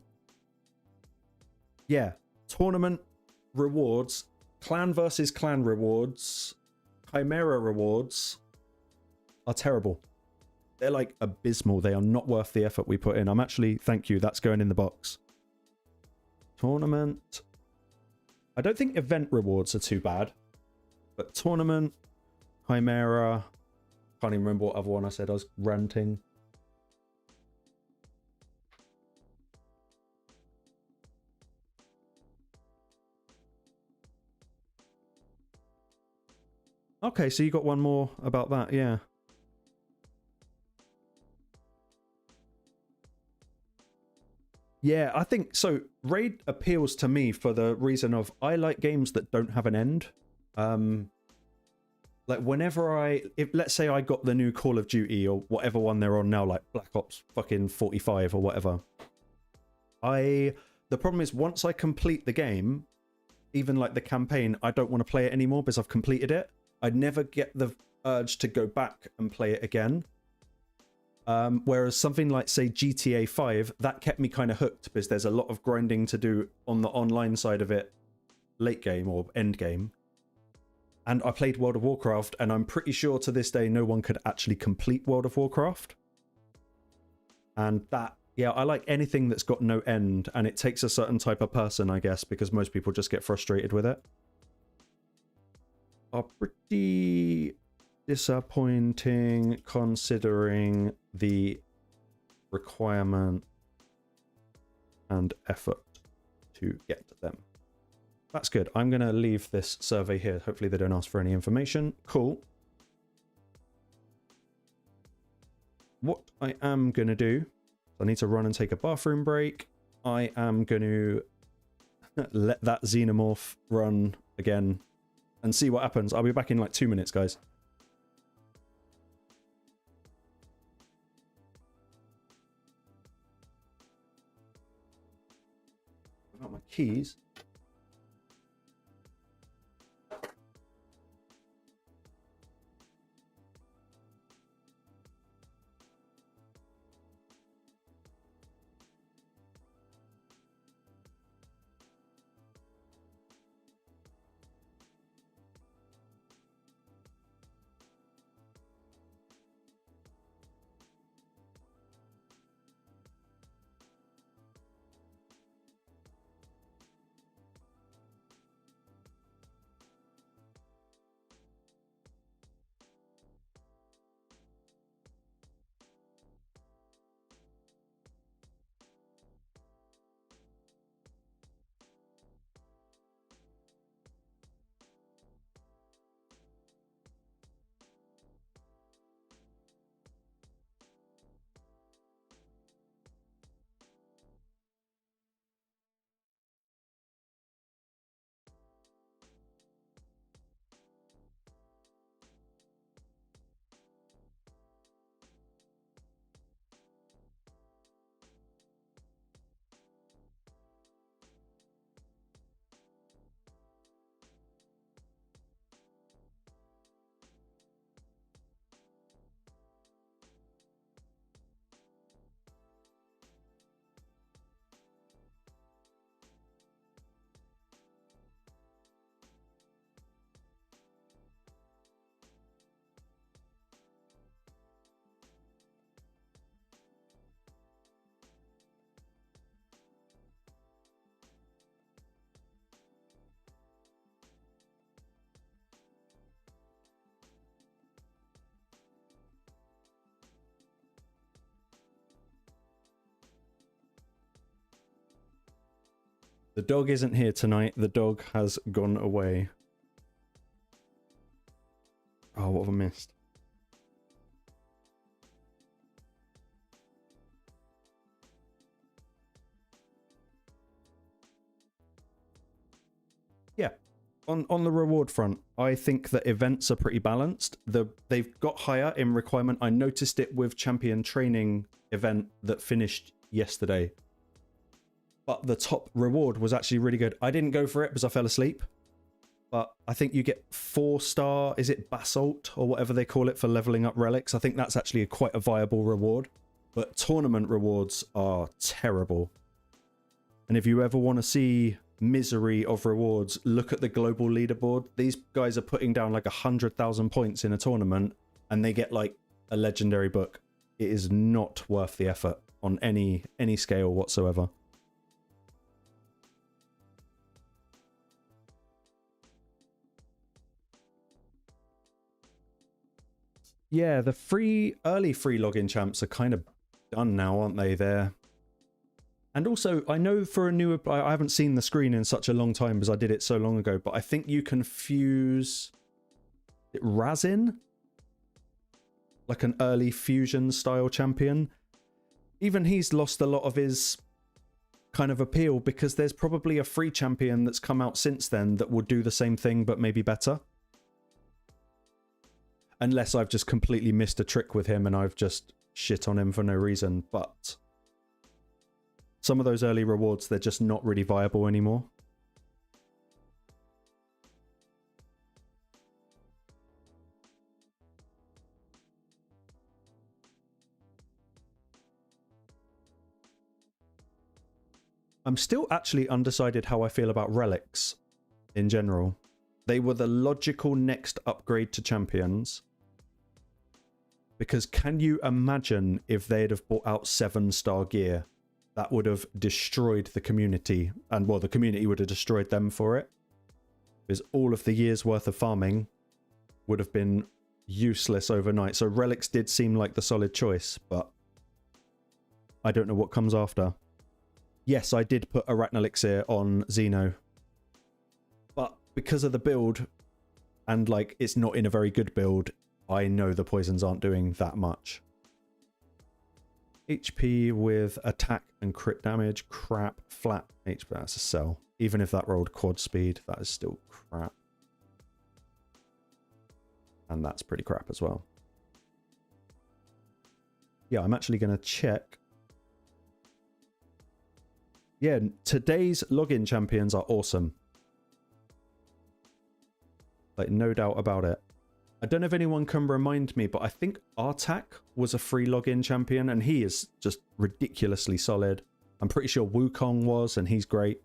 Yeah. Tournament rewards, clan versus clan rewards, Chimera rewards are terrible. They're like abysmal. They are not worth the effort we put in. I'm actually, thank you, that's going in the box. Tournament. I don't think event rewards are too bad, but tournament, Chimera, can't even remember what other one I said. I was ranting. Okay, so you got one more about that, yeah. Yeah, I think so. Raid appeals to me for the reason of I like games that don't have an end. Like whenever if let's say I got the new Call of Duty or whatever one they're on now, like Black Ops fucking 45 or whatever. The problem is once I complete the game, even like the campaign, I don't want to play it anymore because I've completed it. I'd never get the urge to go back and play it again. Whereas something like, say, GTA 5, that kept me kind of hooked because there's a lot of grinding to do on the online side of it, late game or end game. And I played World of Warcraft, and I'm pretty sure to this day no one could actually complete World of Warcraft. And that, yeah, I like anything that's got no end, and it takes a certain type of person, I guess, because most people just get frustrated with it. Are pretty disappointing considering the requirement and effort to get them. That's good. I'm going to leave this survey here. Hopefully they don't ask for any information. Cool. What I am going to do, I need to run and take a bathroom break. I am going to let that xenomorph run again and see what happens. I'll be back in like 2 minutes, guys. I've got my keys. The dog isn't here tonight. The dog has gone away. Oh, what have I missed? Yeah. On the reward front, I think that events are pretty balanced. They've got higher in requirement. I noticed it with champion training event that finished yesterday. But the top reward was actually really good. I didn't go for it because I fell asleep. but I think you get 4-star, is it basalt or whatever they call it for leveling up relics? I think that's actually quite a viable reward, but tournament rewards are terrible. And if you ever want to see misery of rewards, look at the global leaderboard. These guys are putting down like 100,000 points in a tournament and they get like a legendary book. It is not worth the effort on any scale whatsoever. Yeah, the early free login champs are kind of done now, aren't they? And also, I know for a newer, I haven't seen the screen in such a long time because I did it so long ago, but I think you can fuse Razin, like an early fusion style champion. Even he's lost a lot of his kind of appeal because there's probably a free champion that's come out since then that will do the same thing but maybe better. Unless I've just completely missed a trick with him and I've just shit on him for no reason. But some of those early rewards, they're just not really viable anymore. I'm still actually undecided how I feel about relics in general. They were the logical next upgrade to champions. Because can you imagine if they'd have brought out 7-star gear? That would have destroyed the community. And well, the community would have destroyed them for it. Because all of the year's worth of farming would have been useless overnight. So relics did seem like the solid choice, but I don't know what comes after. Yes, I did put Arachnelixir on Xeno. But because of the build, and like it's not in a very good build, I know the poisons aren't doing that much. HP with attack and crit damage, crap. Flat HP, that's a sell. Even if that rolled quad speed, that is still crap. And that's pretty crap as well. Yeah, I'm actually going to check. Yeah, today's login champions are awesome. Like, no doubt about it. I don't know if anyone can remind me, but I think Artak was a free login champion, and he is just ridiculously solid. I'm pretty sure Wukong was, and he's great.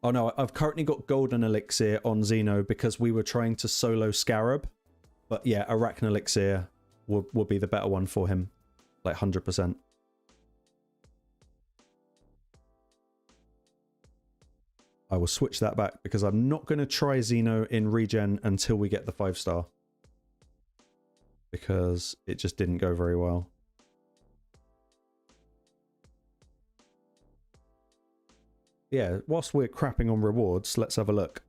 Oh no, I've currently got Golden Elixir on Xeno because we were trying to solo Scarab. But yeah, Arachnelixir will be the better one for him. Like 100%. I will switch that back because I'm not going to try Xeno in regen until we get the 5-star. Because it just didn't go very well. Yeah, whilst we're crapping on rewards, let's have a look.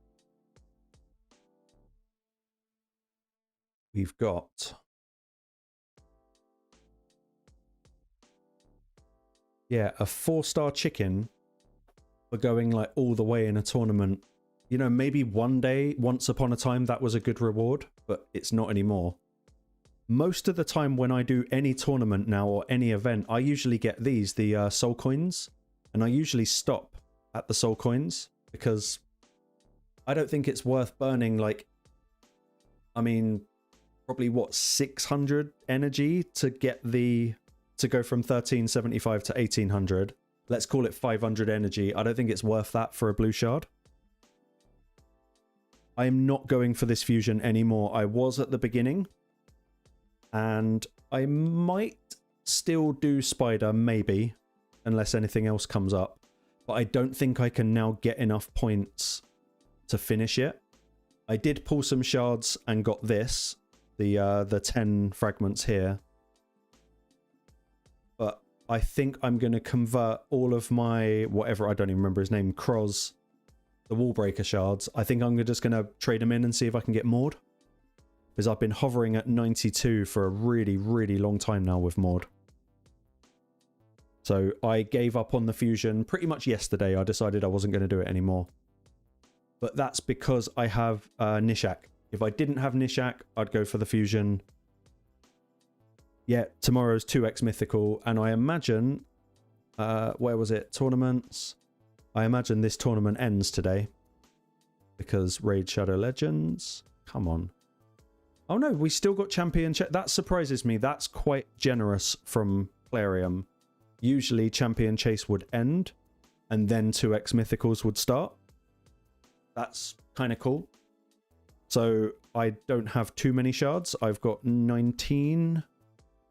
We've got... yeah, a 4-star chicken for going like all the way in a tournament. You know, maybe one day, once upon a time, that was a good reward, but it's not anymore. Most of the time when I do any tournament now or any event, I usually get these, the soul coins, and I usually stop at the soul coins because I don't think it's worth burning like, I mean, probably what, 600 energy to get the, to go from 1375 to 1800. Let's call it 500 energy. I don't think it's worth that for a blue shard. I am not going for this fusion anymore. I was at the beginning. And I might still do Spider, maybe. Unless anything else comes up. But I don't think I can now get enough points to finish it. I did pull some shards and got this. The 10 fragments here. But I think I'm going to convert all of my, whatever, I don't even remember his name, Kroz, the Wallbreaker shards. I think I'm just going to trade them in and see if I can get Maud. Because I've been hovering at 92 for a really, really long time now with Maud. So I gave up on the fusion pretty much yesterday. I decided I wasn't going to do it anymore. But that's because I have Nishak. If I didn't have Nishak, I'd go for the fusion. Yeah, tomorrow's 2x mythical, and I imagine, where was it? Tournaments. I imagine this tournament ends today. because Raid Shadow Legends. Come on. Oh no, we still got Champion Chase. That surprises me. That's quite generous from Plarium. Usually Champion Chase would end and then 2x Mythicals would start. That's kind of cool. So I don't have too many shards. I've got 19.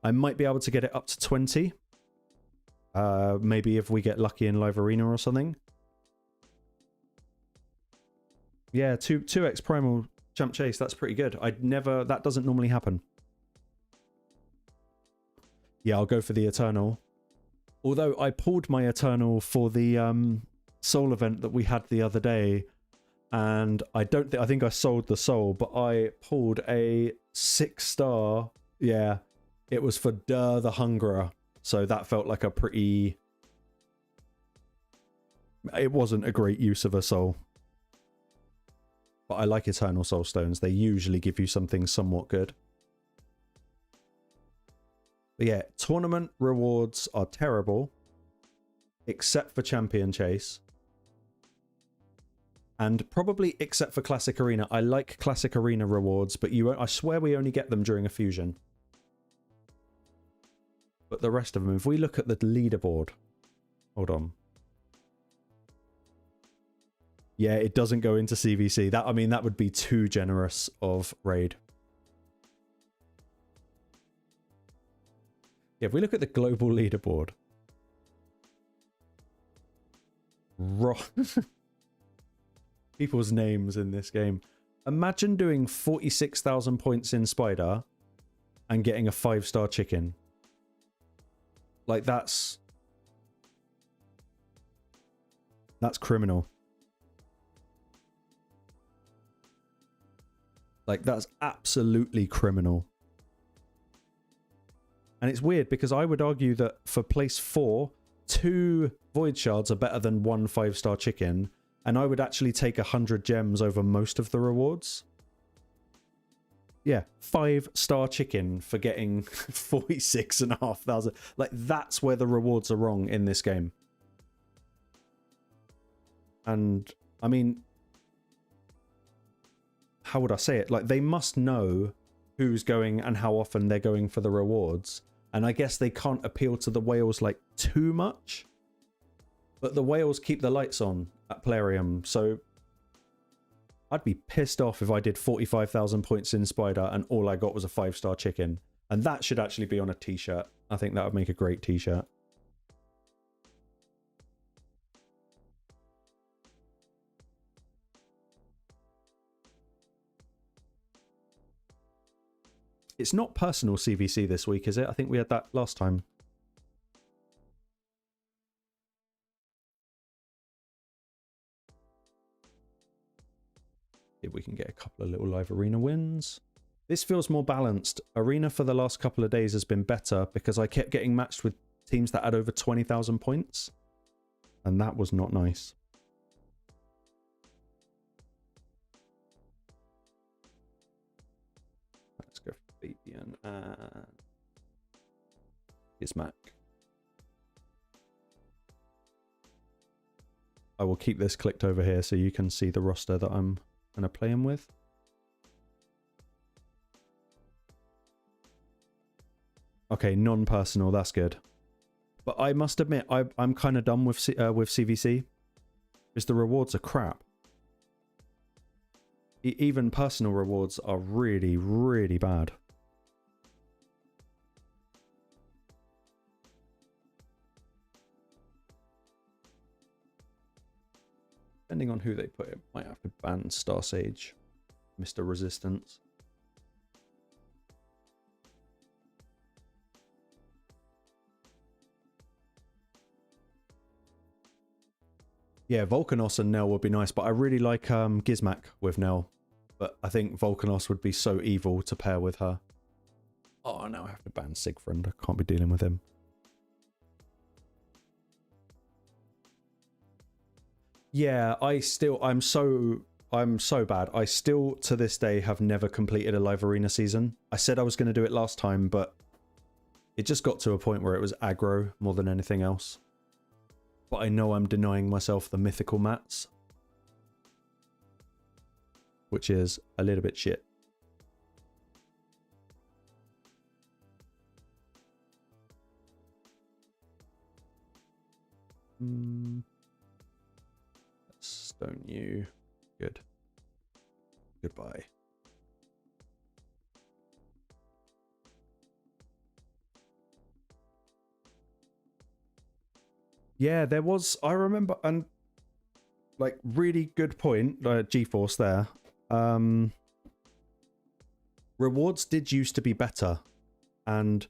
I might be able to get it up to 20. Maybe if we get lucky in Live Arena or something. Yeah, 2x Primal Champ Chase. That's pretty good. That doesn't normally happen. Yeah, I'll go for the Eternal. Although I pulled my Eternal for the Soul event that we had the other day. And I think I sold the Soul, but I pulled a 6-star. Yeah, it was for Dur the Hungerer. So that felt like a pretty... It wasn't a great use of a Soul. But I like Eternal Soul Stones. They usually give you something somewhat good. But yeah, tournament rewards are terrible. Except for Champion Chase. And probably except for Classic Arena. I like Classic Arena rewards, but I swear we only get them during a fusion. But the rest of them, if we look at the leaderboard... Hold on. Yeah, it doesn't go into CVC. That would be too generous of Raid. Yeah, if we look at the global leaderboard... People's names in this game. Imagine doing 46,000 points in Spider and getting a 5-star chicken. Like, that's criminal. Like, that's absolutely criminal. And it's weird because I would argue that for place 4, 2 Void Shards are better than 1 5-star chicken. And I would actually take 100 gems over most of the rewards. Yeah, 5-star chicken for getting 46,500. Like, that's where the rewards are wrong in this game. And, I mean... How would I say it? Like, they must know who's going and how often they're going for the rewards. And I guess they can't appeal to the whales, like, too much. But the whales keep the lights on at Plarium, so I'd be pissed off if I did 45,000 points in Spider and all I got was a 5-star chicken. And that should actually be on a t-shirt. I think that would make a great t-shirt. It's not personal CVC this week, is it? I think we had that last time. If we can get a couple of little live arena wins. This feels more balanced. Arena for the last couple of days has been better because I kept getting matched with teams that had over 20,000 points. And that was not nice. Let's go for Fabian and Gizmac. I will keep this clicked over here so you can see the roster that I'm going to play him with. Okay, non-personal, that's good. But I must admit, I'm kind of done with CVC. Because the rewards are crap. Even personal rewards are really, really bad. Depending on who they put, it might have to ban Star Sage, Mr. Resistance. Yeah, Volcanos and Nell would be nice, but I really like Gizmac with Nell. But I think Volcanos would be so evil to pair with her. Oh, now I have to ban Sigfried. I can't be dealing with him. Yeah, I'm so bad. I still, to this day, have never completed a live arena season. I said I was going to do it last time, but it just got to a point where it was aggro more than anything else. But I know I'm denying myself the mythical mats. which is a little bit shit. Let's stone you. Good. Goodbye. Yeah, there was, I remember, and like really good point, GeForce there. Rewards did used to be better, and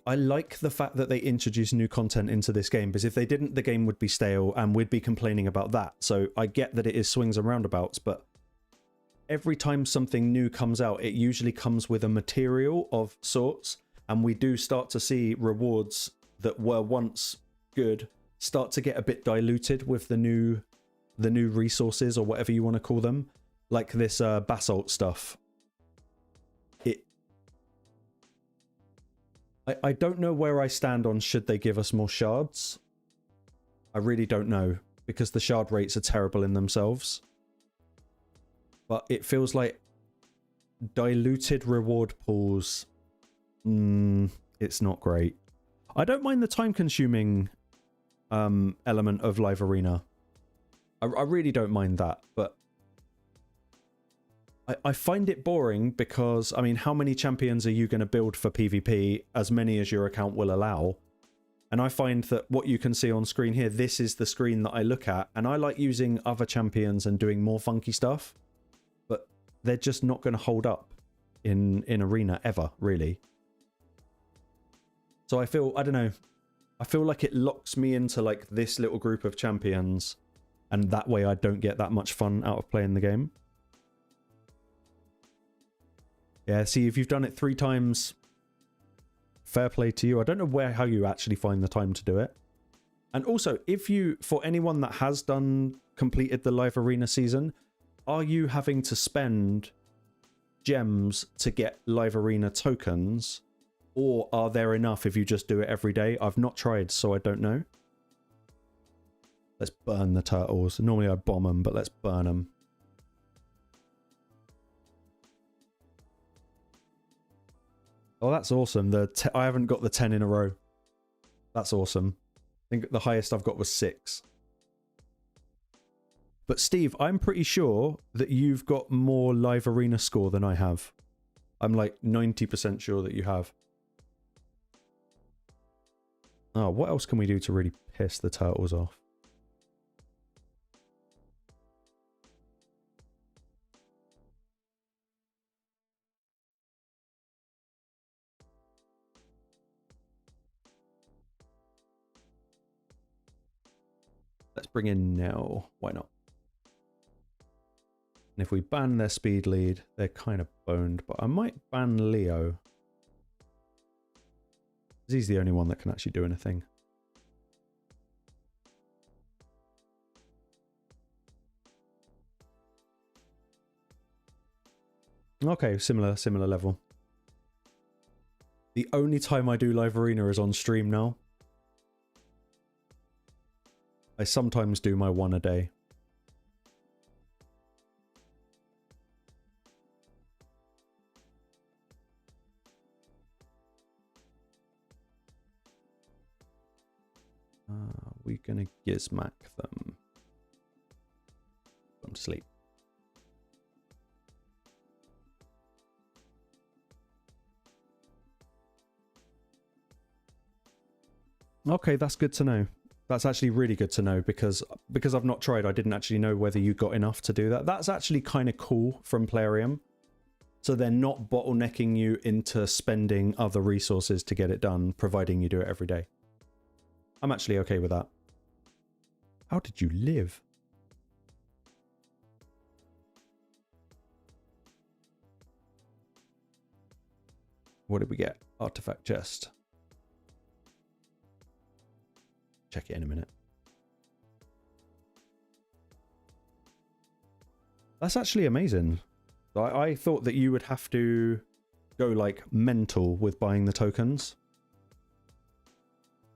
I like the fact that they introduced new content into this game, because if they didn't, the game would be stale and we'd be complaining about that. So I get that it is swings and roundabouts, but every time something new comes out, it usually comes with a material of sorts, and we do start to see rewards that were once good start to get a bit diluted with the new resources, or whatever you want to call them, like this basalt stuff. I don't know where I stand on should they give us more shards. I really don't know, because the shard rates are terrible in themselves. But it feels like diluted reward pools, it's not great. I don't mind the time-consuming element of Live Arena. I really don't mind that, but I find it boring because, I mean, how many champions are you going to build for PvP? As many as your account will allow. And I find that what you can see on screen here, this is the screen that I look at, and I like using other champions and doing more funky stuff, but they're just not going to hold up in Arena ever, really. So I feel, I don't know, I feel like it locks me into like this little group of champions, and that way I don't get that much fun out of playing the game. Yeah, see, if you've done it 3 times, fair play to you. I don't know how you actually find the time to do it. And also, if you, for anyone that has completed the Live Arena season, are you having to spend gems to get Live Arena tokens? Or are there enough if you just do it every day? I've not tried, so I don't know. Let's burn the turtles. Normally I bomb them, but let's burn them. Oh, that's awesome. I haven't got the 10 in a row. That's awesome. I think the highest I've got was 6. But Steve, I'm pretty sure that you've got more Live Arena score than I have. I'm like 90% sure that you have. Oh, what else can we do to really piss the turtles off? Let's bring in Nell. Why not? And if we ban their speed lead, they're kind of boned. But I might ban Leo. He's the only one that can actually do anything. Okay, similar level. The only time I do Live Arena is on stream now. I sometimes do my 1 a day. We're gonna gizmack them. Go to sleep. Okay, that's good to know. That's actually really good to know, because I've not tried, I didn't actually know whether you got enough to do that. That's actually kind of cool from Plarium. So they're not bottlenecking you into spending other resources to get it done, providing you do it every day. I'm actually okay with that. How did you live? What did we get? Artifact chest. Check it in a minute. That's actually amazing. I thought that you would have to go like mental with buying the tokens.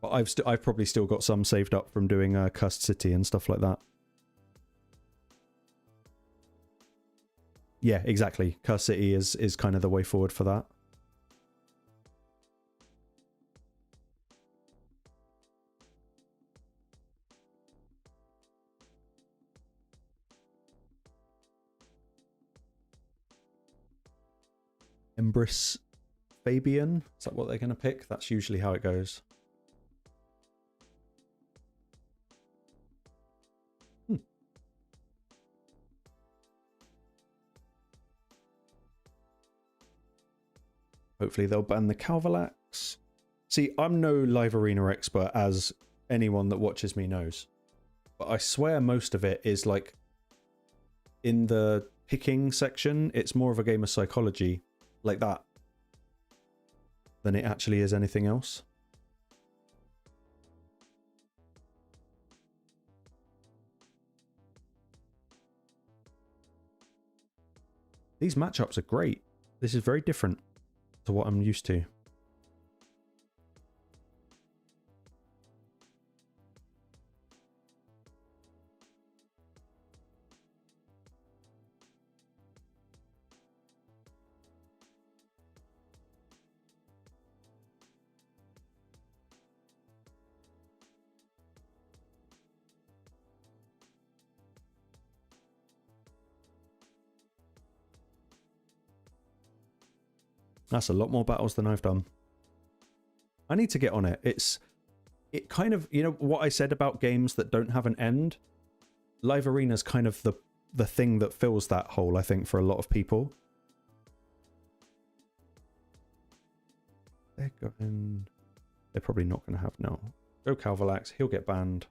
But I've probably still got some saved up from doing Cursed City and stuff like that. Yeah, exactly. Curse City is kind of the way forward for that. Embrace Fabian? Is that what they're going to pick? That's usually how it goes. Hopefully they'll ban the Calvalax. See, I'm no live arena expert, as anyone that watches me knows. But I swear most of it is like in the picking section, it's more of a game of psychology like that than it actually is anything else. These matchups are great. This is very different to what I'm used to. That's a lot more battles than I've done. I need to get on it. It kind of, you know what I said about games that don't have an end? Live Arena's kind of the thing that fills that hole, I think, for a lot of people. They're probably not going to have no. Go Calvalax, he'll get banned.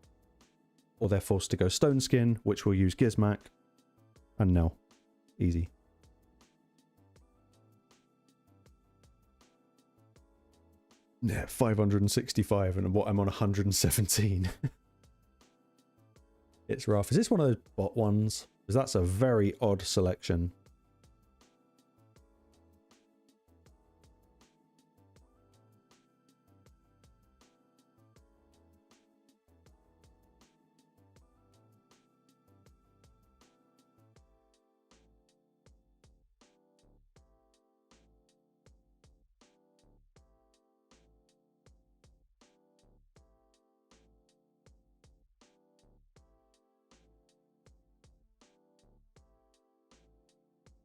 Or they're forced to go Stone Skin, which will use Gizmak. And no. Easy. Yeah, 565 and what, I'm on 117. It's rough. Is this one of those bot ones? Because that's a very odd selection.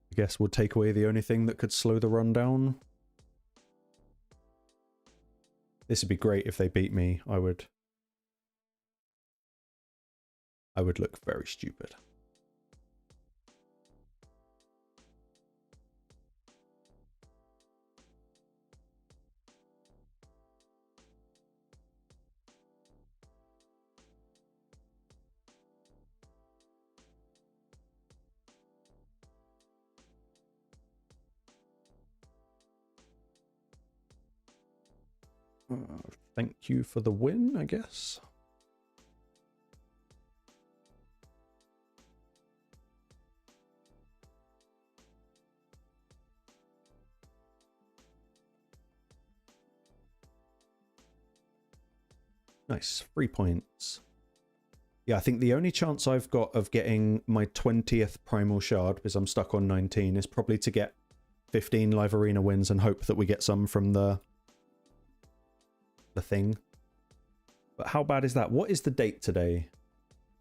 I guess we'll take away the only thing that could slow the run down. This would be great if they beat me. I would look very stupid. Thank you for the win, I guess. Nice, 3 points. Yeah, I think the only chance I've got of getting my 20th Primal Shard, because I'm stuck on 19, is probably to get 15 Live Arena wins and hope that we get some from the thing. But how bad is that? What is the date today?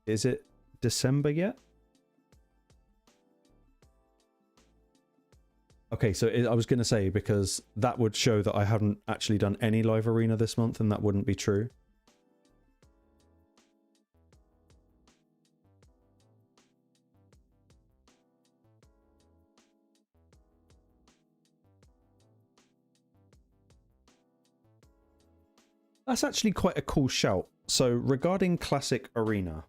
Is it December yet? Okay, so I was going to say, because that would show that I haven't actually done any Live Arena this month, and that wouldn't be true. That's actually quite a cool shout. So regarding Classic Arena,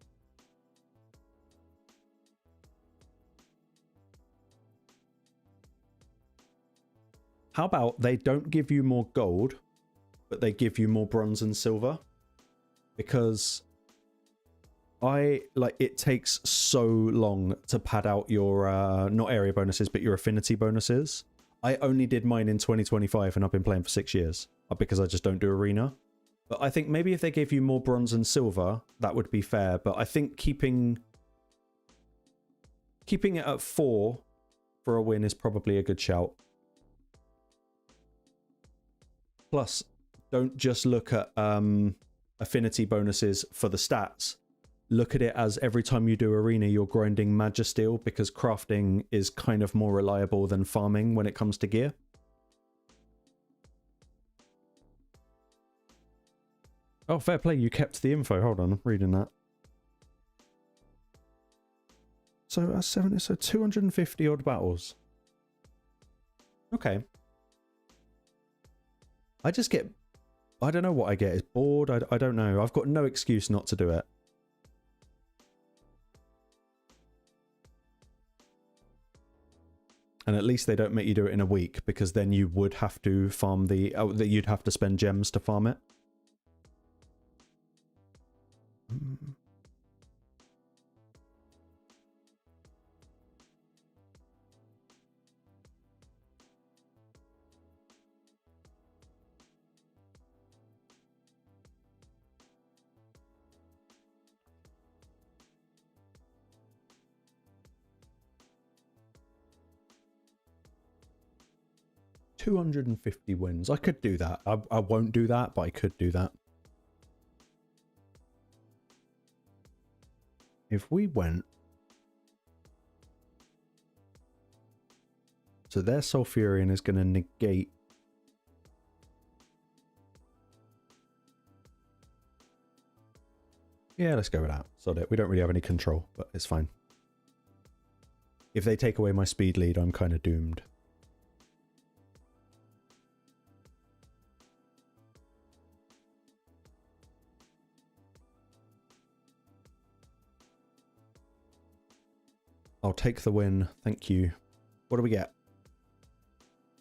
how about they don't give you more gold, but they give you more bronze and silver? Because it takes so long to pad out your not area bonuses, but your affinity bonuses. I only did mine in 2025 and I've been playing for 6 years because I just don't do arena. But I think maybe if they gave you more bronze and silver, that would be fair. But I think keeping it at 4 for a win is probably a good shout. Plus, don't just look at affinity bonuses for the stats. Look at it as every time you do arena, you're grinding Magisteel, because crafting is kind of more reliable than farming when it comes to gear. Oh, fair play, you kept the info. Hold on, I'm reading that. So that's 70, so 250 odd battles. Okay. I just get, I don't know what I get. Is bored? I don't know. I've got no excuse not to do it. And at least they don't make you do it in a week, because then you would have to farm the, you'd have to spend gems to farm it. 250 wins. I could do that. I won't do that, but I could do that. If we went... So their Sulfurion is going to negate... Yeah, let's go with that. Sod it. We don't really have any control, but it's fine. If they take away my speed lead, I'm kind of doomed. I'll take the win. Thank you. What do we get?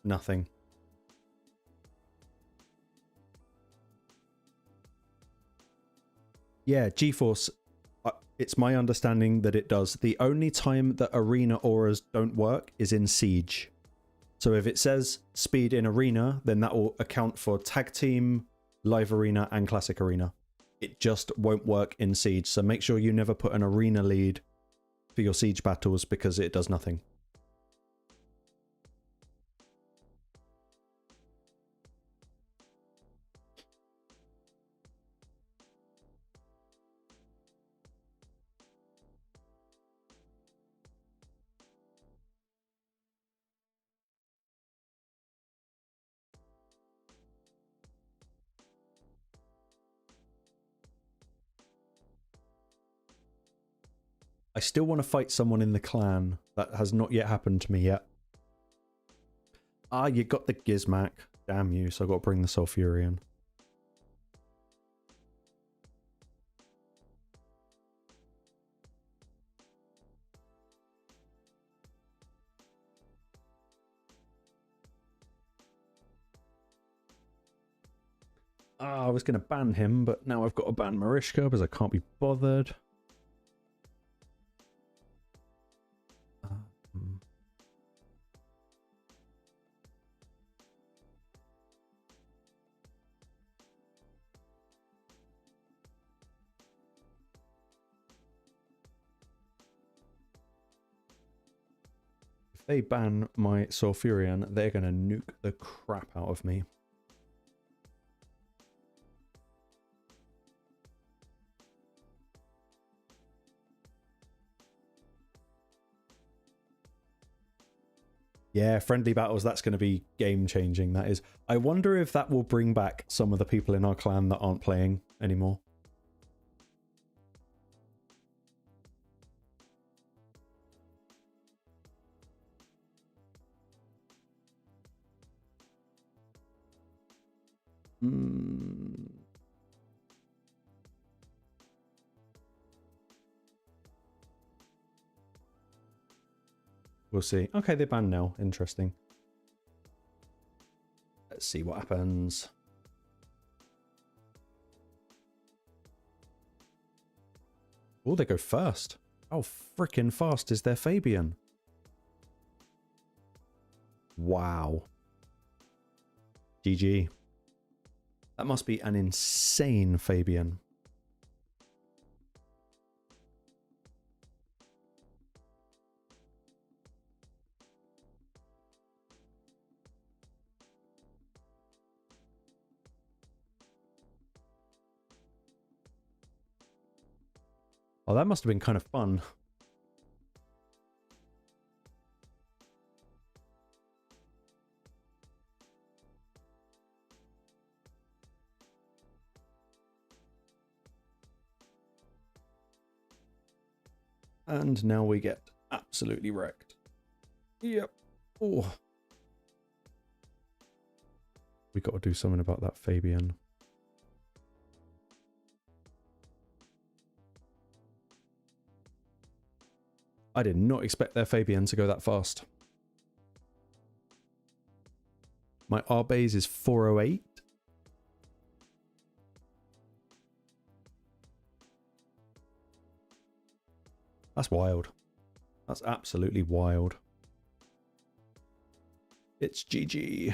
Nothing. Yeah, GeForce. It's my understanding that it does. The only time that arena auras don't work is in Siege. So if it says speed in arena, then that will account for tag team, live arena, and classic arena. It just won't work in Siege. So make sure you never put an arena lead for your Siege battles, because it does nothing. I still want to fight someone in the clan. That has not yet happened to me yet. Ah, you got the Gizmac. Damn you, so I've got to bring the Sulfurion. Ah, I was going to ban him, but now I've got to ban Marishka because I can't be bothered. If they ban my Sulfurion, they're going to nuke the crap out of me. Yeah, friendly battles, that's going to be game-changing, that is. I wonder if that will bring back some of the people in our clan that aren't playing anymore. We'll see. Okay, they're banned now. Interesting. Let's see what happens. Oh, they go first. How freaking fast is their Fabian? Wow. GG. That must be an insane Fabian. Oh, that must have been kind of fun. And now we get absolutely wrecked. Yep. Oh. We got to do something about that Fabian. I did not expect their Fabian to go that fast. My R-base is 408. That's wild. That's absolutely wild. It's GG.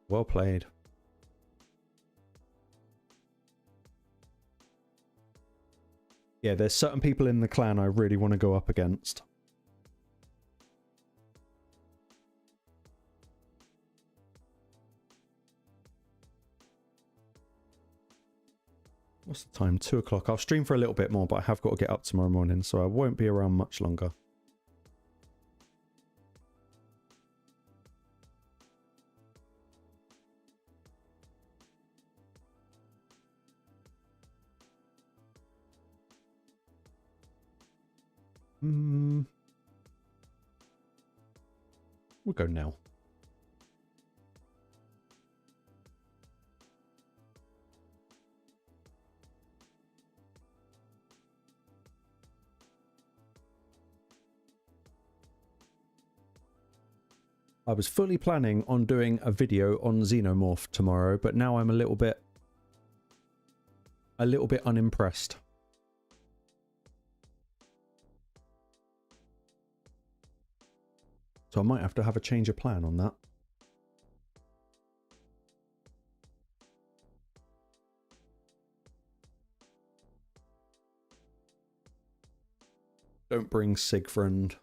Well played. Yeah, there's certain people in the clan I really want to go up against. What's the time? 2 o'clock. I'll stream for a little bit more, but I have got to get up tomorrow morning, so I won't be around much longer. We'll go now. I was fully planning on doing a video on Xenomorph tomorrow, but now I'm a little bit unimpressed. So I might have to have a change of plan on that. Don't bring Sigfriend.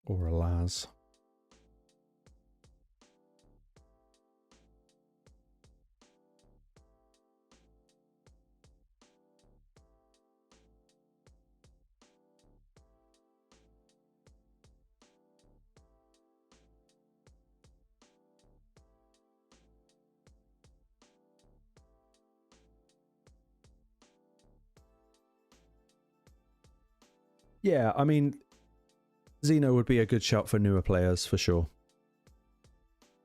Or a Laz. Yeah, I mean, Xeno would be a good shout for newer players, for sure.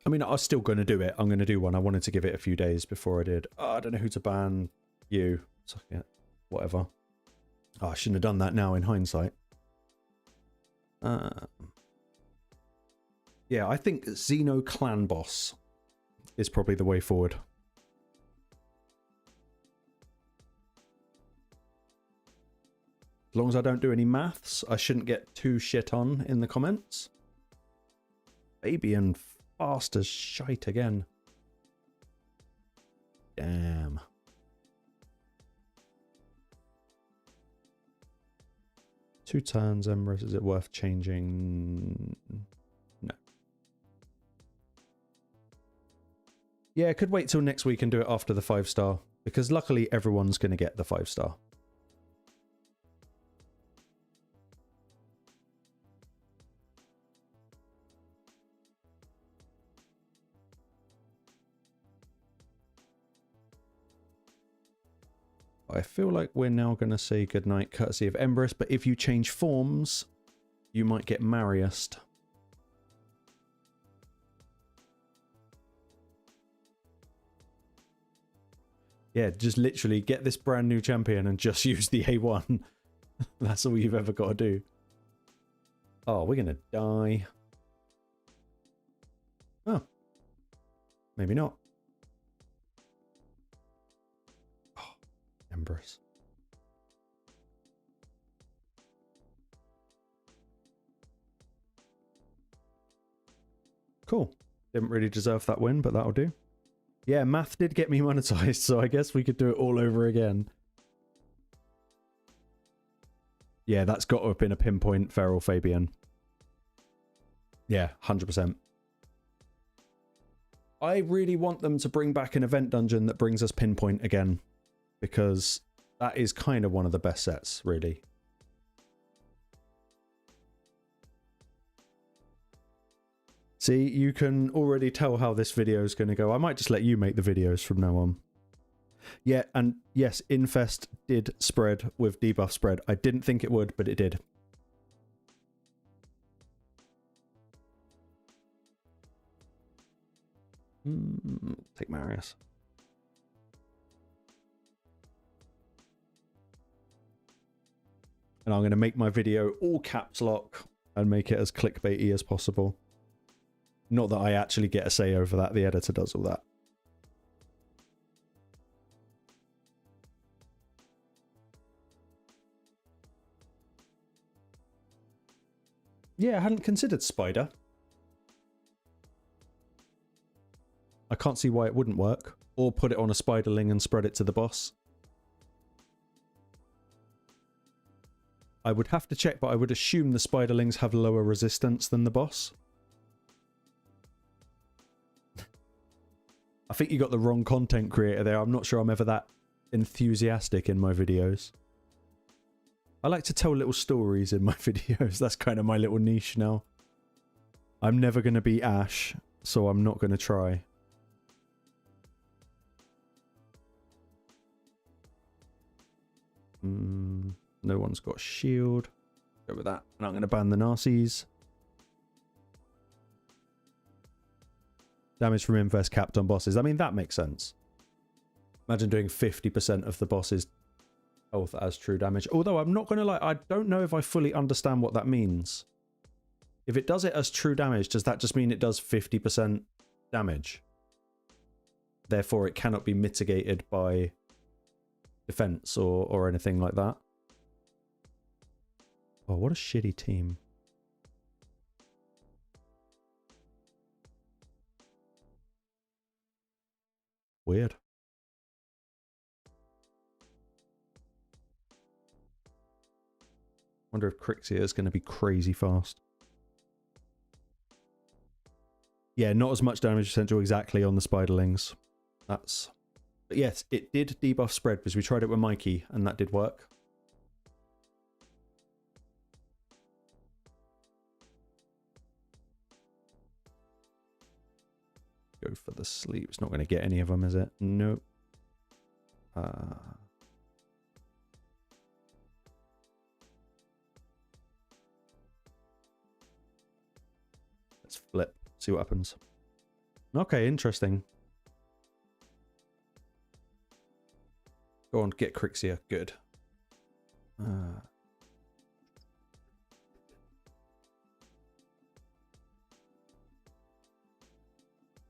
I mean, I was still going to do it. I'm going to do one. I wanted to give it a few days before I did. Oh, I don't know who to ban. You. So, yeah, whatever. Oh, I shouldn't have done that now in hindsight. Yeah, I think Xeno clan boss is probably the way forward. As long as I don't do any maths, I shouldn't get too shit on in the comments. Fabian fast as shite again. Damn. Two turns, Emrys. Is it worth changing? No. Yeah, I could wait till next week and do it after the 5-star. Because luckily everyone's going to get the 5-star. I feel like we're now going to say goodnight courtesy of Emrys, but if you change forms, you might get Mariused. Yeah, just literally get this brand new champion and just use the A1. That's all you've ever got to do. Oh, we're going to die. Oh. Maybe not. Emrys. Cool. Didn't really deserve that win, but that'll do. Yeah, math did get me monetized, so I guess we could do it all over again. Yeah, that's got to have been a pinpoint Feral Fabian. Yeah, 100%. I really want them to bring back an event dungeon that brings us Pinpoint again, because that is kind of one of the best sets, really. See, you can already tell how this video is going to go. I might just let you make the videos from now on. Yeah, and yes, Infest did spread with debuff spread. I didn't think it would, but it did. Take Marius. And I'm going to make my video all caps lock and make it as clickbaity as possible. Not that I actually get a say over that. The editor does all that. Yeah, I hadn't considered Spider. I can't see why it wouldn't work. Or put it on a Spiderling and spread it to the boss. I would have to check, but I would assume the Spiderlings have lower resistance than the boss. I think you got the wrong content creator there. I'm not sure I'm ever that enthusiastic in my videos. I like to tell little stories in my videos. That's kind of my little niche now. I'm never going to be Ash, so I'm not going to try. No one's got shield. Go with that. And I'm going to ban the Narcies. Damage from Infest capped on bosses. I mean, that makes sense. Imagine doing 50% of the boss's health as true damage. Although, I'm not going to lie, I don't know if I fully understand what that means. If it does it as true damage, does that just mean it does 50% damage? Therefore, it cannot be mitigated by defense or anything like that. Oh, what a shitty team. Weird. Wonder if Crixia is going to be crazy fast. Yeah, not as much damage potential exactly on the Spiderlings. That's... But yes, it did debuff spread because we tried it with Mikey and that did work. Go for the sleep. It's not going to get any of them, is it? Nope. Let's flip. See what happens. Okay, interesting. Go on, get Crixia. Good.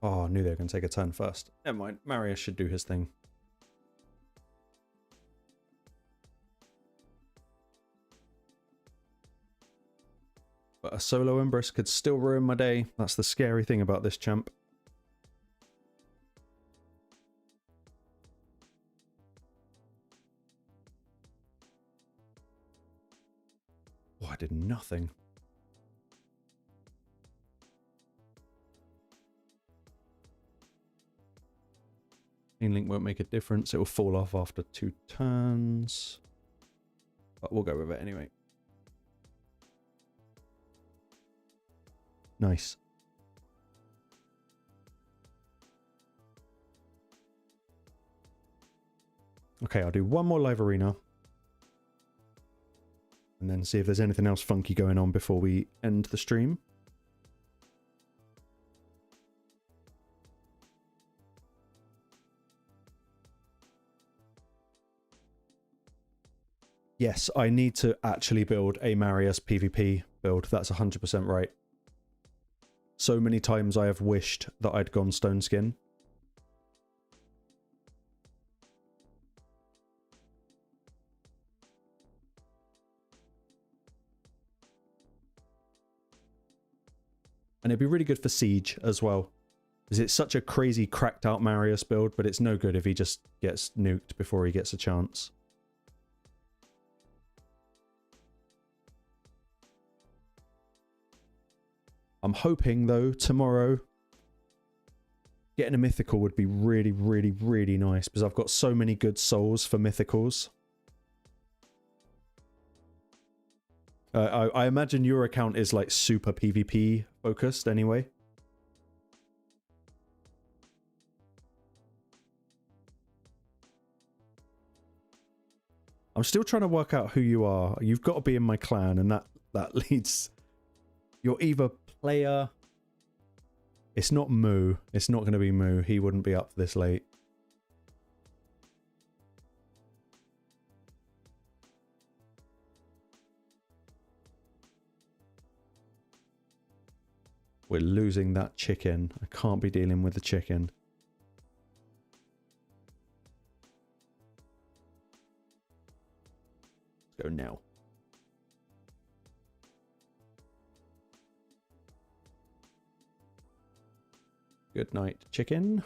Oh, I knew they were going to take a turn first. Never mind. Marius should do his thing. But a solo Empress could still ruin my day. That's the scary thing about this champ. Oh, I did nothing. Link won't make a difference. It will fall off after 2 turns. But we'll go with it anyway. Nice. Okay, I'll do one more live arena. And then see if there's anything else funky going on before we end the stream. Yes, I need to actually build a Marius PvP build. That's 100% right. So many times I have wished that I'd gone Stone Skin. And it'd be really good for Siege as well. Because it's such a crazy cracked out Marius build, but it's no good if he just gets nuked before he gets a chance. I'm hoping, though, tomorrow getting a mythical would be really, really, really nice because I've got so many good souls for mythicals. I imagine your account is like super PvP focused anyway. I'm still trying to work out who you are. You've got to be in my clan, and that leads... You're either player... It's not Moo. It's not going to be Moo. He wouldn't be up this late. We're losing that chicken. I can't be dealing with the chicken. Let's go now. Good night, chicken.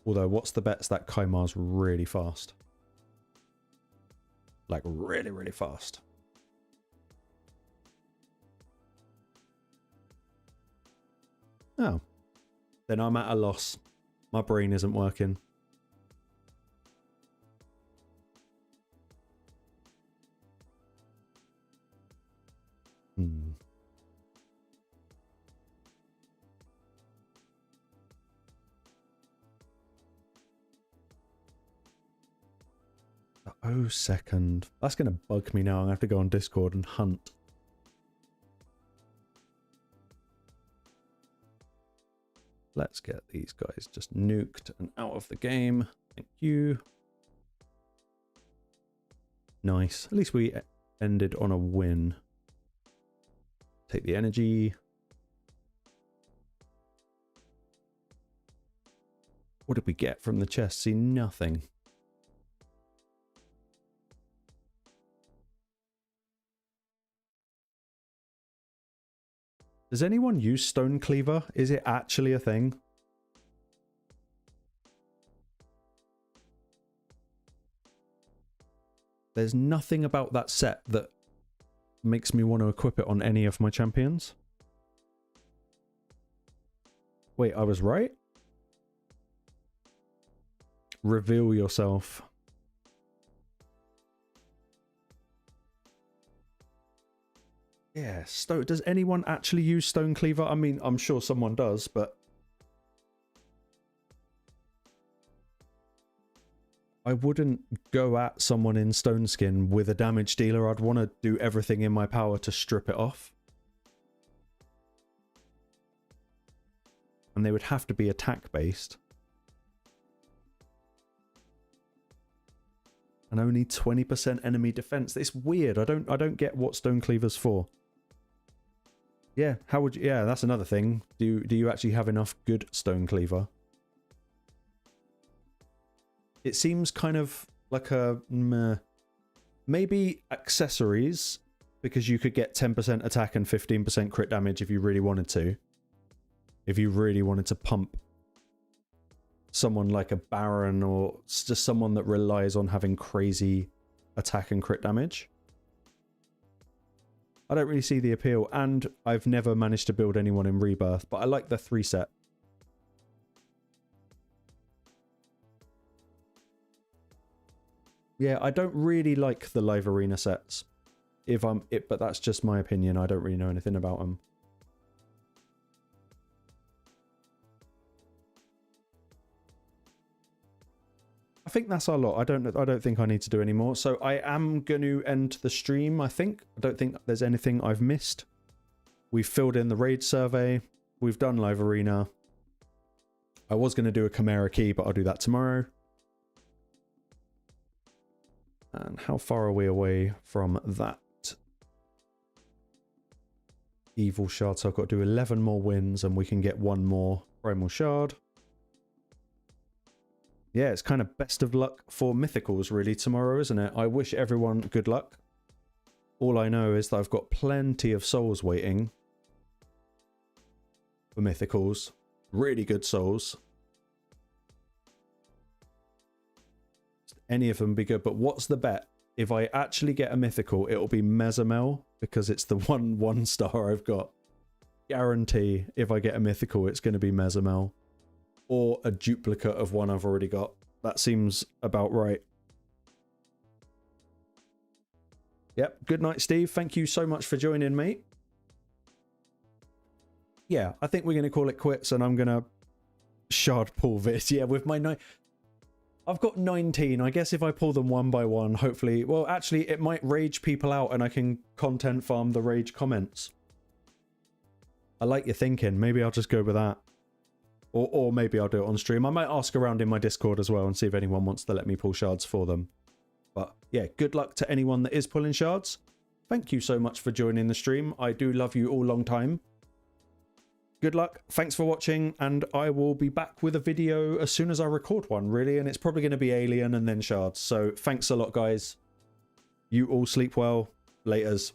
Although, what's the bets that Kaimar's really fast? Like, really, really fast. Oh. Then I'm at a loss. My brain isn't working. Oh, second. That's going to bug me now. I'm going to have to go on Discord and hunt. Let's get these guys just nuked and out of the game. Thank you. Nice. At least we ended on a win. Take the energy. What did we get from the chest? See, nothing. Does anyone use Stone Cleaver? Is it actually a thing? There's nothing about that set that makes me want to equip it on any of my champions. Wait, I was right? Reveal yourself. Yeah, does anyone actually use Stone Cleaver? I mean, I'm sure someone does, but I wouldn't go at someone in Stone Skin with a damage dealer. I'd want to do everything in my power to strip it off. And they would have to be attack based. And only 20% enemy defense. It's weird. I don't get what Stone Cleaver's for. Yeah, how would you... Yeah, that's another thing. Do you actually have enough good Stone Cleaver? It seems kind of like a... Meh. Maybe accessories, because you could get 10% attack and 15% crit damage if you really wanted to. If you really wanted to pump someone like a Baron or just someone that relies on having crazy attack and crit damage. I don't really see the appeal, and I've never managed to build anyone in Rebirth, but I like the 3 set. Yeah, I don't really like the live arena sets. But that's just my opinion. I don't really know anything about them. I think that's our lot. I don't think I need to do any more. So I am going to end the stream, I think. I don't think there's anything I've missed. We've filled in the raid survey. We've done live arena. I was going to do a Chimera key, but I'll do that tomorrow. And how far are we away from that? Evil shard. So I've got to do 11 more wins and we can get 1 more primal shard. Yeah, it's kind of best of luck for mythicals really tomorrow, isn't it? I wish everyone good luck. All I know is that I've got plenty of souls waiting for mythicals. Really good souls. Any of them be good, but what's the bet? If I actually get a mythical, it'll be Mezamel because it's the one star I've got. guarantee if I get a mythical, it's going to be Mezamel or a duplicate of one I've already got. That seems about right. Yep. Good night, Steve. Thank you so much for joining me. Yeah, I think we're going to call it quits, and I'm going to shard pull this. Yeah, with my 9... I've got 19. I guess if I pull them one by one, hopefully... Well, actually, it might rage people out, and I can content farm the rage comments. I like your thinking. Maybe I'll just go with that. Or maybe I'll do it on stream. I might ask around in my Discord as well and see if anyone wants to let me pull shards for them. But yeah, good luck to anyone that is pulling shards. Thank you so much for joining the stream. I do love you all long time. Good luck. Thanks for watching, and I will be back with a video as soon as I record one, really, and it's probably going to be alien and then shards. So thanks a lot, guys. You all sleep well. Laters.